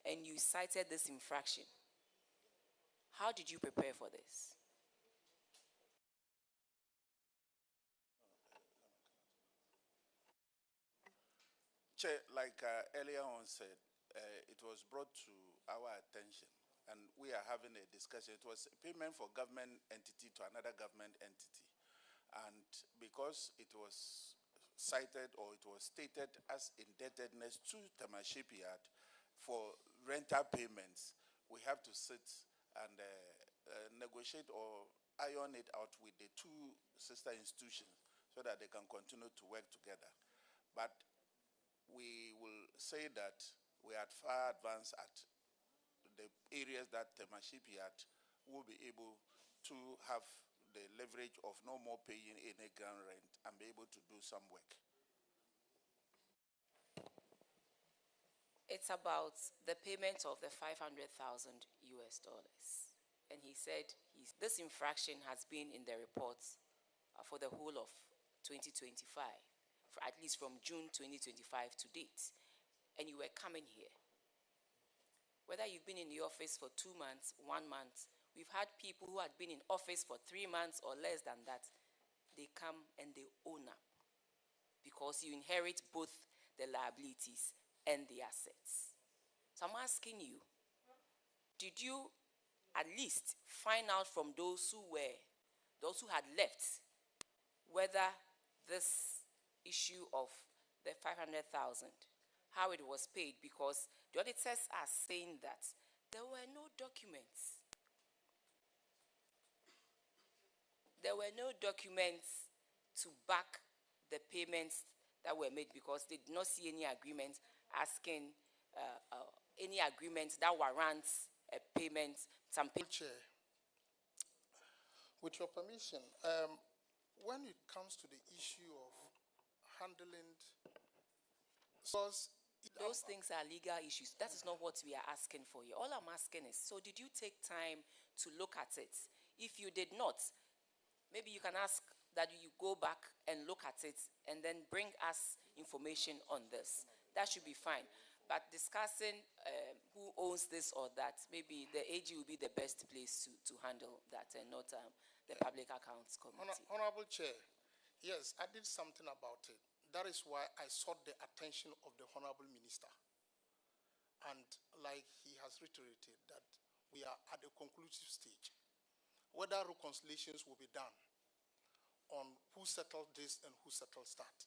and you cited this infraction, how did you prepare for this? Chair, like earlier on said, it was brought to our attention and we are having a discussion. It was a payment for government entity to another government entity. And because it was cited or it was stated as indebtedness to Tema Shipyard for rental payments, we have to sit and negotiate or iron it out with the two sister institutions so that they can continue to work together. But we will say that we are far advanced at the areas that Tema Shipyard will be able to have the leverage of no more paying any ground rent and be able to do some work. It's about the payment of the $500,000 US. And he said this infraction has been in the reports for the whole of 2025, for at least from June 2025 to date. And you were coming here. Whether you've been in the office for 2 months, 1 month, we've had people who had been in office for 3 months or less than that. They come and they own up because you inherit both the liabilities and the assets. So I'm asking you, did you at least find out from those who had left, whether this issue of the 500,000, how it was paid? Because the auditors are saying that there were no documents. There were no documents to back the payments that were made because they did not see any agreement asking any agreement that warrants a payment. Chair, with your permission, when it comes to the issue of handling, those things are legal issues. That is not what we are asking for you. All I'm asking is, so did you take time to look at it? If you did not, maybe you can ask that you go back and look at it and then bring us information on this. That should be fine. But discussing who owns this or that, maybe the AG will be the best place to handle that and not the Public Accounts Committee. Honorable Chair, yes, I did something about it. That is why I sought the attention of the Honorable Minister. And like he has reiterated that we are at a conclusive stage. Whether reconciliations will be done on who settled this and who settled that.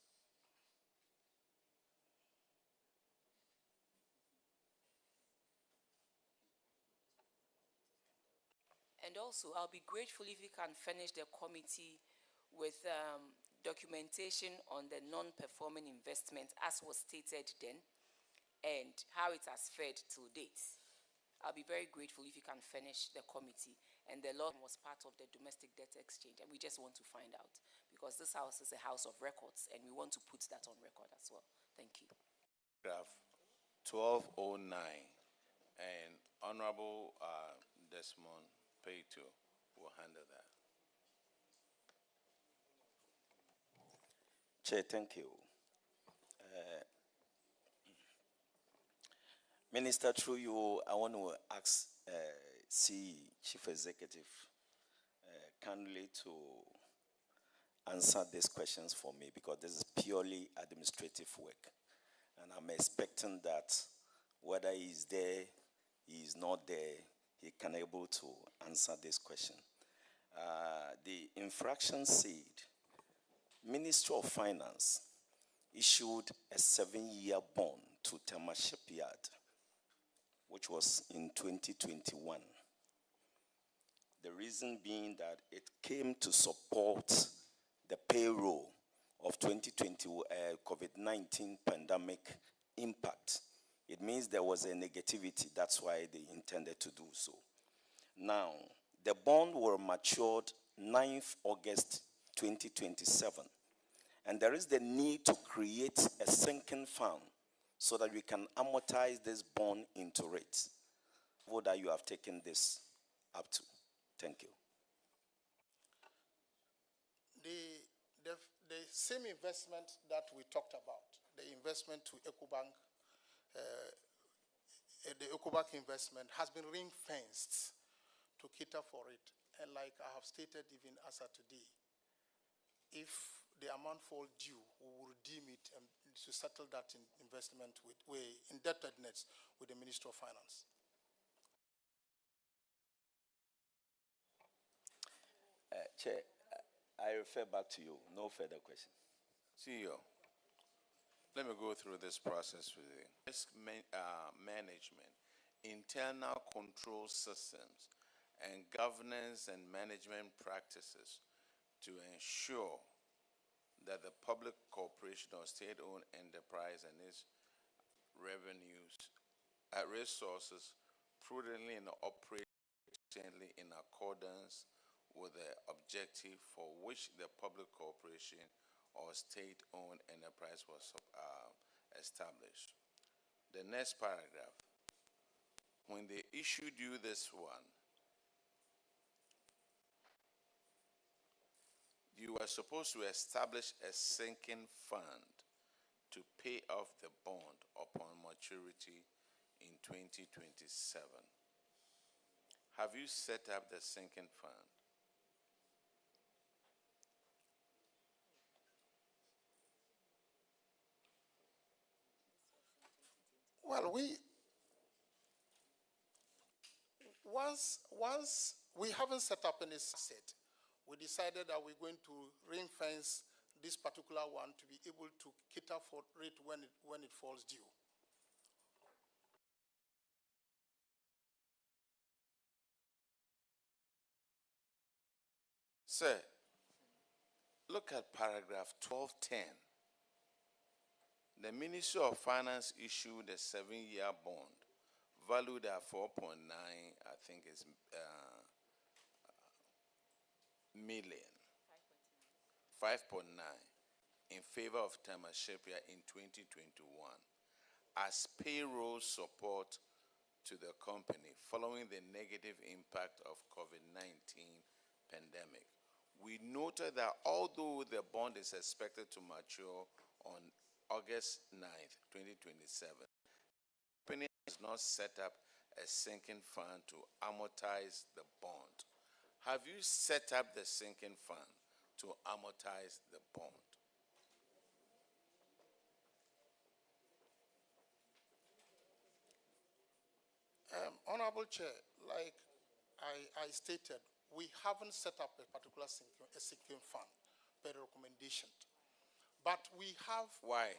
And also, I'll be grateful if you can furnish the committee with documentation on the non-performing investment as was stated then and how it has fared till date. I'll be very grateful if you can furnish the committee. And the law was part of the domestic debt exchange, and we just want to find out because this house is a house of records and we want to put that on record as well. Thank you. Graph 1209 and Honorable Desmond Peito will handle that. Chair, thank you. Minister, through you, I want to ask Chief Executive kindly to answer these questions for me because this is purely administrative work. And I'm expecting that whether he's there, he is not there, he can able to answer this question. The infraction said, Ministry of Finance issued a 7-year bond to Tema Shipyard, which was in 2021. The reason being that it came to support the payroll of 2020 COVID-19 pandemic impact. It means there was a negativity. That's why they intended to do so. Now, the bond were matured 9th August 2027. And there is the need to create a sinking fund so that we can amortize this bond into rates. level that you have taken this up to? Thank you. The same investment that we talked about, the investment to EcoBank, the EcoBank investment has been ring-fenced to cater for it. And like I have stated even as of today, if the amount falls due, we will redeem it and to settle that investment with indebtedness with the Ministry of Finance. Chair, I refer back to you. No further question. CEO, let me go through this process with you. Risk management, internal control systems, and governance and management practices to ensure that the public corporation or state-owned enterprise and its revenues, resources prudently and operate efficiently in accordance with the objective for which the public corporation or state-owned enterprise was established. The next paragraph. When they issued you this one, you were supposed to establish a sinking fund to pay off the bond upon maturity in 2027. Have you set up the sinking fund? Well, once we haven't set up any asset, we decided that we're going to ring fence this particular one to be able to cater for it when it falls due. Sir, look at paragraph 1210. The Ministry of Finance issued a 7-year bond valued at 4.9, I think it's million, 5.9 in favor of Thomas Shapiro in 2021 as payroll support to the company following the negative impact of COVID-19 pandemic. We noted that although the bond is expected to mature on August 9th, 2027, the company has not set up a sinking fund to amortize the bond. Have you set up the sinking fund to amortize the bond? Honorable Chair, like I stated, we haven't set up a particular sinking fund per recommendation. But we have... Why?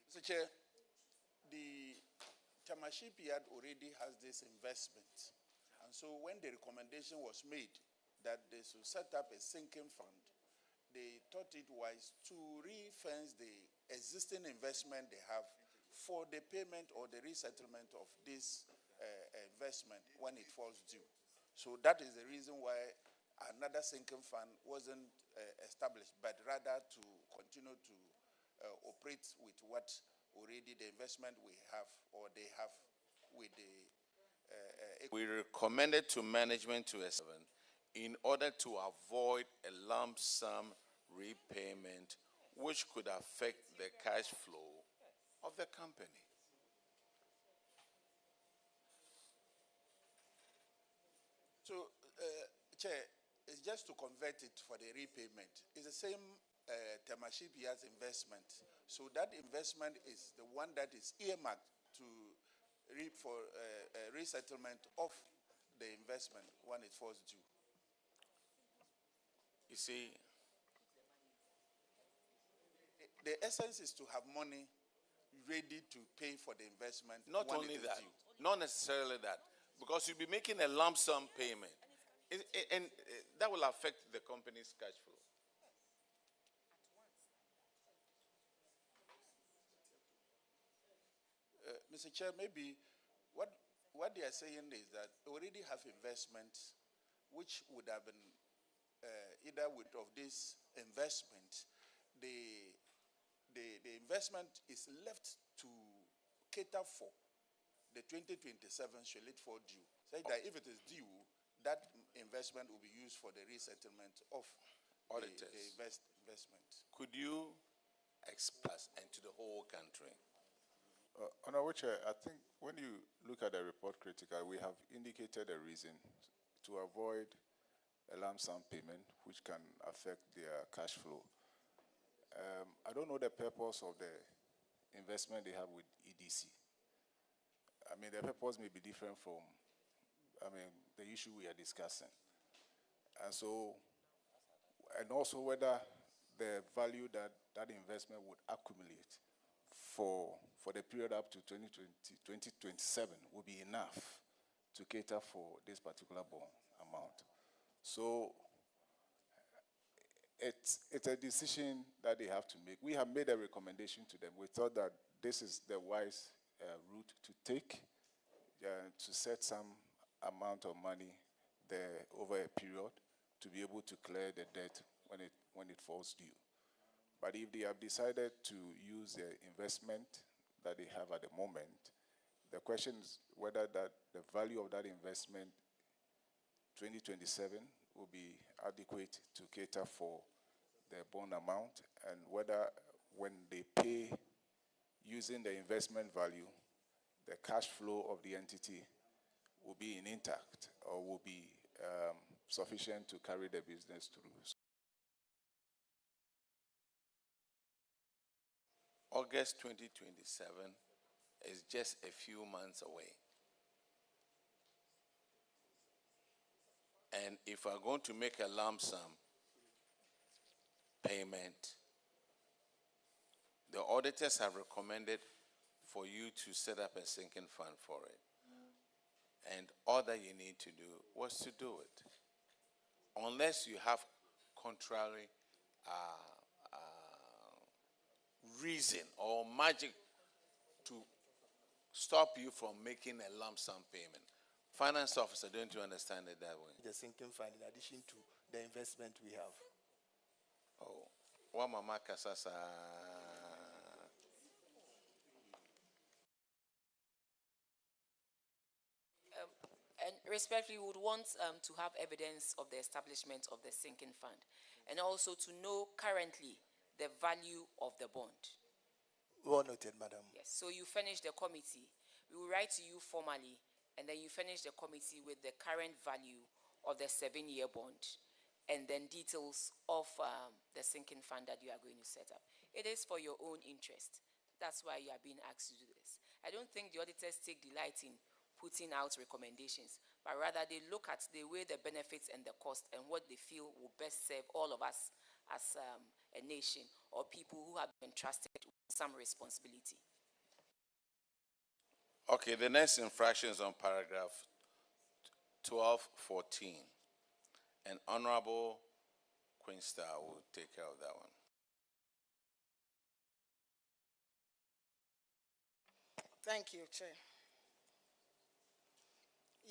Mr. Chair, the Tamaship Yard already has this investment. And so when the recommendation was made that they should set up a sinking fund, they thought it wise to re-fence the existing investment they have for the payment or the resettlement of this investment when it falls due. So that is the reason why another sinking fund wasn't established, but rather to continue to operate with what already the investment we have or they have with the... We recommended to management to in order to avoid a lump sum repayment which could affect the cash flow of the company. So, Chair, it's just to convert it for the repayment. It's the same Tamaship Yard's investment. So that investment is the one that is earmarked to for resettlement of the investment when it falls due. You see, the essence is to have money ready to pay for the investment. not when only it is that, due. not necessarily that, because you'll be making a lump sum payment, and that will affect the company's cash flow. Mr. Chair, maybe what they are saying is that they already have investments which would have been either with of this investment, the investment is left to cater for the 2027 shall fall due. Say that if it is due, that investment will be used for the resettlement of the investment. Could you express and to the whole country? Honorable Chair, I think when you look at the report critically, we have indicated a reason to avoid a lump sum payment, which can affect their cash flow. I don't know the purpose of the investment they have with EDC. I mean, the purpose may be different from, the issue we are discussing. And so, and also whether the value that that investment would accumulate for the period up to 2027 will be enough to cater for this particular bond amount. So it's a decision that they have to make. We have made a recommendation to them. We thought that this is the wise route to take, to set some amount of money there over a period to be able to clear the debt when it falls due. But if they have decided to use the investment that they have at the moment, the question is whether that the value of that investment 2027 will be adequate to cater for the bond amount, and whether when they pay using the investment value, the cash flow of the entity will be intact or will be sufficient to carry the business through. August 2027 is just a few months away. And if we're going to make a lump sum payment, the auditors have recommended for you to set up a sinking fund for it. And all that you need to do was to do it. Unless you have contrary reason or magic to stop you from making a lump sum payment. Finance officer, don't you understand it that way? The sinking fund in addition to the investment we have. Oh, what mama kasasa. And respectfully, we would want to have evidence of the establishment of the sinking fund, and also to know currently the value of the bond. Well noted, madam. Yes, so you finish the committee. We will write to you formally, and then you finish the committee with the current value of the 7-year bond, and then details of the sinking fund that you are going to set up. It is for your own interest. That's why you are being asked to do this. I don't think the auditors take delight in putting out recommendations, but rather they look at the way the benefits and the cost and what they feel will best serve all of us as a nation or people who have been entrusted with some responsibility. Okay, the next infraction is on paragraph 1214. And Honorable Queenster will take care of that one. Thank you, Chair.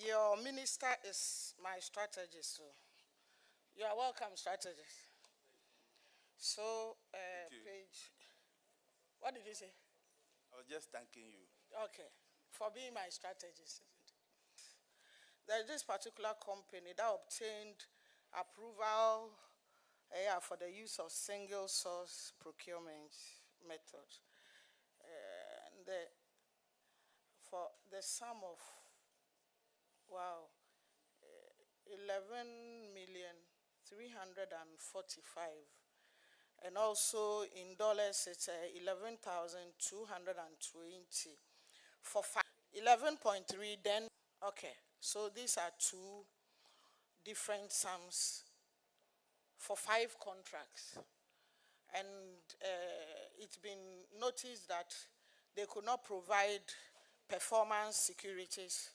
Your minister is my strategist, so you are welcome, strategist. So, page, what did you say? I was just thanking you. Okay, for being my strategist. There's this particular company that obtained approval for the use of single source procurement method. And for the sum of, 11,345,000. And also in dollars, it's 11,220 for 11.3. Then, okay. So these are two different sums for 5 contracts. And it's been noticed that they could not provide performance securities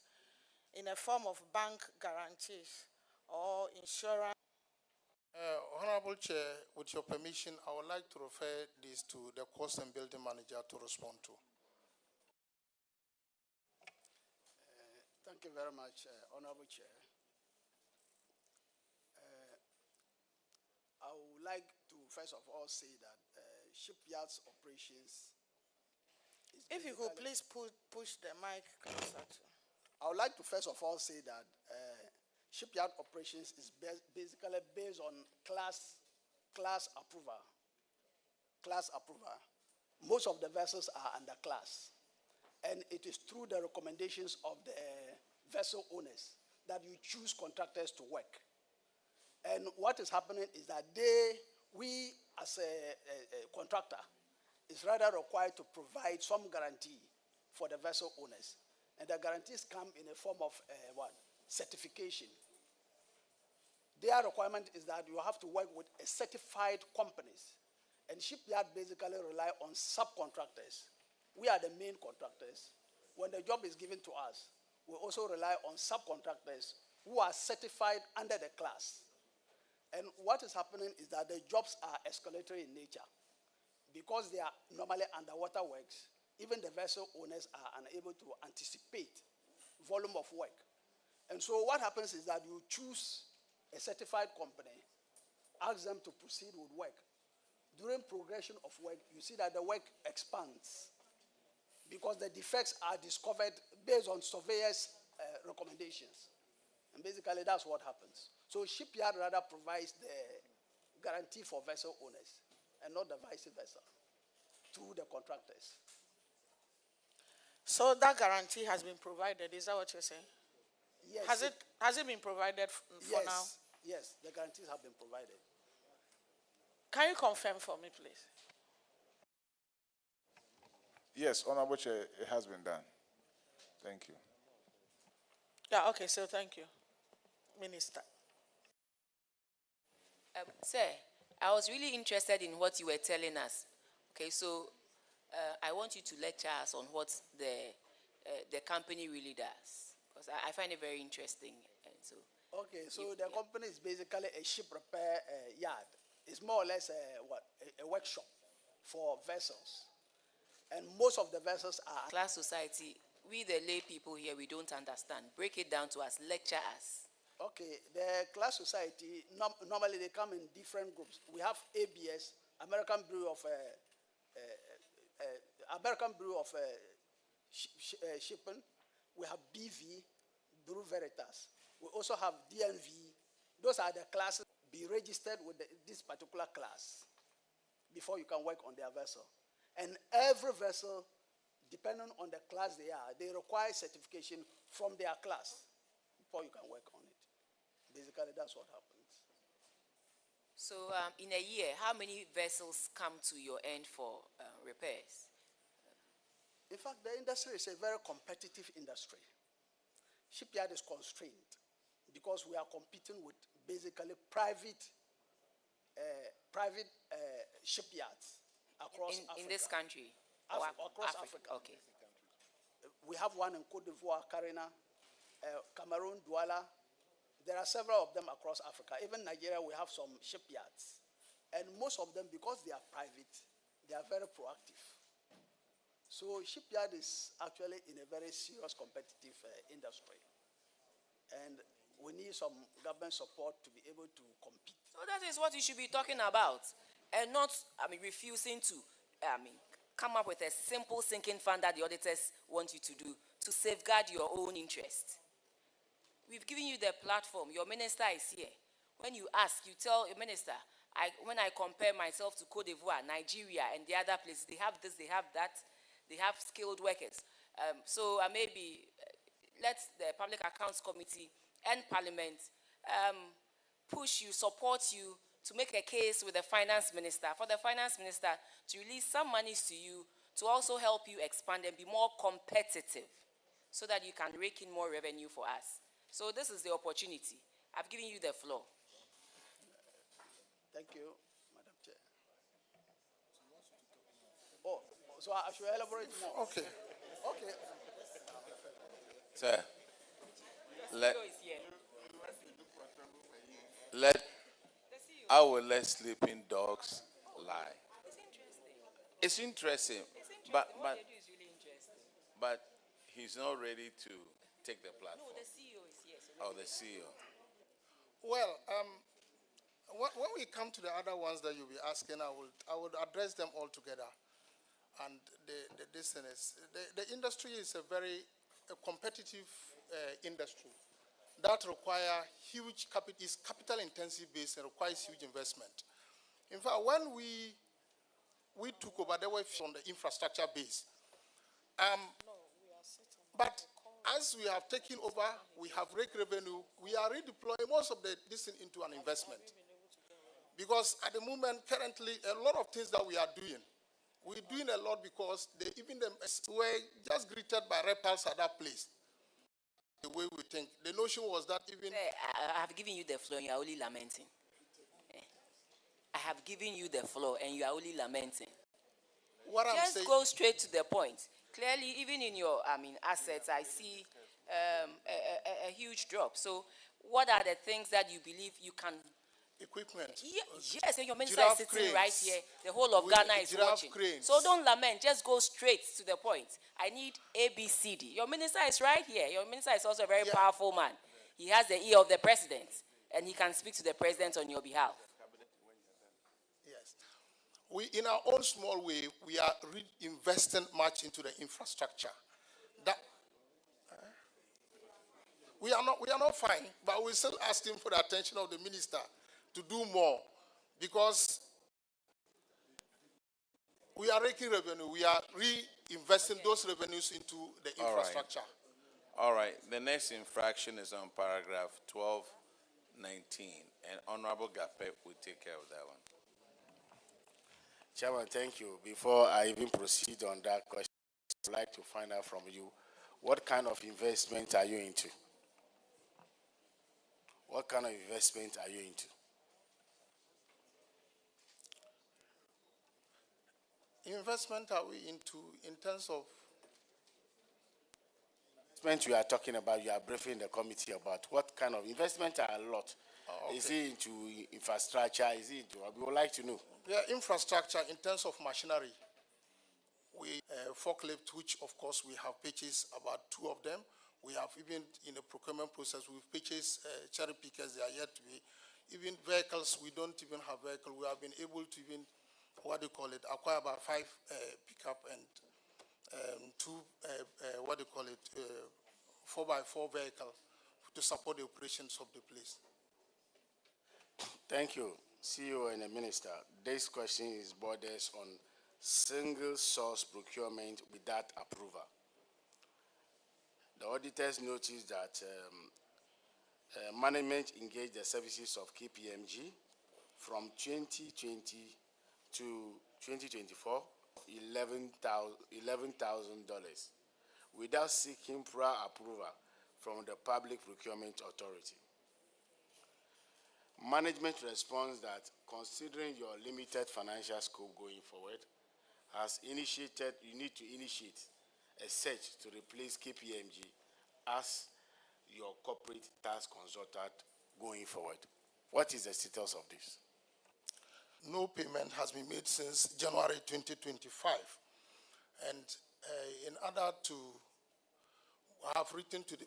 in a form of bank guarantees or insurance. Honorable Chair, with your permission, I would like to refer this to the cost and building manager to respond to. Thank you very much, Honorable Chair. like to first of all say that shipyards operations. If you could please push the mic closer to. I would like to first of all say that shipyard operations is basically based on class approval. Class approval. Most of the vessels are under class, and it is through the recommendations of the vessel owners that you choose contractors to work. And what is happening is that we as a contractor is rather required to provide some guarantee for the vessel owners. And the guarantees come in a form of certification. Their requirement is that you have to work with a certified companies. And shipyard basically rely on subcontractors. We are the main contractors. When the job is given to us, we also rely on subcontractors who are certified under the class. And what is happening is that the jobs are escalatory in nature. Because they are normally underwater works, even the vessel owners are unable to anticipate volume of work. And so what happens is that you choose a certified company, ask them to proceed with work. During progression of work, you see that the work expands because the defects are discovered based on surveyors' recommendations. And basically that's what happens. So shipyard rather provides the guarantee for vessel owners and not the vice versa through the contractors. So that guarantee has been provided, is that what you're saying? Yes. Has it been provided for now? Yes, the guarantees have been provided. Can you confirm for me, please? Yes, Honorable Chair, it has been done. Thank you. Yeah, okay, so thank you, Minister. Sir, I was really interested in what you were telling us. Okay, so I want you to lecture us on what the company really does, because I find it very interesting. And so. Okay, so the company is basically a ship repair yard. It's more or less a workshop for vessels. And most of the vessels are... Class society, we the lay people here, we don't understand. Break it down to us, lecture us. Okay, the class society, normally they come in different groups. We have ABS, American Bureau of Shipping. We have BV, Bureau Veritas. We also have DNV. Those are the classes. Be registered with this particular class before you can work on their vessel. And every vessel, depending on the class they require certification from their class before you can work on it. Basically, that's what happens. So in a year, how many vessels come to your end for repairs? In fact, the industry is a very competitive industry. Shipyard is constrained because we are competing with basically private shipyards across Africa. In this country? Across Africa. Okay. We have one in Cote d'Ivoire, Carina, Cameroon, Douala. There are several of them across Africa. Even Nigeria, we have some shipyards. And most of them, because they are private, they are very proactive. So shipyard is actually in a very serious competitive industry. And we need some government support to be able to compete. So that is what you should be talking about. And not, refusing to, come up with a simple sinking fund that the auditors want you to do to safeguard your own interest. We've given you the platform. Your minister is here. When you ask, you tell your minister, when I compare myself to Cote d'Ivoire, Nigeria, and the other places, they have this, they have that, they have skilled workers. So maybe let the Public Accounts Committee and Parliament push you, support you to make a case with the Finance Minister, for the Finance Minister to release some monies to you to also help you expand and be more competitive so that you can rake in more revenue for us. So this is the opportunity. I've given you the floor. Thank you, Madam Chair. Oh, so I should elaborate more? Okay. Okay. Sir, I will let sleeping dogs lie. It's interesting, but he's not ready to take the platform. No, the CEO is here. Oh, the CEO. Well, When we come to the other ones that you'll be asking, I would address them all together. And this thing is, the industry is a very competitive industry that require huge capital, is capital intensive base and requires huge investment. In fact, when we took over, they were on the infrastructure base. But as we have taken over, we have rake revenue, we are redeploying most of this thing into an investment. Because at the moment, currently, a lot of things that we are doing, we're doing a lot because we're just greeted by reptiles at that place. The way we think. The notion was that even... I have given you the floor and you are only lamenting. I have given you the floor and you are only lamenting. What I'm saying... Just go straight to the point. Clearly, even in your assets, I see a huge drop. So what are the things that you believe you can... Equipment. Yes, and your minister is sitting right here. The whole of Ghana is watching. Cranes. So don't lament. Just go straight to the point. I need A, B, C, D. Your minister is right here. Your minister is also a very powerful man. He has the ear of the president, and he can speak to the president on your behalf. Yes. We, in our own small way, we are investing much into the infrastructure. We are not fine, but we're still asking for the attention of the minister to do more, because we are raking revenue. We are reinvesting those revenues into the infrastructure. All right. The next infraction is on paragraph 1219, and Honorable Gape will take care of that one. Chairman, thank you. Before I even proceed on that question, I'd like to find out from you, what kind of investment are you into? What kind of investment are you into? Investment are we into in terms of... Investment you are talking about, you are briefing the committee about. What kind of investment are a lot? Okay. Is it into infrastructure? Is it into... We would like to know. Yeah, infrastructure in terms of machinery. We forklift, which of course we have purchased about 2 of them. We have even in the procurement process, we've purchased cherry pickers. They are yet to be. Even vehicles, we don't even have vehicles. We have been able to even, acquire about 5 pickup and 2, 4x4 vehicle to support the operations of the place. Thank you, CEO and the Minister. This question is borders on single source procurement without approval. The auditors noticed that management engaged the services of KPMG from 2020 to 2024, $11,000 without seeking prior approval from the Public Procurement Authority. Management responds that considering your limited financial scope going forward, you need to initiate a search to replace KPMG as your corporate tax consultant going forward. What is the status of this? No payment has been made since January 2025. And in order to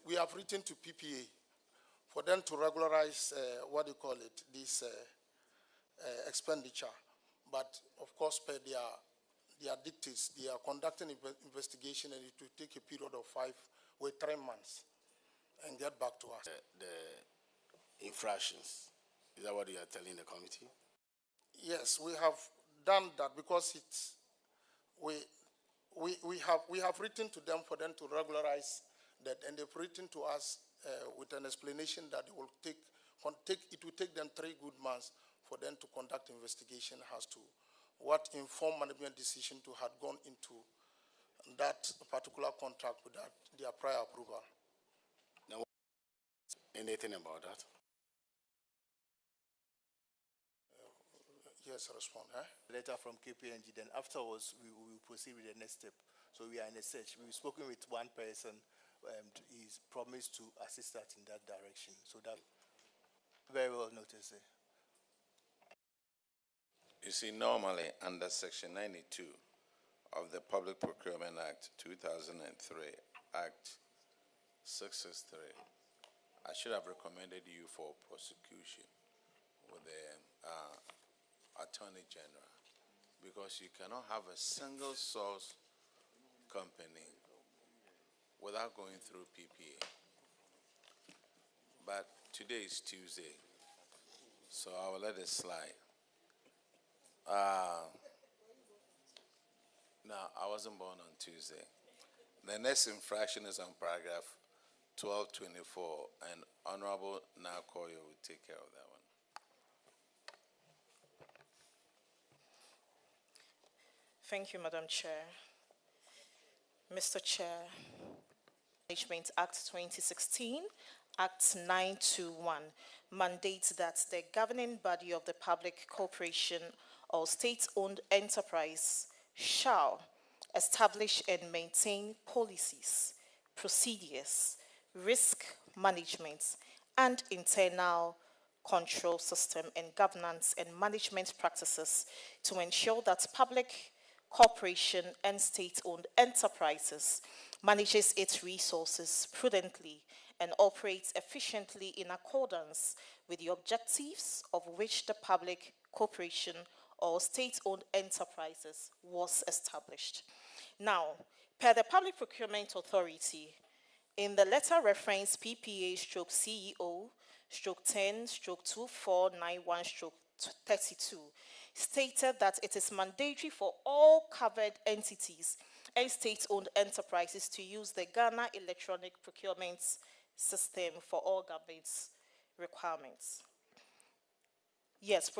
we have written to PPA for them to regularize this expenditure. But of course, per their dictates, they are conducting investigation, and it will take a period of 3 months and get back to us. The infractions, is that what you are telling the committee? Yes, we have done that because we have written to them for them to regularize that, and they've written to us with an explanation that it will take them 3 good months for them to conduct investigation as to what informed management decision to have gone into that particular contract without their prior approval. Now, anything about that? Yes, respond. Letter from KPMG, then afterwards we will proceed with the next step. So we are in a search. We've spoken with one person, and he's promised to assist us in that direction. So that very well noticed. You see, normally under Section 92 of the Public Procurement Act 2003, Act 663, I should have recommended you for prosecution with the Attorney General, because you cannot have a single source company without going through PPA. But today is Tuesday, so I will let it slide. No, I wasn't born on Tuesday. The next infraction is on paragraph 1224, and Honorable Nakoyo will take care of that one. Thank you, Madam Chair. Mr. Chair, Management Act 2016, Act 921, mandates that the governing body of the public corporation or state-owned enterprise shall establish and maintain policies, procedures, risk management, and internal control system and governance and management practices to ensure that public corporation and state-owned enterprises manages its resources prudently and operates efficiently in accordance with the objectives of which the public corporation or state-owned enterprises was established. Now, per the Public Procurement Authority, in the letter reference PPA/CEO/10/2491/32, stated that it is mandatory for all covered entities and state-owned enterprises to use the Ghana Electronic Procurement System for all government requirements. Yes,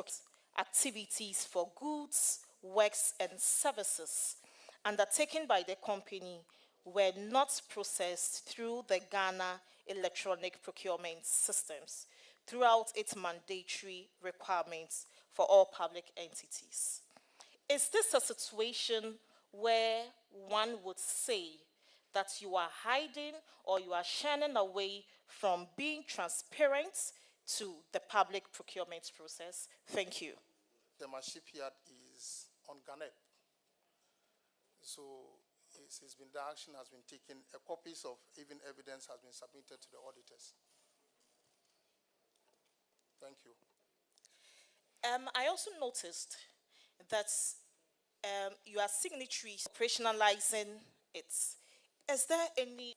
activities for goods, works, and services undertaken by the company were not processed through the Ghana Electronic Procurement Systems throughout its mandatory requirements for all public entities. Is this a situation where one would say that you are hiding or you are shunning away from being transparent to the public procurement process? Thank you. The shipyard is on Ganep. So the action has been taken. Copies of even evidence has been submitted to the auditors. Thank you. I also noticed that you are signatories operationalizing it. Is there any?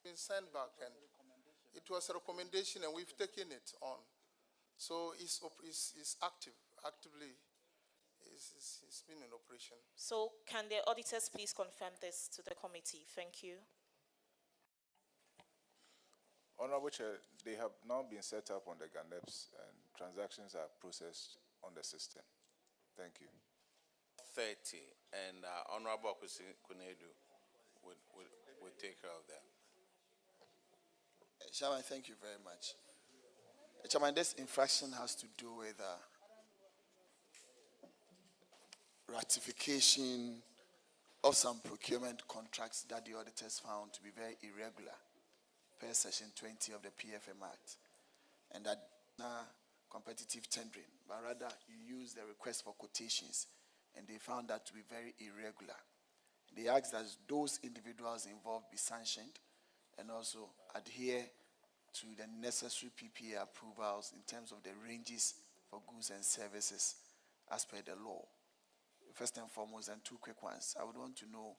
Been sent back, and it was a recommendation, and we've taken it on. So it's actively. It's been in operation. So can the auditors please confirm this to the committee? Thank you. Honorable Chair, they have now been set up on the GANEPS and transactions are processed on the system. Thank you. 30, and Honorable Kunedu would take care of that. Chairman, thank you very much. Chairman, this infraction has to do with ratification of some procurement contracts that the auditors found to be very irregular per section 20 of the PFM Act, and that competitive tendering, but rather you use the request for quotations, and they found that to be very irregular. They asked that those individuals involved be sanctioned and also adhere to the necessary PPA approvals in terms of the ranges for goods and services as per the law. First and foremost, and two quick ones. I would want to know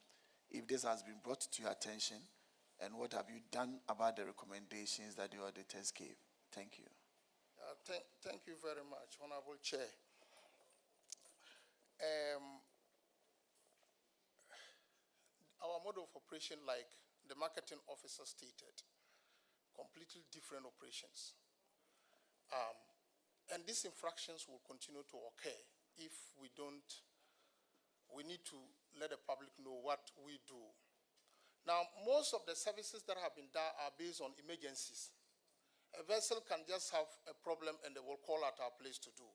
if this has been brought to your attention and what have you done about the recommendations that the auditors gave. Thank you. Thank you very much, Honorable Chair. Our mode of operation, like the marketing officer stated, completely different operations. And these infractions will continue to occur if we need to let the public know what we do. Now, most of the services that have been done are based on emergencies. A vessel can just have a problem and they will call at our place to do.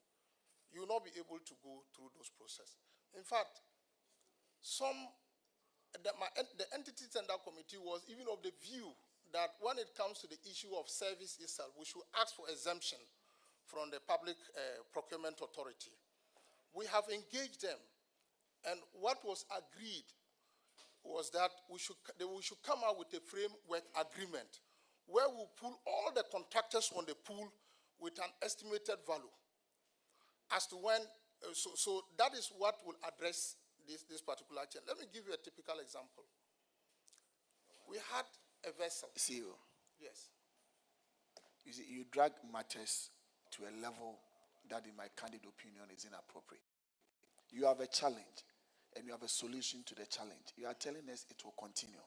You will not be able to go through those processes. In fact, the entity tender committee was even of the view that when it comes to the issue of service itself, we should ask for exemption from the Public Procurement Authority. We have engaged them, and what was agreed was that we should come out with a framework agreement where we pull all the contractors on the pool with an estimated value. as to when, so that is what will address this particular change. Let me give you a typical example. We had a vessel. CEO, Yes. you see, you drag matters to a level that, in my candid opinion, is inappropriate. You have a challenge, and you have a solution to the challenge. You are telling us it will continue.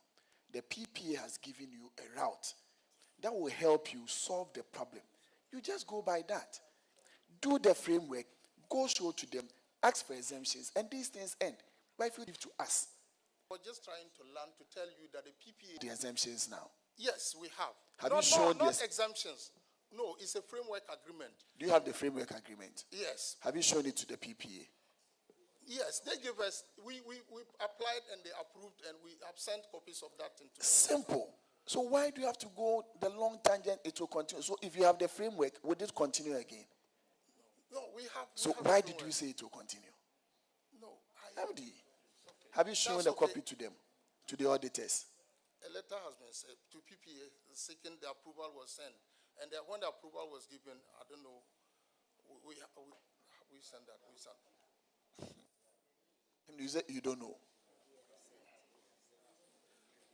The PPA has given you a route that will help you solve the problem. You just go by that. Do the framework, go show to them, ask for exemptions, and these things end. But if you give to us, We're just trying to learn to tell you that the PPA. the exemptions now, Yes, we have. Have no, you shown not this? exemptions. No, it's a framework agreement. do you have the framework agreement? Yes. Have you shown it to the PPA? Yes, they gave us, we applied and they approved, and we have sent copies of that into. Simple. So why do you have to go the long tangent? It will continue. So if you have the framework, would it continue again? No, we have. So we have why a did you framework. say it will continue? No, MD, have you shown That's a copy okay. to them, to the auditors? A letter has been sent to PPA seeking the approval was sent, and then when the approval was given, I don't know, we sent that. We sent. And you said you don't know.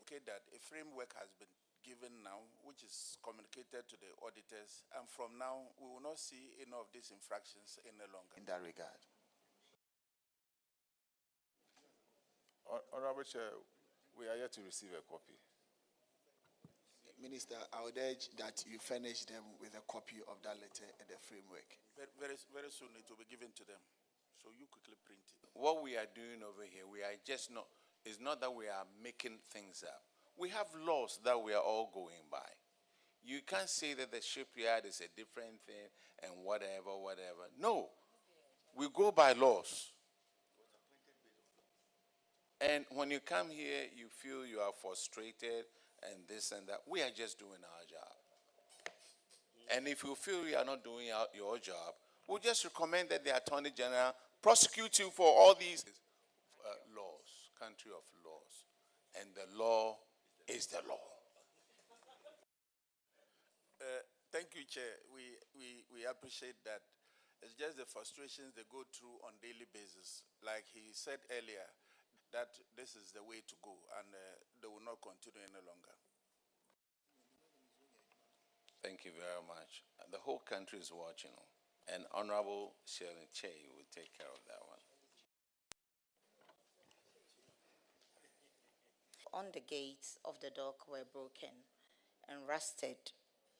Okay, that a framework has been given now, which is communicated to the auditors, and from now, we will not see any of these infractions any longer. In that regard. Honorable Chair, we are yet to receive a copy. Minister, I would urge that you furnish them with a copy of that letter and the framework. Very soon it will be given to them. So you quickly print it. What we are doing over here, we are just not, it's not that we are making things up. We have laws that we are all going by. You can't say that the shipyard is a different thing and whatever. No, we go by laws. And when you come here, you feel you are frustrated and this and that. We are just doing our job. And if you feel you are not doing your job, we'll just recommend that the Attorney General prosecute you for all these laws, country of laws. And the law is the law. Thank you, Chair. We appreciate that. It's just the frustrations they go through on daily basis. Like he said earlier, that this is the way to go, and they will not continue any longer. Thank you very much. The whole country is watching, and Honorable Shirley Che will take care of that one. On the gates of the dock were broken and rusted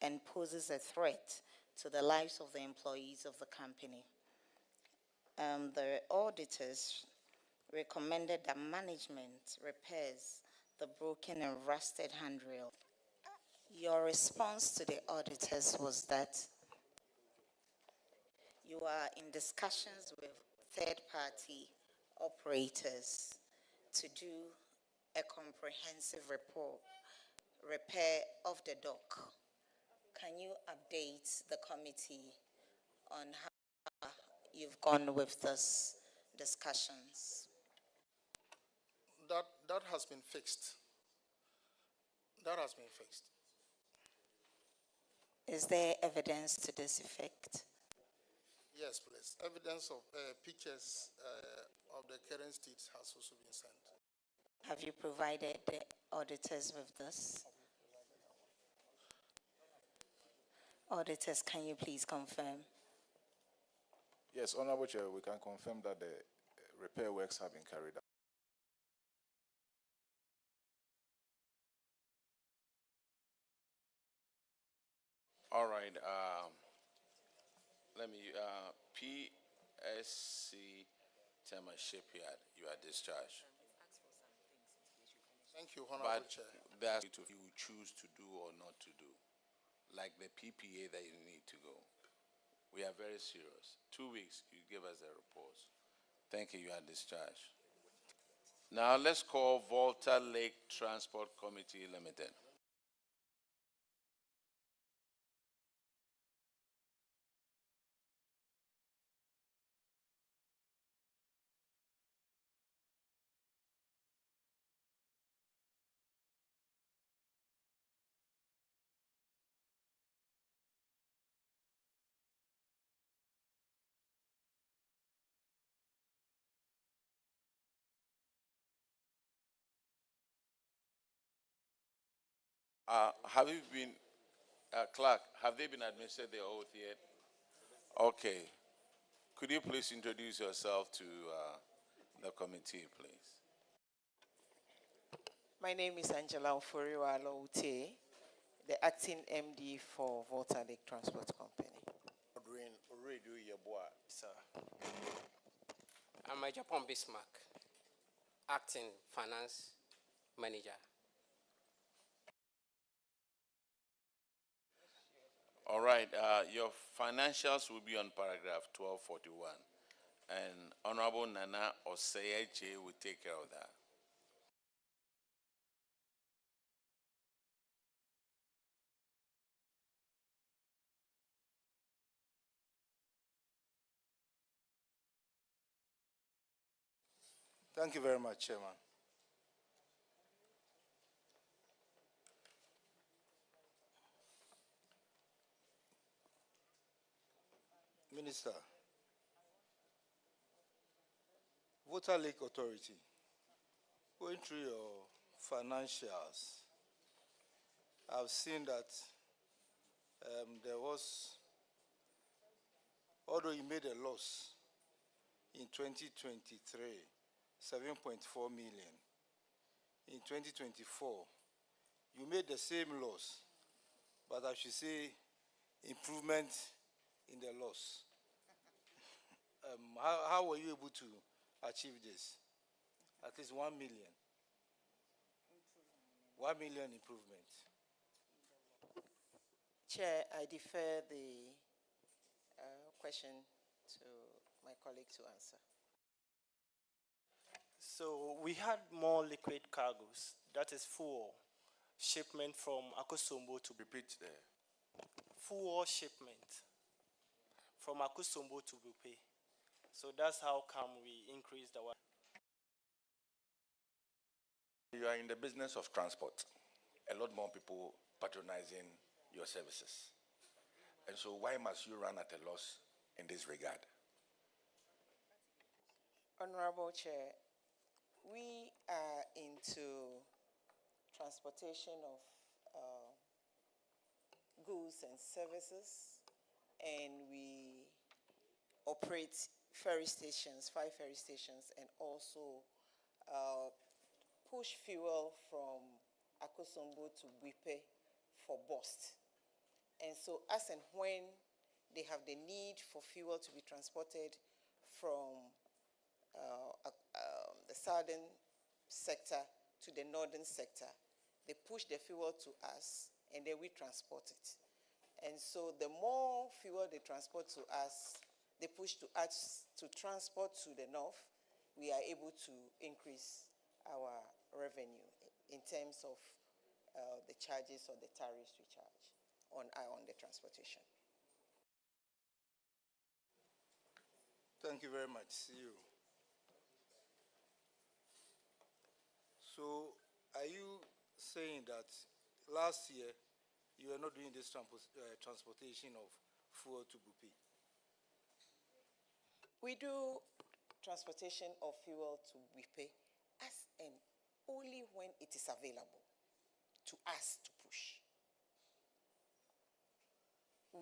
and poses a threat to the lives of the employees of the company. The auditors recommended that management repairs the broken and rusted handrail. Your response to the auditors was that you are in discussions with third-party operators to do a comprehensive repair of the dock. Can you update the committee on how you've gone with those discussions? That has been fixed. That has been fixed. Is there evidence to this effect? Yes, please. Evidence of pictures of the current state has also been sent. Have you provided the auditors with this? Auditors, can you please confirm? Yes, Honorable Chair, we can confirm that the repair works have been carried out. All right. Let me, PSC Tema Shipyard, you are discharged. Thank you, Honorable But Chair. that's what you choose to do or not to do. Like the PPA that you need to go. We are very serious. 2 weeks, you give us the reports. Thank you, you are discharged. Now let's call Volta Lake Transport Committee Limited. Have you been, Clerk, have they been administered their oath yet? Okay. Could you please introduce yourself to the committee, please? My name is Angela Oforiwa Aloute, the acting MD for Volta Lake Transport Company. Sir. I'm a Japan Bismarck, acting finance manager. All right, your financials will be on paragraph 1241, and Honorable Nana Oseyeche will take care of that. Thank you very much, Chairman. Minister, Water Lake Authority, going through your financials, I've seen that there was, although you made a loss in 2023, 7.4 million. In 2024, you made the same loss, but I should say improvement in the loss. How were you able to achieve this? At least 1 million. 1 million improvement. Chair, I defer the question to my colleague to answer. So we had more liquid cargoes, that is full shipment from Akosombo to Repeat there. full shipment from Akosombo to Bupe. So that's how come we increased our. You are in the business of transport. A lot more people patronizing your services. And so why must you run at a loss in this regard? Honorable Chair, we are into transportation of goods and services, and we operate ferry stations, 5 ferry stations, and also push fuel from Akosombo to Buipe for Bost. And so as and when they have the need for fuel to be transported from the southern sector to the northern sector, they push the fuel to us and then we transport it. And so the more fuel they transport to us, they push to us to transport to the north, we are able to increase our revenue in terms of the charges or the tariffs we charge on the transportation. Thank you very much. See you. So, are you saying that last year you were not doing this transportation of fuel to Bupe? We do transportation of fuel to Bupe as and only when it is available to us to push.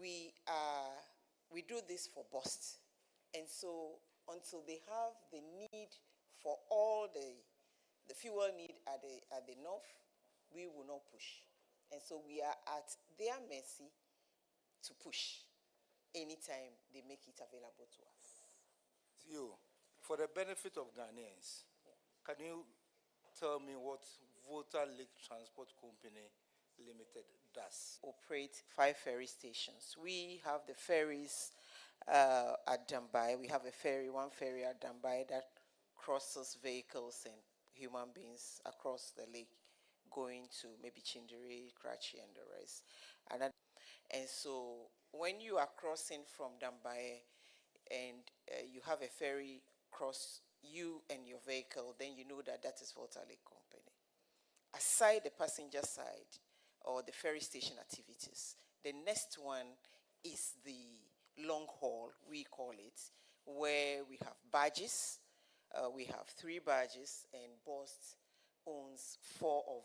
We do this for Bost, and so until they have the need for all the fuel need at the north, we will not push. And so we are at their mercy to push anytime they make it available to us. You, for the benefit of Ghanaians, can you tell me what Volta Lake Transport Company Limited does? Operate 5 ferry stations. We have the ferries at Dambai. We have one ferry at Dambai that crosses vehicles and human beings across the lake, going to maybe Chindiri, Karachi, and the rest. And so when you are crossing from Dambai and you have a ferry cross you and your vehicle, then you know that is Volta Lake Company. Aside the passenger side or the ferry station activities, the next one is the long haul, we call it, where we have barges. We have 3 barges, and Bost owns 4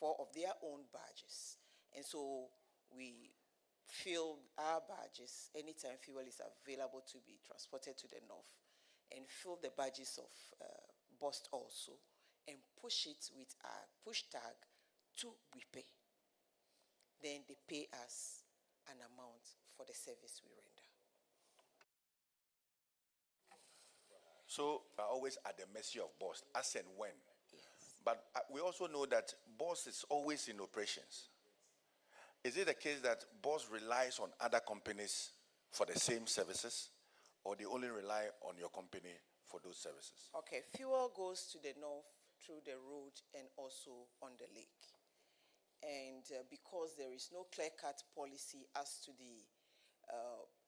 4 of their own badges. And so we fill our badges anytime fuel is available to be transported to the north, and fill the badges of Bust also, and push it with our push tag to WePay. Then they pay us an amount for the service we render. So are always at the mercy of boss, as and when. But we also know that boss is always in operations. Is it the case that boss relies on other companies for the same services, or they only rely on your company for those services? Okay, fuel goes to the north through the road and also on the lake. And because there is no clear-cut policy as to the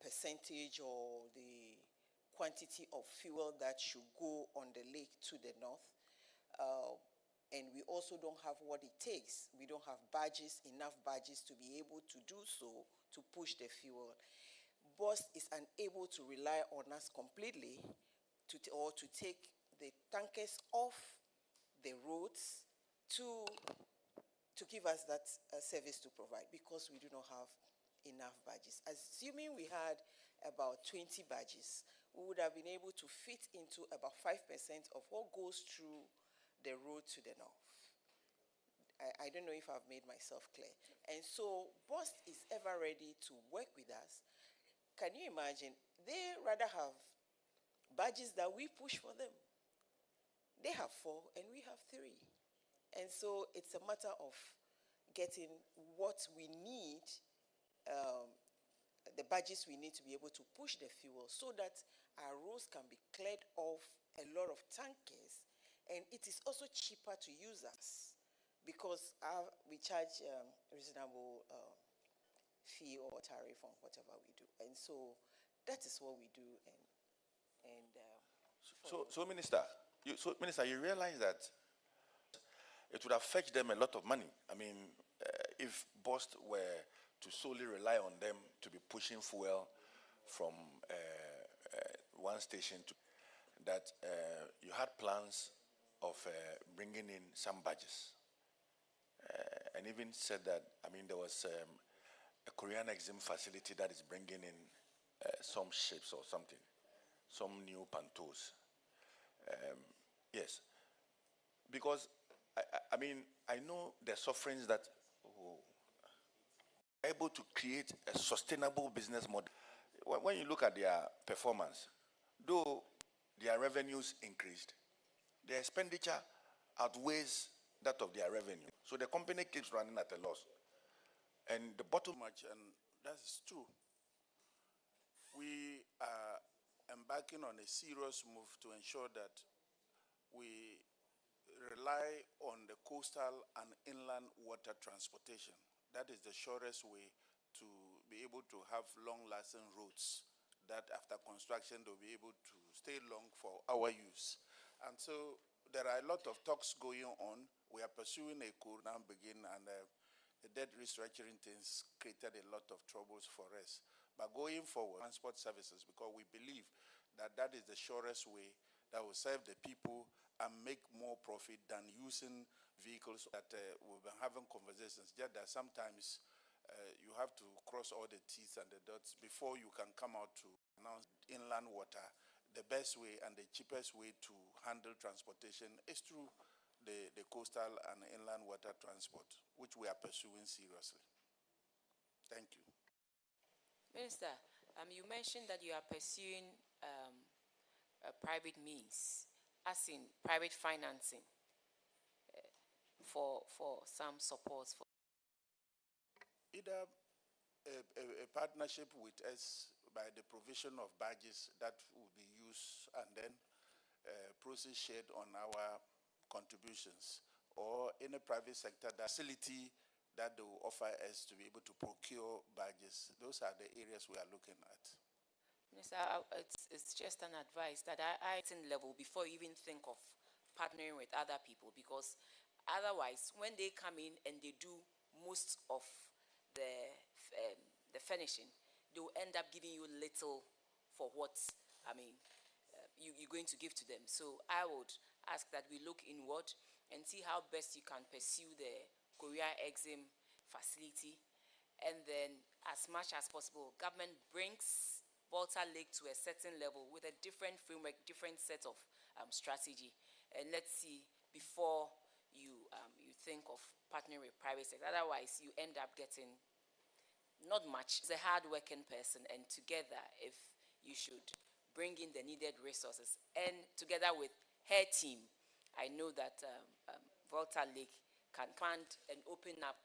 percentage or the quantity of fuel that should go on the lake to the north, and we also don't have what it takes. We don't have badges, enough badges to be able to do so, to push the fuel. BOS is unable to rely on us completely or to take the tankers off the roads to give us that service to provide, because we do not have enough badges. Assuming we had about 20 badges, we would have been able to fit into about 5% of what goes through the road to the north. I don't know if I've made myself clear. And so BOS is ever ready to work with us. Can you imagine? They rather have badges that we push for them. They have 4 and we have 3. And so it's a matter of getting what we need, the badges we need to be able to push the fuel, so that our roads can be cleared of a lot of tankers. And it is also cheaper to use us, because we charge reasonable fee or tariff on whatever we do. And so that is what we do. So Minister, you realize that it would have fetched them a lot of money. I mean, if BOS were to solely rely on them to be pushing fuel from one station to that, you had plans of bringing in some badges, and even said that, I mean, there was a Korean Exim facility that is bringing in some ships or something, some new pantos. Yes, because I mean, I know the sufferings that able to create a sustainable business model. When you look at their performance, though their revenues increased, their expenditure outweighs that of their revenue. So the company keeps running at a loss. And the bottom much, and that's true. We are embarking on a serious move to ensure that we rely on the coastal and inland water transportation. That is the surest way to be able to have long-lasting roads that after construction they'll be able to stay long for our use. And so there are a lot of talks going on. We are pursuing a Quran begin, and the debt restructuring things created a lot of troubles for us. But going forward, transport services, because we believe that that is the surest way that will serve the people and make more profit than using vehicles that we've been having conversations. Just that sometimes you have to cross all the T's and the dots before you can come out to announce inland water. The best way and the cheapest way to handle transportation is through the coastal and inland water transport, which we are pursuing seriously. Thank you. Minister, you mentioned that you are pursuing a private means, as in private financing for some supports. For either a partnership with us by the provision of badges that will be used, and then process shared on our contributions, or in a private sector facility that they will offer us to be able to procure badges. Those are the areas we are looking at. Minister, it's just an advice that I level before you even think of partnering with other people, because otherwise, when they come in and they do most of the furnishing, they will end up giving you little for what, I mean, you're going to give to them. So I would ask that we look inward and see how best you can pursue the Korea Exim facility. And then, as much as possible, government brings Volta Lake to a certain level with a different framework, different set of strategy. And let's see, before you think of partnering with private sector. Otherwise, you end up getting not much. It's a hard-working person, and together, if you should bring in the needed resources, and together with her team, I know that Volta Lake can plant and open up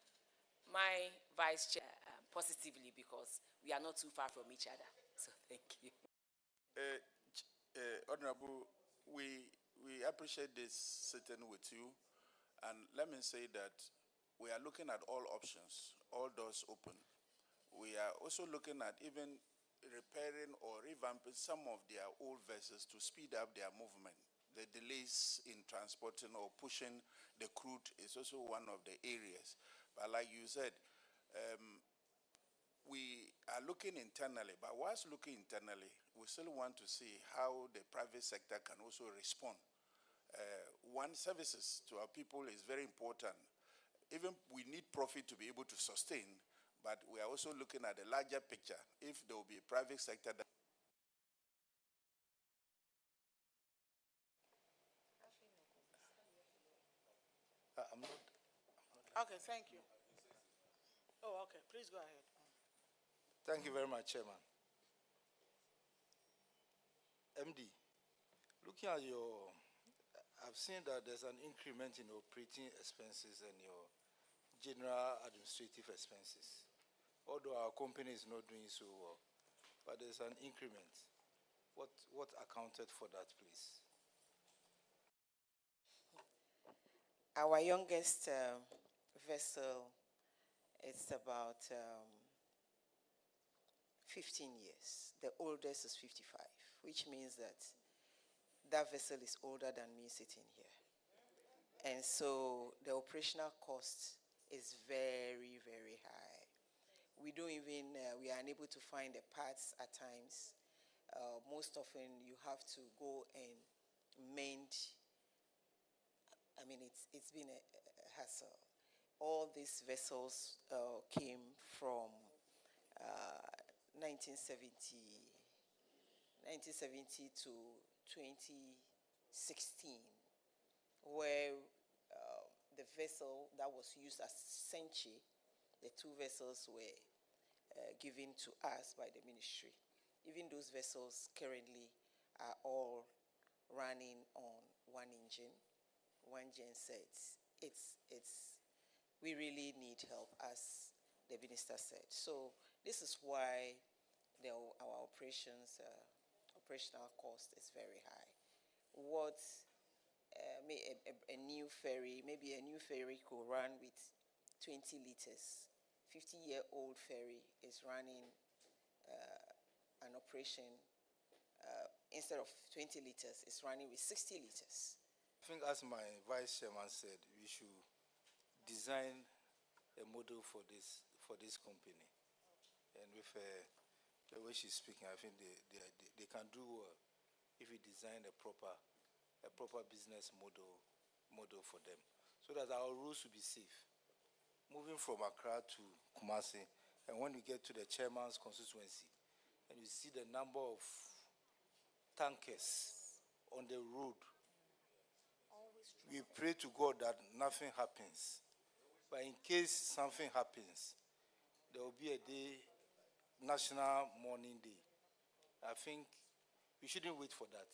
my vice chair positively, because we are not too far from each other. So thank you. Honorable, we appreciate this sitting with you, and let me say that we are looking at all options, all doors open. We are also looking at even repairing or revamping some of their old vessels to speed up their movement. The delays in transporting or pushing the crude is also one of the areas. But like you said, we are looking internally, but whilst looking internally, we still want to see how the private sector can also respond. One, services to our people is very important. Even we need profit to be able to sustain, but we are also looking at the larger picture. If there will be a private sector that I'm not. Okay, thank you. Oh, okay, please go ahead. Thank you very much, Chairman. MD, looking at I've seen that there's an increment in operating expenses and your general administrative expenses. Although our company is not doing so well, but there's an increment. What accounted for that, please? Our youngest vessel is about 15 years. The oldest is 55, which means that that vessel is older than me sitting here. And so the operational cost is very, very high. We don't even, we are unable to find the parts at times. Most often you have to go and mend. I mean, it's been a hassle. All these vessels came from 1970 to 2016, where the vessel that was used as Senchi, the two vessels were given to us by the ministry. Even those vessels currently are all running on one engine, one genset. We really need help, as the minister said. So this is why our operational cost is very high. What a new ferry, maybe a new ferry could run with 20 liters. 50-year-old ferry is running an operation, instead of 20 liters, it's running with 60 liters. I think, as my vice chairman said, we should design a model for this company. And with the way she's speaking, I think they can do well if we design a proper business model for them, so that our routes will be safe. Moving from Accra to Kumasi, and when we get to the chairman's constituency, and you see the number of tankers on the road, we pray to God that nothing happens. But in case something happens, there will be a day, National Mourning Day. I think we shouldn't wait for that.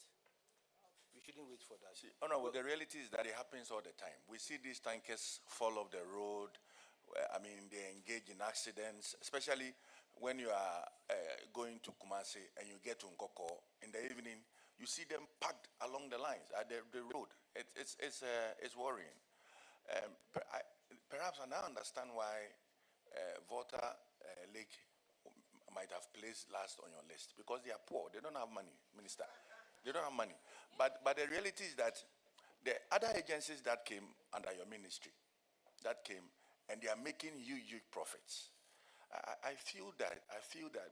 We shouldn't wait for that. See, Honorable, the reality is that it happens all the time. We see these tankers fall off the road. I mean, they engage in accidents, especially when you are going to Kumasi and you get to Nkoko in the evening. You see them packed along the lines at the road. It's worrying. Perhaps I now understand why Volta Lake might have placed last on your list, because they are poor. They don't have money, Minister. They don't have money. But the reality is that the other agencies that came under your ministry, and they are making huge profits. I feel that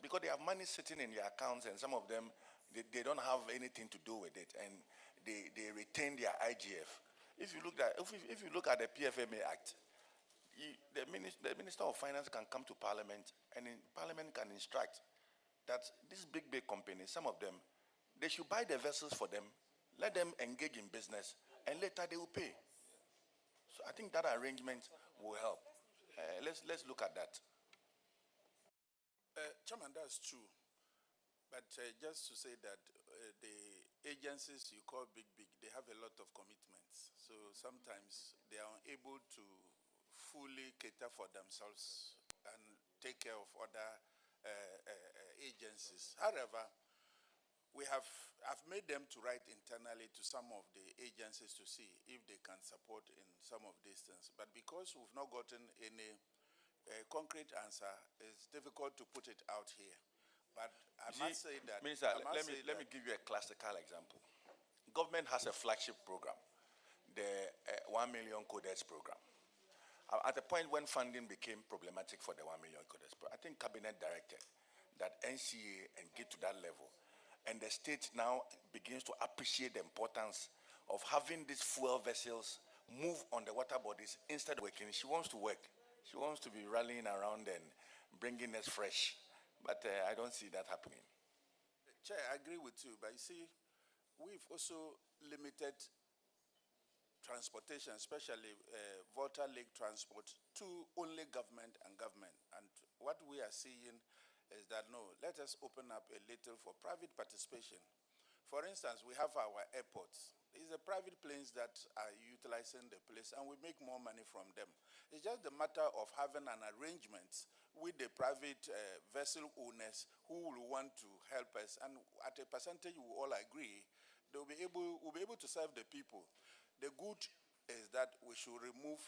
because they have money sitting in their accounts, and some of them, they don't have anything to do with it, and they retain their IGF. If you look at the PFMA Act, the Minister of Finance can come to Parliament, and Parliament can instruct that these big companies, some of them, they should buy the vessels for them, let them engage in business, and later they will pay. So I think that arrangement will help. Let's look at that. Chairman, that's true. But just to say that the agencies you call big, they have a lot of commitments. So sometimes they are unable to fully cater for themselves and take care of other agencies. However, I've made them to write internally to some of the agencies to see if they can support in some of these things. But because we've not gotten any concrete answer, it's difficult to put it out here. But I must say that... Minister, let me give you a classical example. Government has a flagship program, the 1 million codex program. At the point when funding became problematic for the 1 million codex program, I think Cabinet directed that NCA and get to that level. And the state now begins to appreciate the importance of having these fuel vessels move on the water bodies instead of working. She wants to work. She wants to be rallying around and bringing us fresh. But I don't see that happening. Chair, I agree with you. But you see, we've also limited transportation, especially Volta Lake transport, to only government and government. And what we are seeing is that, no, let us open up a little for private participation. For instance, we have our airports. These are private planes that are utilizing the place, and we make more money from them. It's just a matter of having an arrangement with the private vessel owners who will want to help us, and at a percentage we all agree, we'll be able to serve the people. The good is that we should remove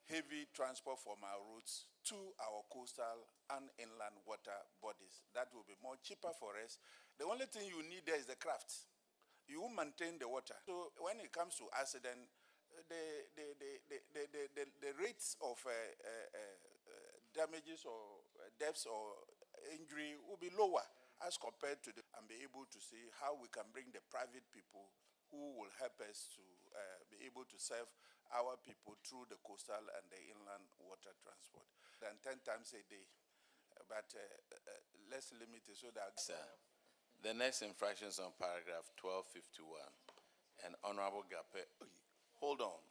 heavy transport from our routes to our coastal and inland water bodies. That will be more cheaper for us. The only thing you need there is the craft. You maintain the water. So when it comes to accident, the rates of damages or deaths or injury will be lower as compared to and be able to see how we can bring the private people who will help us to be able to serve our people through the coastal and the inland water transport. Than 10 times a day. But let's limit it so that... Sir, the next infraction is on paragraph 1251. And Honorable Gape, hold on.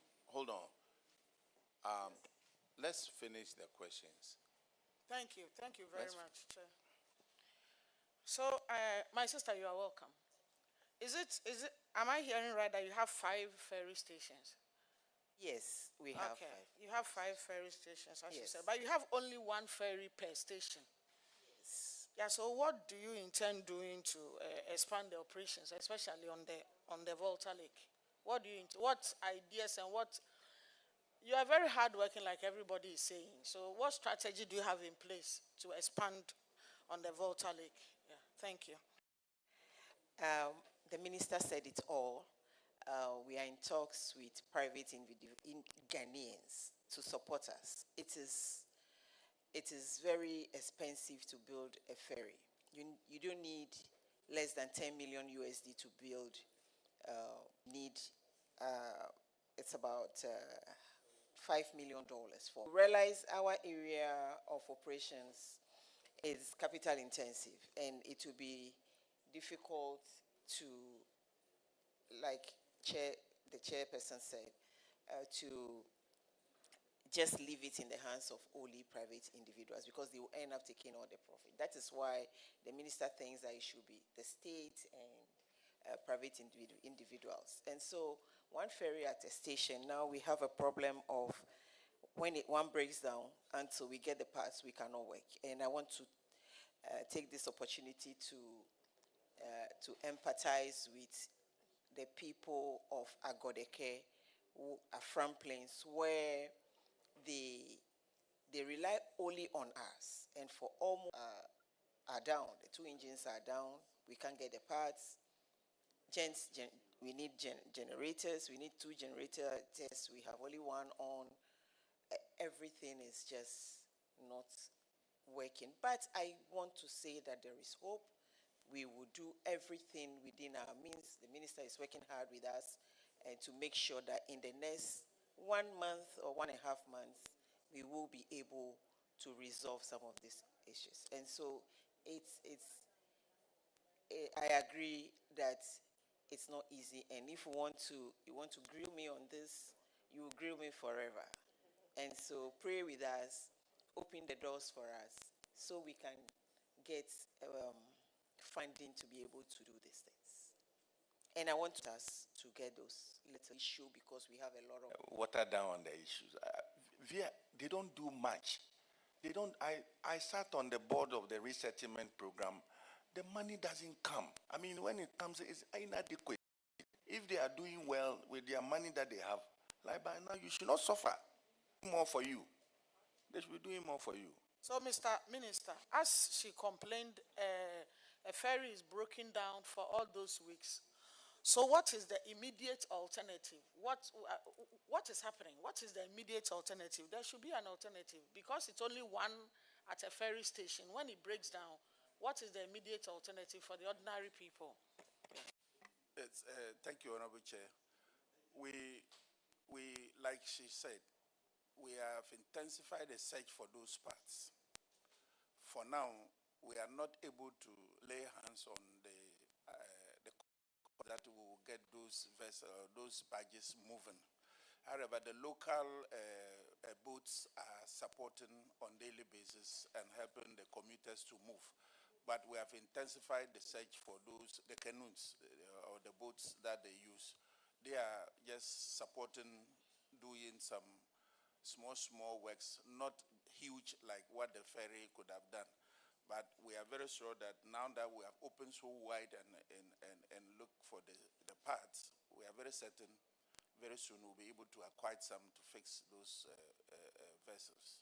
Let's finish the questions. Thank you very much, Chair. So, my sister, you are welcome. Am I hearing right that you have 5 ferry stations? Yes, we have Okay, 5. you have 5 ferry stations, as you Yes. said, but you have only 1 ferry per station. Yeah, so what do you intend doing to expand the operations, especially on the Volta Lake? What ideas and you are very hardworking, like everybody is saying. So what strategy do you have in place to expand on the Volta Lake? Yeah, thank you. The minister said it all. We are in talks with private Ghanaians to support us. It is very expensive to build a ferry. You don't need less than 10 million USD to build. It's about $5 million for. Realize our area of operations is capital intensive, and it will be difficult to, like the chairperson said, to just leave it in the hands of only private individuals, because they will end up taking all the profit. That is why the minister thinks that it should be the state and private individuals. And so 1 ferry at a station, now we have a problem of when one breaks down, until we get the parts, we cannot work. And I want to take this opportunity to empathize with the people of Agodeke, who are from plains, where they rely only on us, and for almost are down. The 2 engines are down. We can't get the parts. We need generators. We need 2 generators. We have only 1 on. Everything is just not working. But I want to say that there is hope. We will do everything within our means. The minister is working hard with us, and to make sure that in the next 1 month or 1.5 months, we will be able to resolve some of these issues. And so I agree that it's not easy. And if you want to grill me on this, you will grill me forever. And so pray with us, open the doors for us, so we can get funding to be able to do these things. And I want us to get those little issues because we have a lot of Water down on the issues. They don't do much. They don't. I sat on the board of the resettlement program. The money doesn't come. I mean, when it comes, it's inadequate. If they are doing well with their money that they have, like by now, you should not suffer. More for you. They should be doing more for you. So, Mr. Minister, as she complained, a ferry is broken down for all those weeks. So what is the immediate alternative? What is happening? What is the immediate alternative? There should be an alternative because it's only one at a ferry station. When it breaks down, what is the immediate alternative for the ordinary people? Thank you, Honorable Chair. We, like she said, we have intensified the search for those parts. For now, we are not able to lay hands on the that we will get those vessels, those barges moving. However, the local boats are supporting on daily basis and helping the commuters to move. But we have intensified the search for those, the canoes or the boats that they use. They are just supporting, doing some small works, not huge like what the ferry could have done. But we are very sure that now that we have opened so wide and look for the parts, we are very certain very soon we'll be able to acquire some to fix those vessels.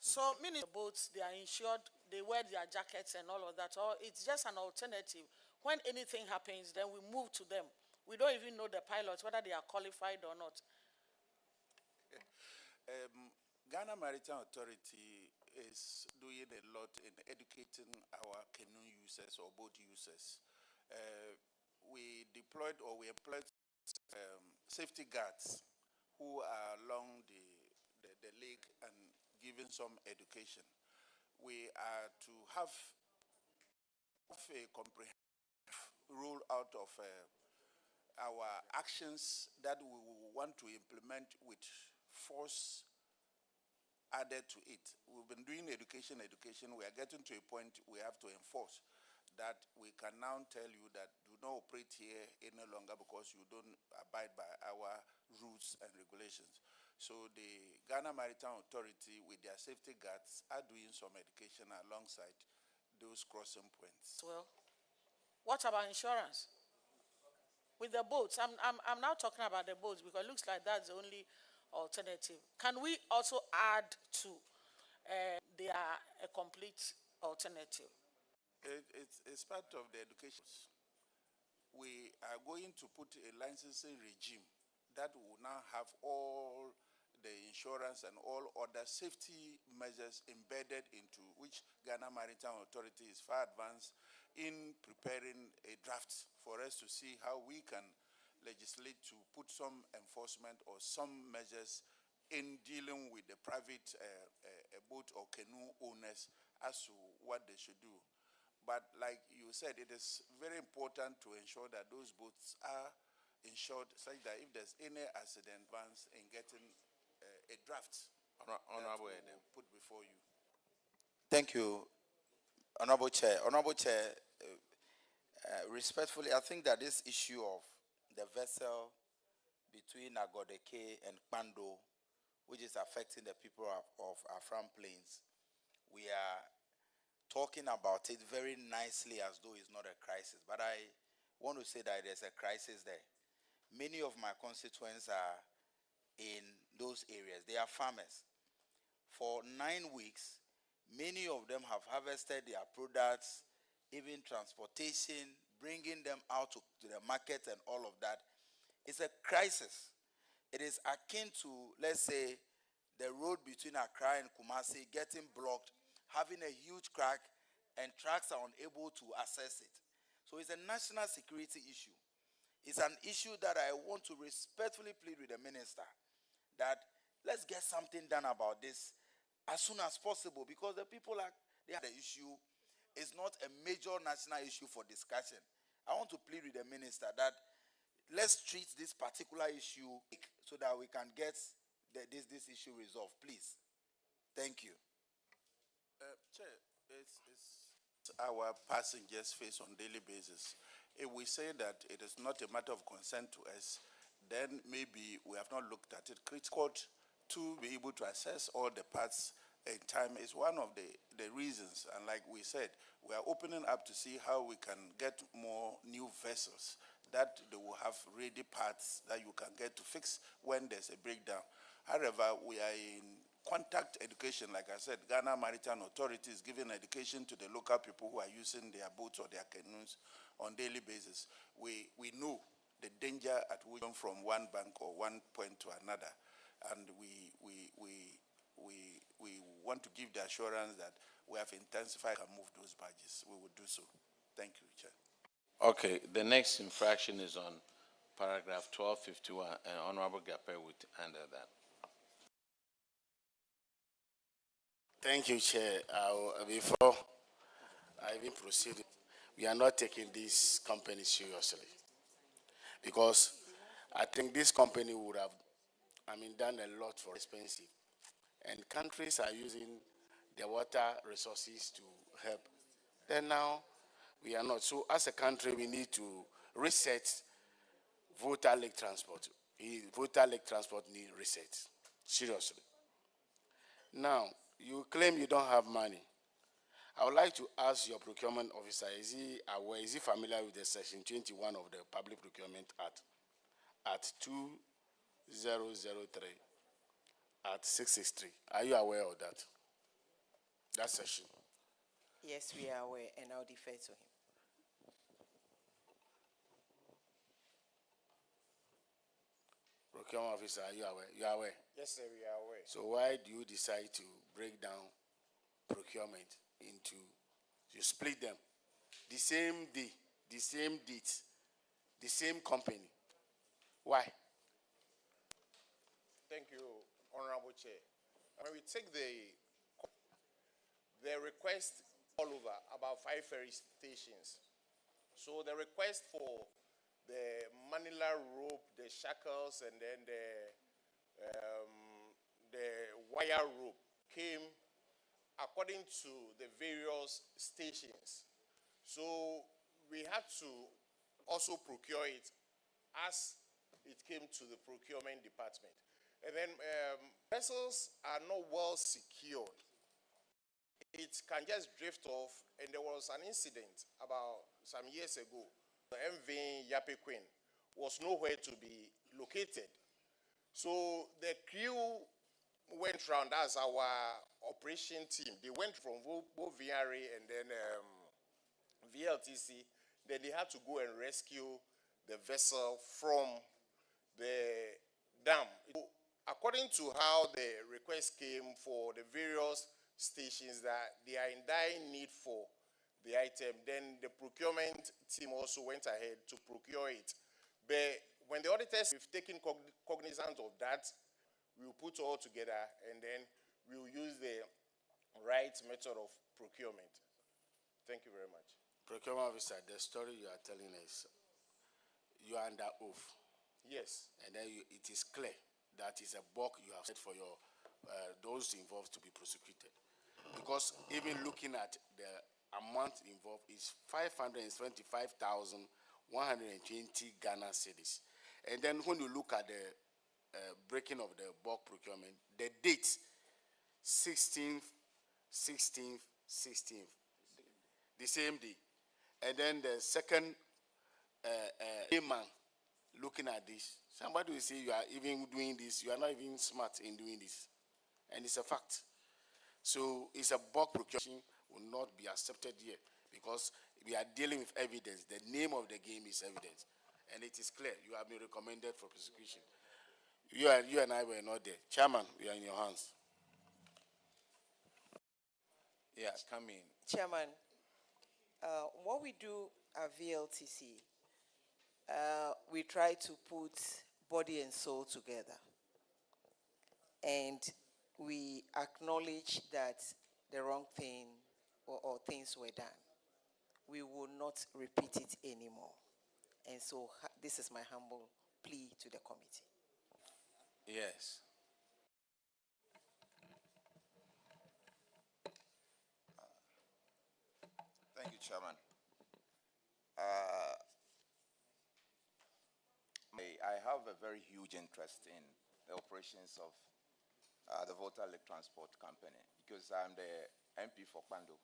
So, meaning the boats, they are insured, they wear their jackets and all of that, or it's just an alternative. When anything happens, then we move to them. We don't even know the pilots, whether they are qualified or not. Ghana Maritime Authority is doing a lot in educating our canoe users or boat users. We deployed or we employed safety guards who are along the lake and giving some education. We are to have a comprehensive roll out of our actions that we want to implement with force added to it. We've been doing education. We are getting to a point we have to enforce that we can now tell you that do not operate here any longer because you don't abide by our rules and regulations. So the Ghana Maritime Authority with their safety guards are doing some education alongside those crossing points. Well, what about insurance? With the boats, I'm now talking about the boats because it looks like that's the only alternative. Can we also add to they are a complete alternative? It's part of the education. We are going to put a licensing regime that will now have all the insurance and all other safety measures embedded into which Ghana Maritime Authority is far advanced in preparing a draft for us to see how we can legislate to put some enforcement or some measures in dealing with the private boat or canoe owners as to what they should do. But like you said, it is very important to ensure that those boats are insured such that if there's any accident, advance in getting a draft Honorable put before you. Thank you, Honorable Chair. Honorable Chair, respectfully, I think that this issue of the vessel between Agodeke and Kpando, which is affecting the people of Afram Plains, we are talking about it very nicely as though it's not a crisis. But I want to say that there's a crisis there. Many of my constituents are in those areas. They are farmers. For 9 weeks, many of them have harvested their products, even transportation, bringing them out to the market and all of that. It's a crisis. It is akin to, let's say, the road between Accra and Kumasi getting blocked, having a huge crack, and trucks are unable to access it. So it's a national security issue. It's an issue that I want to respectfully plead with the minister that let's get something done about this as soon as possible, because the people they have the issue. It's not a major national issue for discussion. I want to plead with the minister that let's treat this particular issue so that we can get this issue resolved, please. Thank you. Chair, it's our passengers face on daily basis. If we say that it is not a matter of concern to us, then maybe we have not looked at it. Critical to be able to assess all the parts in time is one of the reasons. And like we said, we are opening up to see how we can get more new vessels that they will have ready parts that you can get to fix when there's a breakdown. However, we are in contact education, like I said. Ghana Maritime Authority is giving education to the local people who are using their boats or their canoes on daily basis. We know the danger at which come from one bank or one point to another, and we want to give the assurance that we have intensified and moved those badges. We will do so. Thank you, Chair. Okay, the next infraction is on paragraph 1251, and Honorable Gape would handle that. Thank you, Chair. Before I even proceed, we are not taking this company seriously, because I think this company would have, done a lot for expensive. And countries are using the water resources to help. Then now, we are not. So as a country, we need to reset Volta Lake Transport. Volta Lake Transport need reset, seriously. Now, you claim you don't have money. I would like to ask your procurement officer, is he aware, is he familiar with the section 21 of the Public Procurement Act at 2003 at 663? Are you aware of that? That section? Yes, we are aware, and I'll defer to him. Procurement officer, are you aware? You are aware? Yes, sir, we are aware. So why do you decide to break down procurement into, you split them, the same day, the same date, the same company? Why? Thank you, Honorable Chair. When we take the request all over, about 5 ferry stations. So the request for the Manila rope, the shackles, and then the wire rope came according to the various stations. So we had to also procure it as it came to the procurement department. And then vessels are not well secured. It can just drift off, and there was an incident about some years ago. The MV Yape Queen was nowhere to be located. So the crew went round as our operation team. They went from both VRA and then VLTC. Then they had to go and rescue the vessel from the dam. According to how the request came for the various stations that they are in dire need for the item, then the procurement team also went ahead to procure it. But when the auditors have taken cognizance of that, we will put all together and then we will use the right method of procurement. Thank you very much. Procurement officer, the story you are telling us, you are under oath. Yes. And then it is clear that is a bulk you have set for your those involved to be prosecuted. Because even looking at the amount involved is 525,120 Ghana cedis. And then when you look at the breaking of the bulk procurement, the date 16th, the same day. And then the second man looking at this, somebody will say you are even doing this, you are not even smart in doing this. And it's a fact. So it's a bulk procurement will not be accepted here because we are dealing with evidence. The name of the game is evidence. And it is clear you have been recommended for prosecution. You and I were not there. Chairman, we are in your hands. Yeah, come in. Chairman, what we do at VLTC, we try to put body and soul together. and we acknowledge that the wrong thing or things were done. We will not repeat it anymore. And so this is my humble plea to the committee. Yes. Thank you, Chairman. I have a very huge interest in the operations of the Volta Lake Transport Company because I'm the MP for Kwando.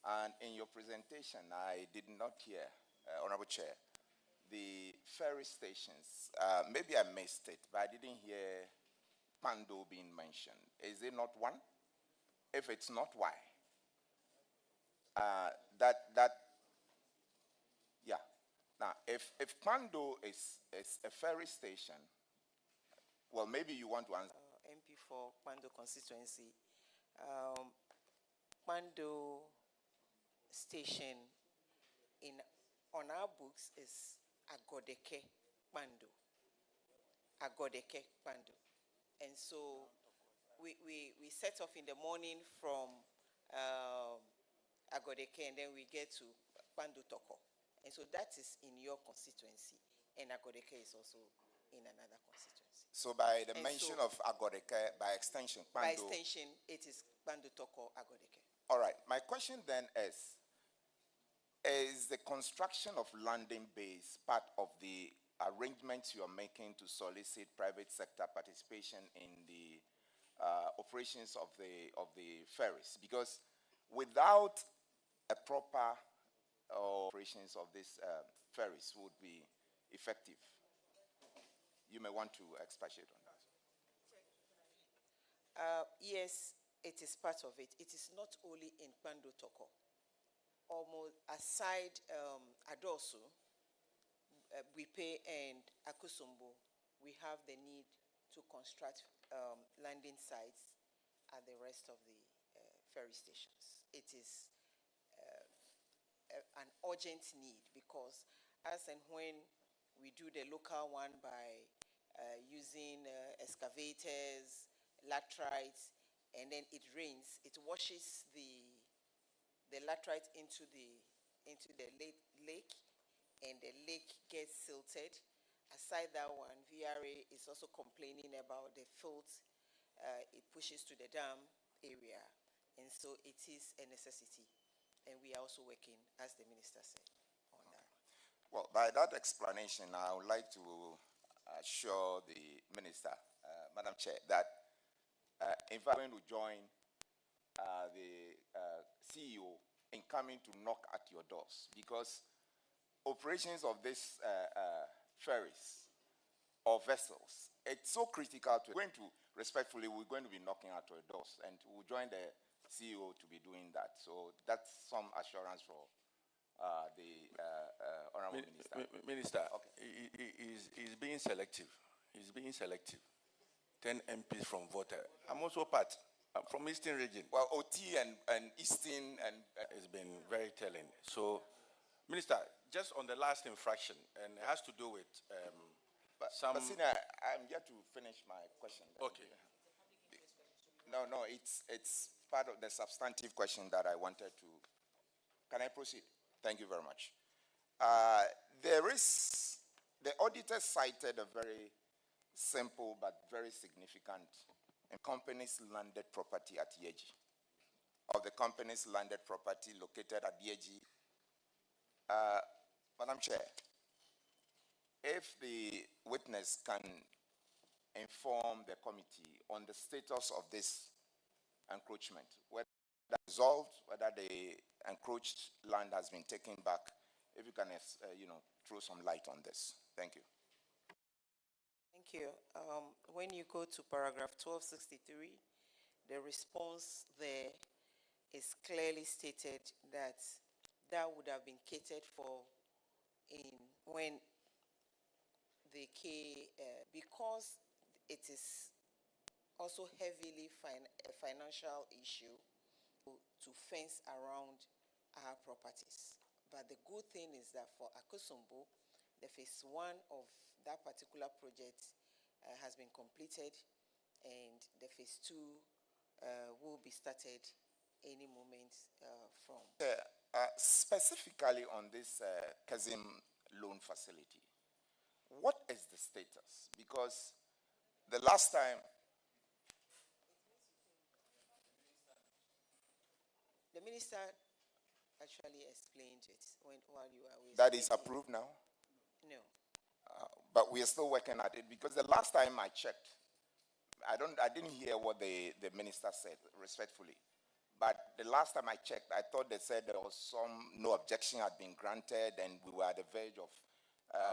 And in your presentation, I did not hear, Honorable Chair, the ferry stations. Maybe I missed it, but I didn't hear Kwando being mentioned. Is it not one? If it's not, why? Yeah. Now, if Kwando is a ferry station, well, maybe you want to answer. MP for Kwando constituency. Kwando station on our books is Agodeke Kwando. Agodeke Kwando. And so we set off in the morning from Agodeke, and then we get to Kwando Toko. And so that is in your constituency, and Agodeke is also in another constituency. So by the And mention so- of Agodeke, by extension, Kwando. By extension, it is Kwando Toko Agodeke. All right. My question then is the construction of landing bays part of the arrangements you are making to solicit private sector participation in the operations of the ferries? Because without a proper operations of these ferries would be effective. You may want to expatiate on that. Yes, it is part of it. It is not only in Kwando Toko. Almost aside Adosu, Bipe and Akusumbo, we have the need to construct landing sites at the rest of the ferry stations. It is an urgent need because as and when we do the local one by using excavators, laterites, and then it rains, it washes the laterite into the lake, and the lake gets silted. Aside that one, VRA is also complaining about the filth it pushes to the dam area, and so it is a necessity, and we are also working, as the minister said, on that. Well, by that explanation, I would like to assure the minister, Madam Chair, that in fact, I'm going to join the CEO in coming to knock at your doors, because operations of these ferries or vessels, it's so critical to respectfully, we're going to be knocking at your doors, and we'll join the CEO to be doing that. So that's some assurance for the Honorable Minister. Minister, Okay. he's being selective. He's being selective. 10 MPs from Volta. I'm also part. I'm from Eastern region. Well, OT and Eastern and... It's been very telling. So, Minister, just on the last infraction, and it has to do with But some... Senior, I'm yet to finish my question. Okay. No, it's part of the substantive question that I wanted to... Can I proceed? Thank you very much. The auditor cited a very simple but very significant company's landed property at Yeji. Of the company's landed property located at Yeji. Madam Chair, if the witness can inform the committee on the status of this encroachment, whether that resolved, whether the encroached land has been taken back, if you can, throw some light on this. Thank you. Thank you. When you go to paragraph 1263, the response there is clearly stated that that would have been catered for when the because it is also heavily a financial issue to fence around our properties. But the good thing is that for Akosombo, the phase 1 of that particular project has been completed, and the phase 2 will be started any moment from. Specifically on this Kazim loan facility, what is the status? Because the last time The minister actually explained it while you were away. that is approved now, No. but we are still working at it, because the last time I checked, I didn't hear what the minister said, respectfully. But the last time I checked, I thought they said there was no objection had been granted, and we were at the verge of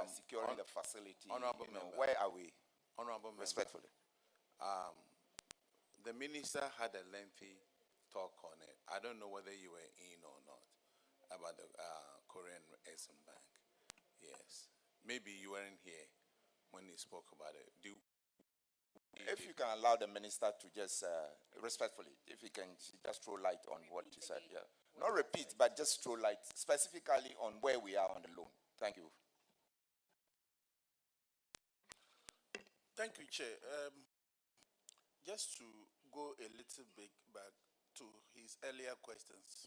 securing the facility. Honorable member. Where are we? Honorable member, Respectfully. the minister had a lengthy talk on it. I don't know whether you were in or not about the Korean Exim Bank. Yes. Maybe you weren't here when he spoke about it. If you can allow the minister to just, respectfully, if he can just throw light on what he said, yeah. Not repeat, but just throw light specifically on where we are on the loan. Thank you. Thank you, Chair. Just to go a little bit back to his earlier questions,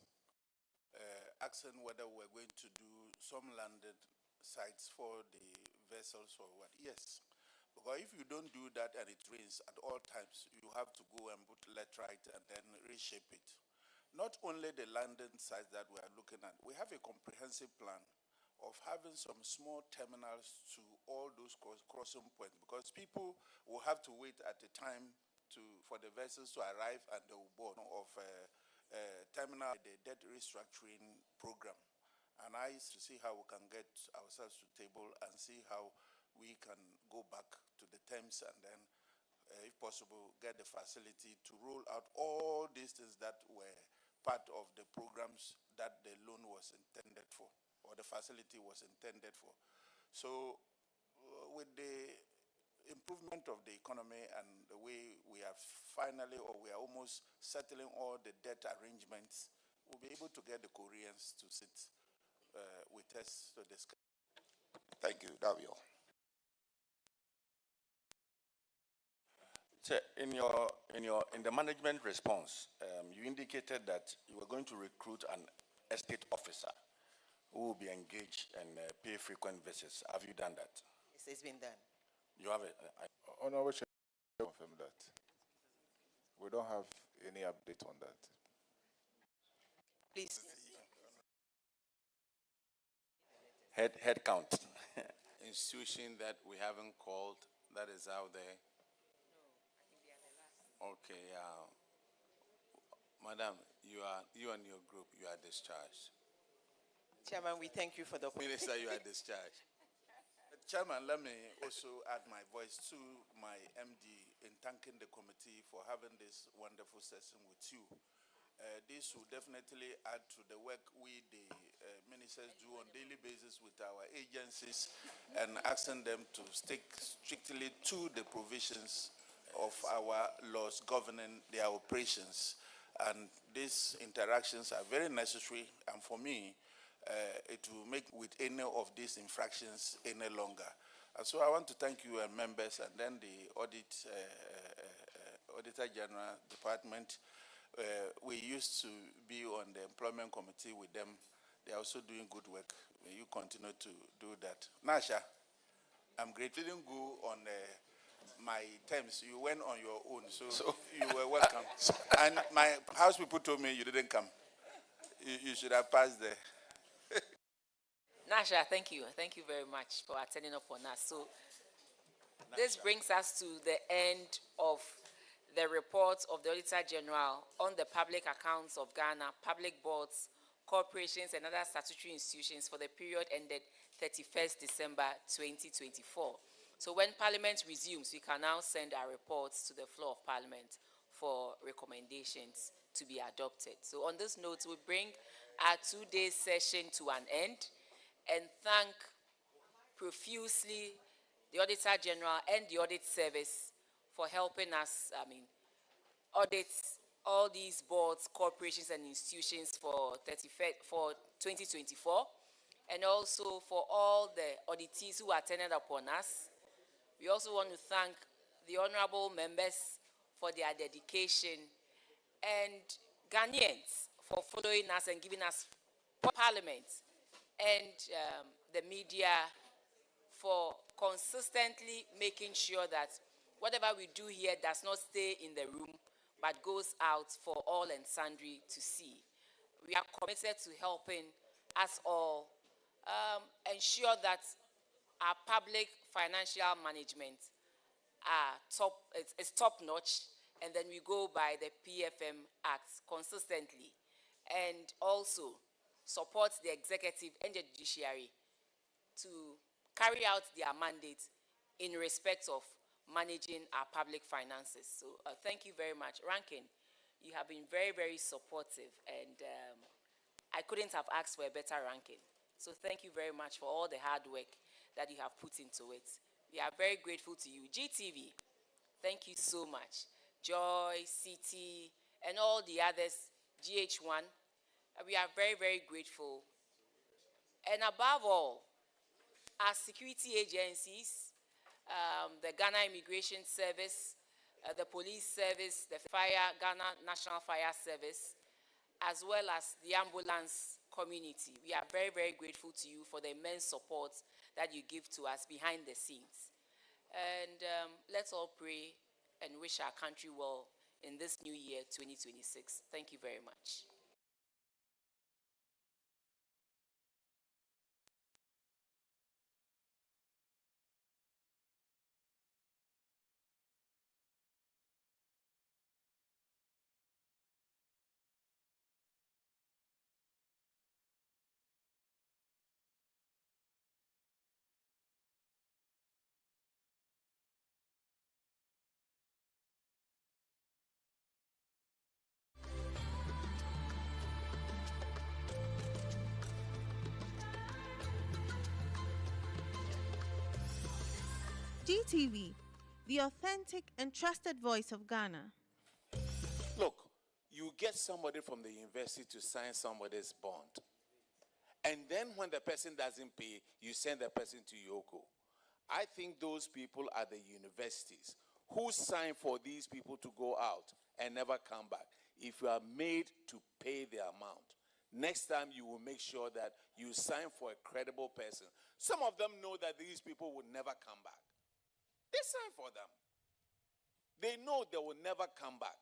asking whether we're going to do some landed sites for the vessels or what. Yes. Because if you don't do that and it rains at all times, you have to go and put laterite and then reshape it. Not only the landing sites that we are looking at, we have a comprehensive plan of having some small terminals to all those crossing points, because people will have to wait at the time for the vessels to arrive and they will board of terminal, the debt restructuring program. And I used to see how we can get ourselves to table and see how we can go back to the terms and then, if possible, get the facility to roll out all these things that were part of the programs that the loan was intended for, or the facility was intended for. So with the improvement of the economy and the way we are finally, or we are almost settling all the debt arrangements, we'll be able to get the Koreans to sit with us to discuss. Thank you. That'll be all. So in the management response, you indicated that you were going to recruit an estate officer who will be engaged and pay frequent visits. Have you done that? Yes, it's been done. You have it. Honorable Chair, confirm that. We don't have any update on that. Please. Head count. Institution that we haven't called, that is out there. Okay, Madam, you and your group, you are discharged. Chairman, we thank you for the opportunity. Minister, you are discharged. Chairman, let me also add my voice to my MD in thanking the committee for having this wonderful session with you. This will definitely add to the work we, the ministers, do on a daily basis with our agencies and asking them to stick strictly to the provisions of our laws governing their operations. And these interactions are very necessary, and for me, it will make with any of these infractions any longer. And so I want to thank you members, and then the Auditor General Department. We used to be on the employment committee with them. They are also doing good work. May you continue to do that. Nasha, I'm grateful. You didn't go on my terms. You went on your own, so you were welcome. And my house people told me you didn't come. You should have passed there. Nasha, thank you. Thank you very much for attending up on us. So this brings us to the end of the report of the Auditor General on the public accounts of Ghana, public boards, corporations, and other statutory institutions for the period ended 31st December 2024. So when Parliament resumes, we can now send our reports to the floor of Parliament for recommendations to be adopted. So on this note, we bring our 2-day session to an end and thank profusely the Auditor General and the Audit Service for helping us, audit all these boards, corporations, and institutions for 2024, and also for all the auditees who attended upon us. We also want to thank the honorable members for their dedication, and Ghanaians for following us and giving us parliament, and the media for consistently making sure that whatever we do here does not stay in the room, but goes out for all and sundry to see. We are committed to helping us all ensure that our public financial management is top-notch, and then we go by the PFM Act consistently, and also support the executive and the judiciary to carry out their mandate in respect of managing our public finances. So thank you very much. Ranking, you have been very, very supportive, and I couldn't have asked for a better ranking. So thank you very much for all the hard work that you have put into it. We are very grateful to you. GTV, thank you so much. Joy, CT, and all the others, GH1, we are very, very grateful. And above all, our security agencies, the Ghana Immigration Service, the Police Service, the Ghana National Fire Service, as well as the ambulance community. We are very, very grateful to you for the immense support that you give to us behind the scenes. And let's all pray and wish our country well in this new year, 2026. Thank you very much. GTV, the authentic and trusted voice of Ghana. Look, you get somebody from the university to sign somebody's bond. And then when the person doesn't pay, you send the person to Yoko. I think those people are the universities who sign for these people to go out and never come back. If you are made to pay the amount, next time you will make sure that you sign for a credible person. Some of them know that these people will never come back. They sign for them. They know they will never come back.